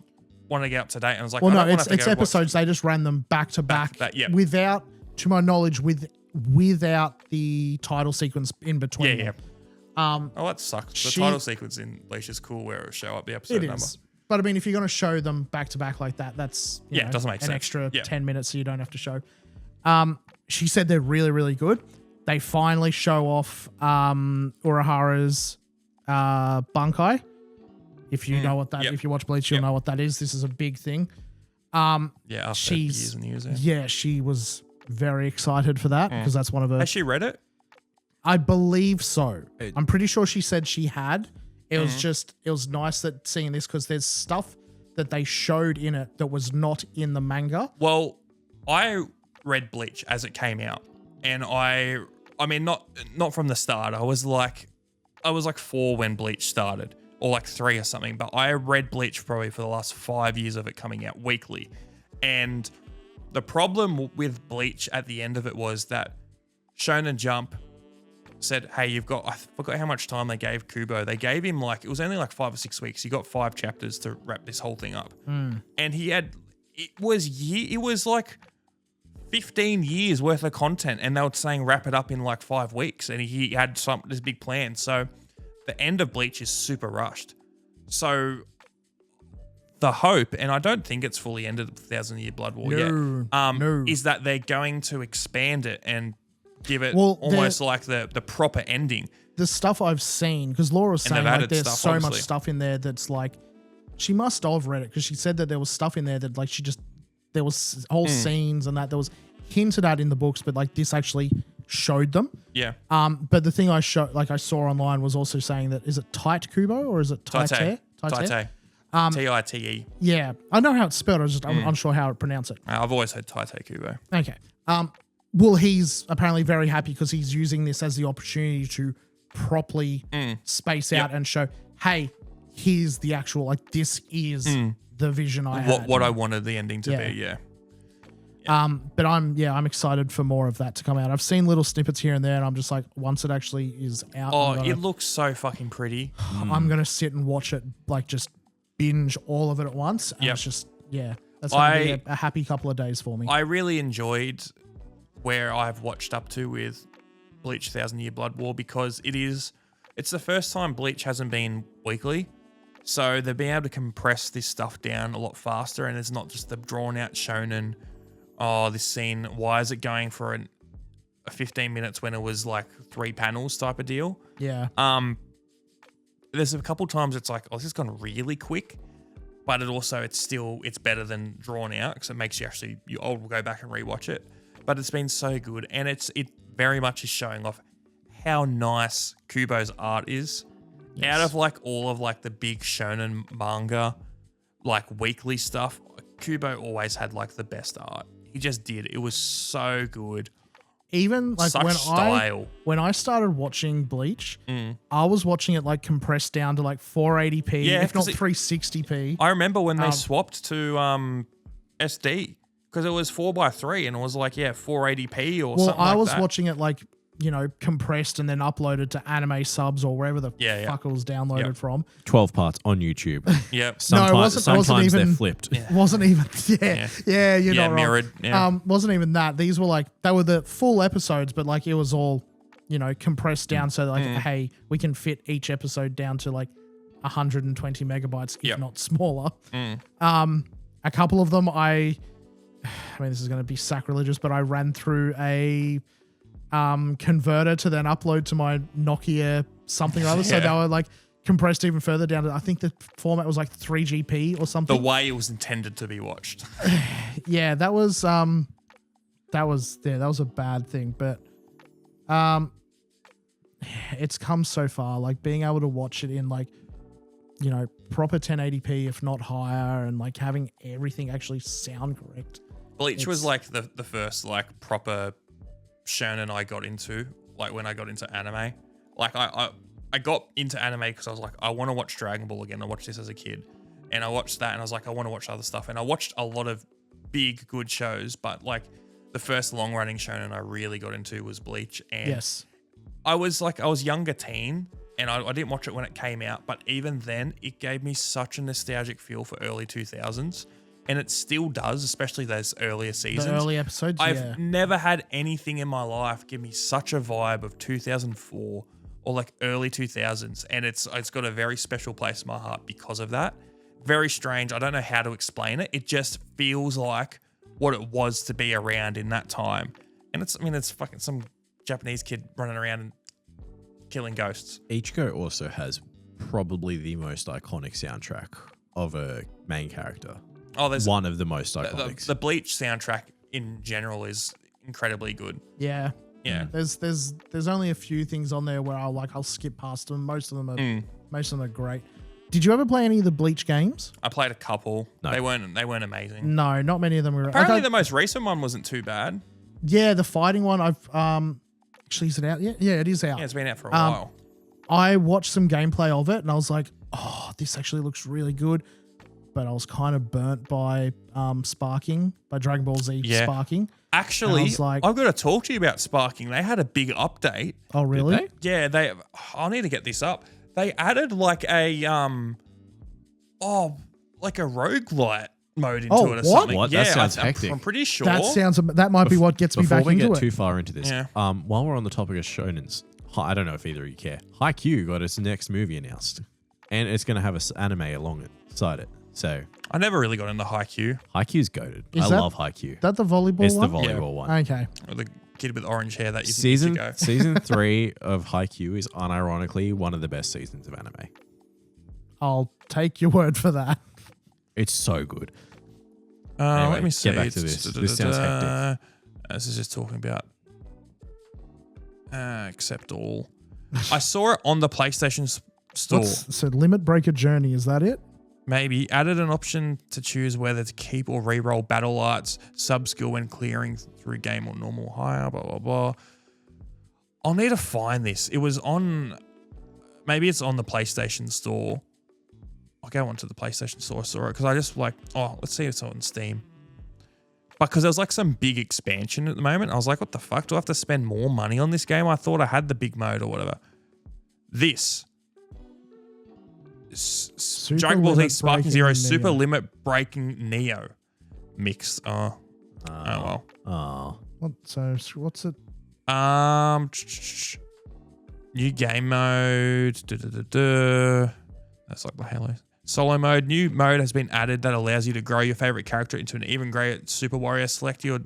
want to get up to date. And I was like, well, no, it's episodes. They just ran them back to back, without, to my knowledge, without the title sequence in between. Yeah. Oh, that sucks. The title sequence in Bleach is cool, where it'll show up the episode number. But I mean, if you're going to show them back to back like that, that's it doesn't make an sense. extra 10 minutes so you don't have to show. She said they're really, really good. They finally show off Urahara's Bunkai. If you know what that, if you watch Bleach, you'll know what that is. This is a big thing. After years and years. Yeah, she was very excited for that because that's one of her. Has she read it? I believe so. I'm pretty sure she said she had. It was it was nice that seeing this because there's stuff that they showed in it that was not in the manga. Well, I read Bleach as it came out, and I mean, not from the start. I was like 4 when Bleach started, or like 3 or something. But I read Bleach probably for the last 5 years of it coming out weekly, and the problem with Bleach at the end of it was that Shonen Jump said, hey, I forgot how much time they gave Kubo. They gave him it was only like 5 or 6 weeks. He got 5 chapters to wrap this whole thing up. And it was like 15 years worth of content, and they were saying wrap it up in like 5 weeks, and he had this big plan. So the end of Bleach is super rushed. So the hope, and I don't think it's fully ended the 1,000-Year Blood War yet, is that they're going to expand it and give it almost like the proper ending. The stuff I've seen, because Laura's saying like there's so much stuff in there that's like, she must have read it because she said that there was stuff in there that like there was whole scenes and that there was hinted at in the books, but like this actually showed them. Yeah. But the thing I saw online was also saying that, is it Tight Kubo or is it Taite? Taite. T-I-T-E. Yeah. I know how it's spelled. I'm unsure how to pronounce it. I've always heard Taite Kubo. Okay. Well, he's apparently very happy because he's using this as the opportunity to properly space out and show, hey, here's the actual, like, this is the vision I had. What I wanted the ending to be, yeah. But I'm excited for more of that to come out. I've seen little snippets here and there, and I'm just like, once it actually is out, it looks so fucking pretty. I'm gonna sit and watch it, like just binge all of it at once. And it's just that's gonna be a happy couple of days for me. I really enjoyed where I've watched up to with Bleach 1000 Year Blood War, because it's the first time Bleach hasn't been weekly. So they've been able to compress this stuff down a lot faster, and it's not just the drawn out shonen, this scene, why is it going for a 15 minutes when it was like 3 panels type of deal? Yeah. There's a couple times it's like, this has gone really quick, but it's better than drawn out, because it makes I'll go back and rewatch it. But it's been so good, and it very much is showing off how nice Kubo's art is. Yes. Out of like all of like the big shonen manga, like weekly stuff, Kubo always had like the best art. He just did. It was so good. Even like Such style. When I started watching Bleach, I was watching it like compressed down to like 480p, if not 360p. I remember when they swapped to SD, because it was 4:3 and it was like 480p or something. Well, I was watching it like, compressed and then uploaded to anime subs or wherever the fuck it was downloaded from. 12 parts on YouTube. Yep. Sometimes they're flipped. Wasn't even, you're not mirrored. wrong. Wasn't even that. These were like, they were the full episodes, but like it was all, compressed down so that like, hey, we can fit each episode down to like 120 megabytes, if not smaller. A couple of them, I mean, this is going to be sacrilegious, but I ran through a converter to then upload to my Nokia something or other. So they were like compressed even further down to, I think the format was like 3GP or something. The way it was intended to be watched. That was a bad thing, but it's come so far, like being able to watch it in like, proper 1080p, if not higher, and like having everything actually sound correct. Bleach was like the first like proper shonen I got into, like when I got into anime. Like I got into anime because I was like, I want to watch Dragon Ball again. I watched this as a kid, and I watched that, and I was like, I want to watch other stuff, and I watched a lot of big good shows, but like the first long running shonen I really got into was Bleach. And I was younger teen, and I didn't watch it when it came out, but even then it gave me such a nostalgic feel for early 2000s. And it still does, especially those earlier seasons. The early episodes, I've never had anything in my life give me such a vibe of 2004 or like early 2000s. And it's got a very special place in my heart because of that. Very strange. I don't know how to explain it. It just feels like what it was to be around in that time. And it's fucking some Japanese kid running around and killing ghosts. Ichigo also has probably the most iconic soundtrack of a main character. Oh, there's one of the most iconic. The Bleach soundtrack in general is incredibly good. Yeah. Yeah. There's only a few things on there where I'll skip past them. Most of them are great. Did you ever play any of the Bleach games? I played a couple. No. They weren't amazing. No, not many of them were. Apparently the most recent one wasn't too bad. Yeah, the fighting one. I've actually, is it out yet? Yeah, it is out. Yeah, it's been out for a while. I watched some gameplay of it and I was like, oh, this actually looks really good. But I was kind of burnt by sparking, by Dragon Ball Z sparking. Actually, I've got to talk to you about sparking. They had a big update. Oh, really? Did they? Yeah, I'll need to get this up. They added like a roguelite mode into it or something. What? Yeah, that sounds hectic. I'm pretty sure. That might be what gets me back into it. Before we get too far into this, while we're on the topic of shonens, I don't know if either of you care. Haikyuu got its next movie announced, and it's going to have an anime alongside it. So I never really got into Haikyuu. Haikyuu's goated. I love Haikyuu. Is that the volleyball It's one? the volleyball one. Okay. Or the kid with orange hair that season go. Season 3 of Haikyuu is unironically one of the best seasons of anime. I'll take your word for that. It's so good. Anyway, let me see. Get back to this. This sounds hectic. This is just talking about accept all. I saw it on the PlayStation store. So Limit Breaker Journey, is that it? Maybe. Added an option to choose whether to keep or re-roll battle arts, sub-skill when clearing through game or normal higher, blah, blah, blah. I'll need to find this. It was on, maybe it's on the PlayStation Store. I'll go onto the PlayStation Store, saw it, because I just like, oh, let's see if it's on Steam. But because there was like some big expansion at the moment, I was like, what the fuck? Do I have to spend more money on this game? I thought I had the big mode or whatever. This. Dragon Ball Z Sparking Zero Super Limit Breaking Neo mix. Oh well. Oh. What's it? New game mode. That's like the Halo. Solo mode. New mode has been added that allows you to grow your favorite character into an even greater Super Warrior. Select your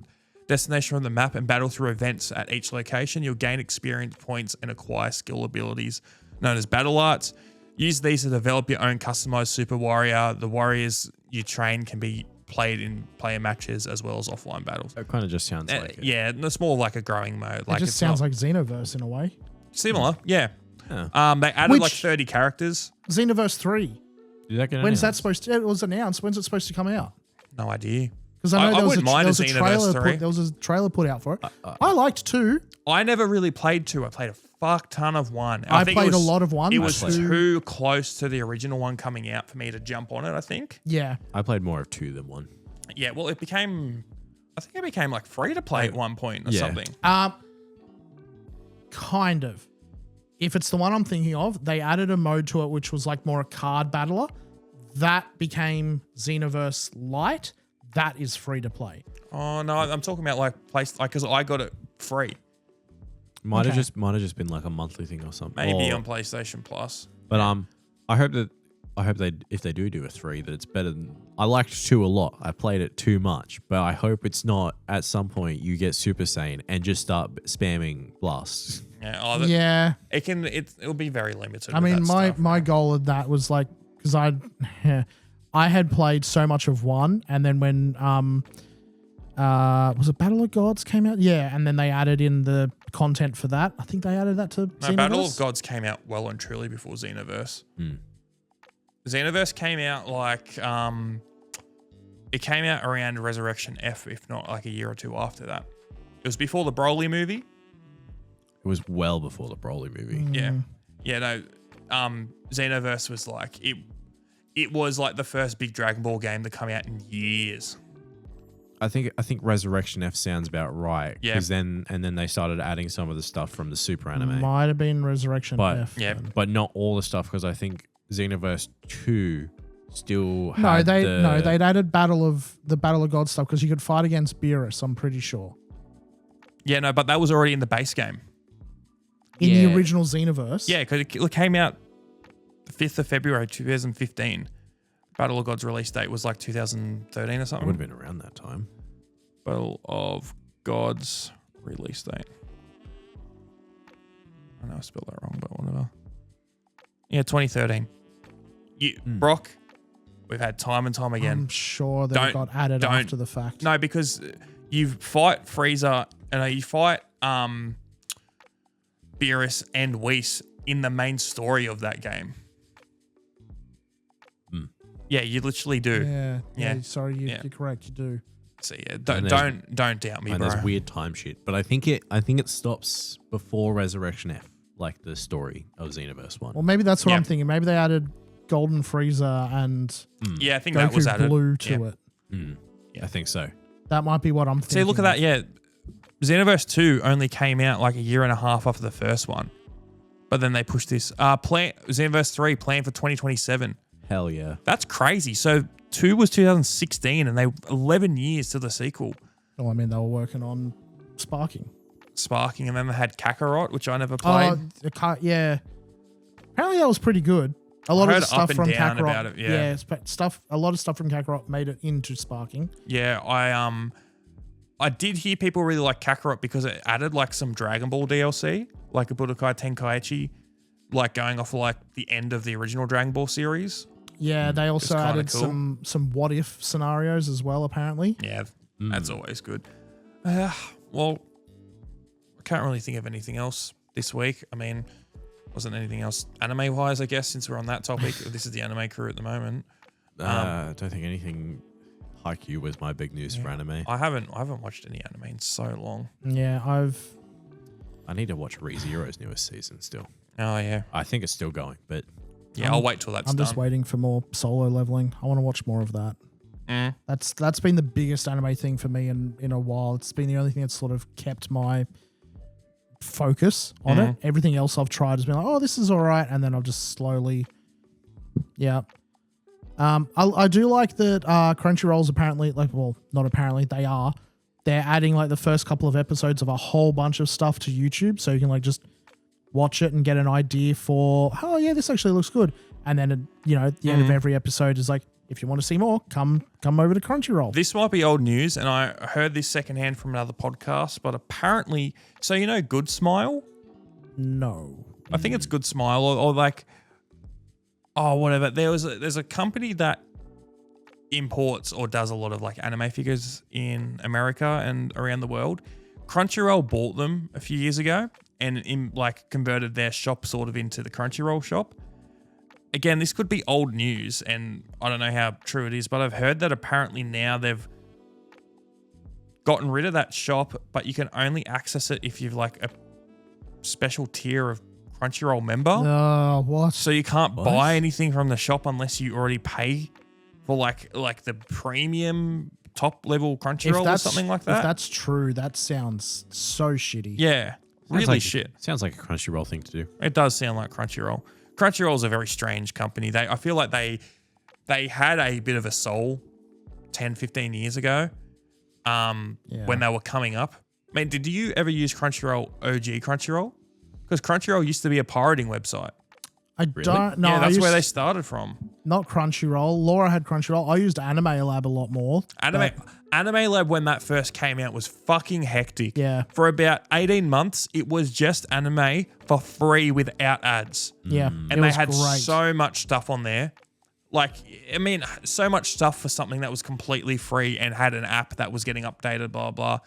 destination from the map and battle through events at each location. You'll gain experience points and acquire skill abilities known as battle arts. Use these to develop your own customized Super Warrior. The warriors you train can be played in player matches as well as offline battles. It kind of just sounds like it. Yeah, it's more like a growing mode. It just sounds like Xenoverse in a way. Similar, yeah. Yeah. They added like 30 characters. Xenoverse 3. Did that get When's that announced? supposed to? It was announced. When's it supposed to come out? No idea. Because I know there was wouldn't mind there was a Xenoverse trailer 3. there was a trailer put out for it. I liked 2. I never really played 2. I played a fuck ton of 1. I think played it was, a lot of 1. It was 2. too close to the original one coming out for me to jump on it, I think. Yeah. I played more of 2 than 1. Yeah, well, I think it became like free to play at one point or something. Kind of. If it's the one I'm thinking of, they added a mode to it which was like more a card battler. That became Xenoverse Lite. That is free to play. Oh no, I'm talking about like because I got it free. Might have just been like a monthly thing or something. Maybe on PlayStation Plus. But I hope they if they do a 3 that it's better than. I liked 2 a lot. I played it too much, but I hope it's not at some point you get Super Saiyan and just start spamming blasts. Yeah. It'll be very limited. I mean, my goal of that was like because I had played so much of 1, and then when was it Battle of Gods came out? Yeah, and then they added in the content for that. I think they added that to Xenoverse. Battle of Gods came out well and truly before Xenoverse. Xenoverse came out like it came out around Resurrection F, if not like a year or 2 after that. It was before the Broly movie. It was well before the Broly movie. Yeah, no. Xenoverse was like it was like the first big Dragon Ball game to come out in years. I think Resurrection F sounds about right. Yeah. Because then they started adding some of the stuff from the Super anime. Might have been Resurrection F. Yeah. then. But not all the stuff, because I think Xenoverse 2 still had they'd added Battle of God stuff because you could fight against Beerus, I'm pretty sure. Yeah, no, but that was already in the base game. In the original Xenoverse. Yeah, because it came out the 5th of February 2015. Battle of Gods release date was like 2013 or It something. would have been around that time. Battle of Gods release date. I know I spelled that wrong, but whatever. Yeah, 2013. Brock, we've had time and time again. I'm sure that it got added after the fact. No, because you fight Frieza and you fight Beerus and Whis in the main story of that game. Yeah, you literally do. Yeah. Sorry, you're correct. You do. So yeah, don't doubt me, And bro. there's weird time shit, but I think it stops before Resurrection F, like the story of Xenoverse 1. Well, maybe that's what I'm thinking. Maybe they added Golden Frieza and Yeah, I think Goku that was added. Blue to it. I think so. That might be what I'm thinking. See, look at that. Yeah, Xenoverse 2 only came out like a year and a half after the first one, but then they pushed this. Xenoverse 3 planned for 2027. Hell yeah. That's crazy. So 2 was 2016, and they 11 years to the sequel. Well, I mean, they were working on Sparking, and then they had Kakarot, which I never played. Yeah. Apparently, that was pretty good. A lot of the stuff up and from down Kakarot, about it, yeah. A lot of stuff from Kakarot made it into Sparking. Yeah, I did hear people really like Kakarot because it added like some Dragon Ball DLC, like a Budokai Tenkaichi, like going off like the end of the original Dragon Ball series. Yeah, they also kinda added cool. some what if scenarios as well, apparently. Yeah, that's always good. Well, I can't really think of anything else this week. I mean, wasn't anything else anime wise, I guess, since we're on that topic. This is the anime crew at the moment. I don't think anything. Haikyuu was my big news for anime. I haven't watched any anime in so long. Yeah, I need to watch ReZero's newest season still. Oh yeah. I think it's still going, but Yeah, I'll wait till that's I'm done. just waiting for more solo leveling. I want to watch more of that. Mm. That's been the biggest anime thing for me in a while. It's been the only thing that's sort of kept my focus on it. Everything else I've tried has been like, oh, this is all right, and then I've just slowly, yeah. I do like that Crunchyroll's apparently, like, well, not apparently, they're adding like the first couple of episodes of a whole bunch of stuff to YouTube, so you can like just watch it and get an idea for, oh yeah, this actually looks good. And then, at the end of every episode is like, if you want to see more, come over to Crunchyroll. This might be old news, and I heard this secondhand from another podcast, but apparently, so Good Smile? No. I think it's Good Smile, or like, oh, whatever. There's a company that imports or does a lot of like anime figures in America and around the world. Crunchyroll bought them a few years ago and converted their shop sort of into the Crunchyroll shop. Again, this could be old news, and I don't know how true it is, but I've heard that apparently now they've gotten rid of that shop, but you can only access it if you've like a special tier of Crunchyroll member. What? So you can't buy anything from the shop unless you already pay for like the premium top level Crunchyroll or something like that. If that's true, that sounds so shitty. Yeah, really shit. Sounds like a Crunchyroll thing to do. It does sound like Crunchyroll. Crunchyroll is a very strange company. I feel like they had a bit of a soul 10, 15 years ago when they were coming up. I mean, did you ever use Crunchyroll, OG Crunchyroll? Because Crunchyroll used to be a pirating website. I don't know. Yeah, that's where they started from. Not Crunchyroll. Laura had Crunchyroll. I used Anime Lab a lot more. Anime Lab, when that first came out, was fucking hectic. Yeah. For about 18 months, it was just anime for free without ads. Yeah. And they had so much stuff on there. Like, I mean, so much stuff for something that was completely free and had an app that was getting updated, blah, blah.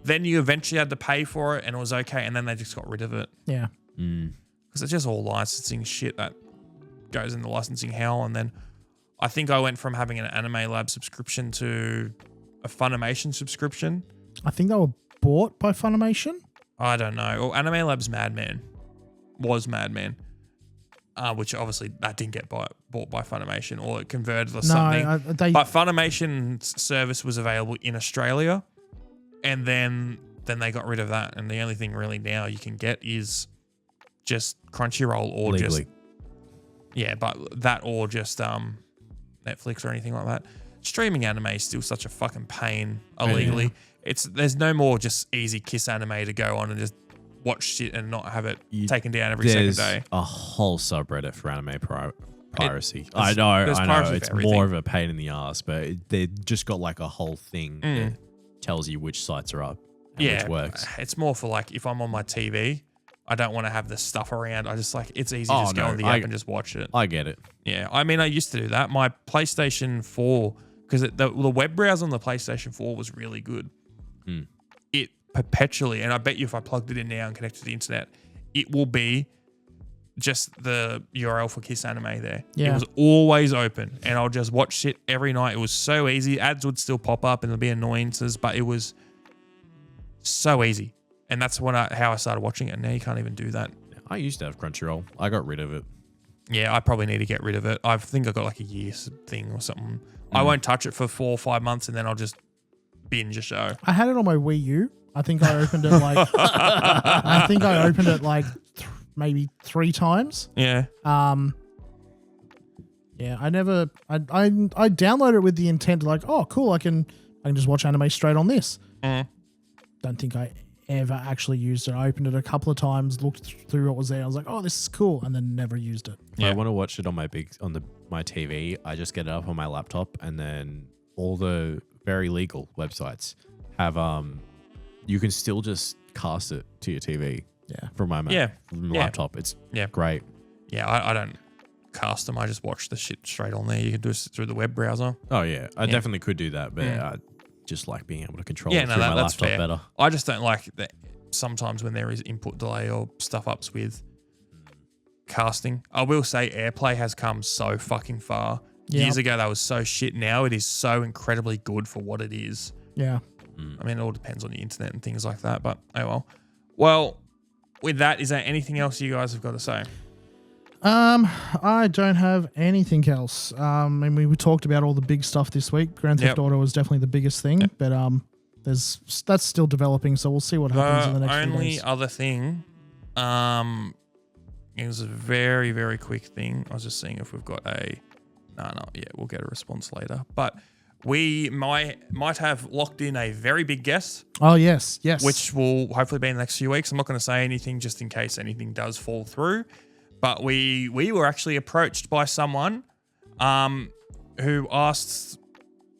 Then you eventually had to pay for it and it was okay. And then they just got rid of it. Yeah. Because it's just all licensing shit that goes in the licensing hell. And then I think I went from having an Anime Lab subscription to a Funimation subscription. I think they were bought by Funimation. I don't know. Well, Anime Lab's was Madman, which obviously that didn't get bought by Funimation, or it converted or something. But Funimation's service was available in Australia, and then they got rid of that. And the only thing really now you can get is just Crunchyroll or legally. just Netflix or anything like that. Streaming anime is still such a fucking pain illegally. There's no more just easy kiss anime to go on and just watch shit and not have it taken down every second day. A whole subreddit for anime piracy. I There's know. piracy It's for everything. more of a pain in the ass, but they just got like a whole thing that tells you which sites are up and which works. It's more for like if I'm on my TV, I don't want to have the stuff around. I just like it's easy to just go on the app and just watch it. I get it. Yeah, I mean, I used to do that. My PlayStation 4, because the web browser on the PlayStation 4 was really good. It perpetually, and I bet you if I plugged it in now and connected to the internet, it will be just the URL for Kiss Anime there. Yeah. It was always open, and I'll just watch shit every night. It was so easy. Ads would still pop up, and there'll be annoyances, but it was so easy. And that's how I started watching it. And now you can't even do that. I used to have Crunchyroll. I got rid of it. Yeah, I probably need to get rid of it. I think I got like a year thing or something. I won't touch it for 4 or 5 months, and then I'll just binge a show. I had it on my Wii U. I think I opened it like maybe 3 times. Yeah. Yeah, I downloaded it with the intent to like, oh cool, I can just watch anime straight on this. Don't think I ever actually used it. I opened it a couple of times, looked through what was there. I was like, oh, this is cool, and then never used it. Yeah. I want to watch it on my TV. I just get it up on my laptop, and then all the very legal websites have you can still just cast it to your TV. Yeah. From my laptop. It's great. Yeah, I don't cast them. I just watch the shit straight on there. You can do it through the web browser. Oh yeah, I definitely could do that, but I just like being able to control it through my laptop better. I just don't like that sometimes when there is input delay or stuff ups with casting. I will say AirPlay has come so fucking far. Years ago that was so shit. Now it is so incredibly good for what it is. Yeah. I mean, it all depends on the internet and things like that, but oh well. Well, with that, is there anything else you guys have got to say? I don't have anything else. And we talked about all the big stuff this week. Grand Theft Auto was definitely the biggest thing, but that's still developing, so we'll see what happens in the next few days. The only other thing, it was a very, very quick thing. I was just seeing if we've got we'll get a response later. But we might have locked in a very big guest. Oh, yes. Which will hopefully be in the next few weeks. I'm not going to say anything just in case anything does fall through. But we were actually approached by someone who asked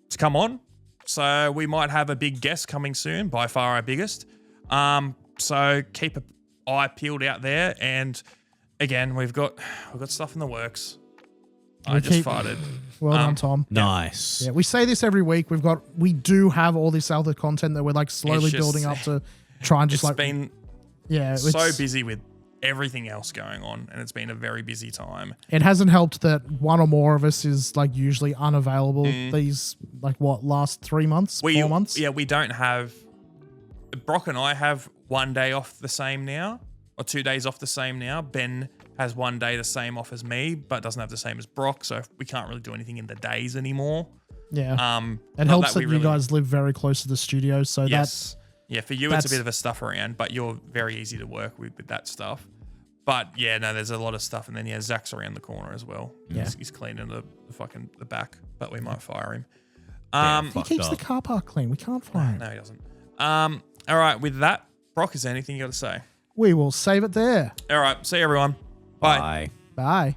to come on. So we might have a big guest coming soon, by far our biggest. So keep an eye peeled out there. And again, we've got stuff in the works. I just farted. Well done, Tom. Nice. Yeah, we say this every week. We do have all this other content that we're like slowly building up to try and just it's been so it's busy with everything else going on, and it's been a very busy time. It hasn't helped that one or more of us is like usually unavailable these last 3 months, 4 months. Yeah, we don't have. Brock and I have 1 day off the same now, or 2 days off the same now. Ben has 1 day the same off as me, but doesn't have the same as Brock, so we can't really do anything in the days anymore. Yeah. It helps that you guys live very close to the studio, so yes. For you it's a bit of a stuff around, but you're very easy to work with that stuff. But yeah, no, there's a lot of stuff, and then Zach's around the corner as well. Yeah. He's cleaning the back, but we might fire him. He keeps the car park clean. We can't fire him. No, he doesn't. All right, with that, Brock, is there anything you got to say? We will save it there. All right, see you everyone. Bye. Bye.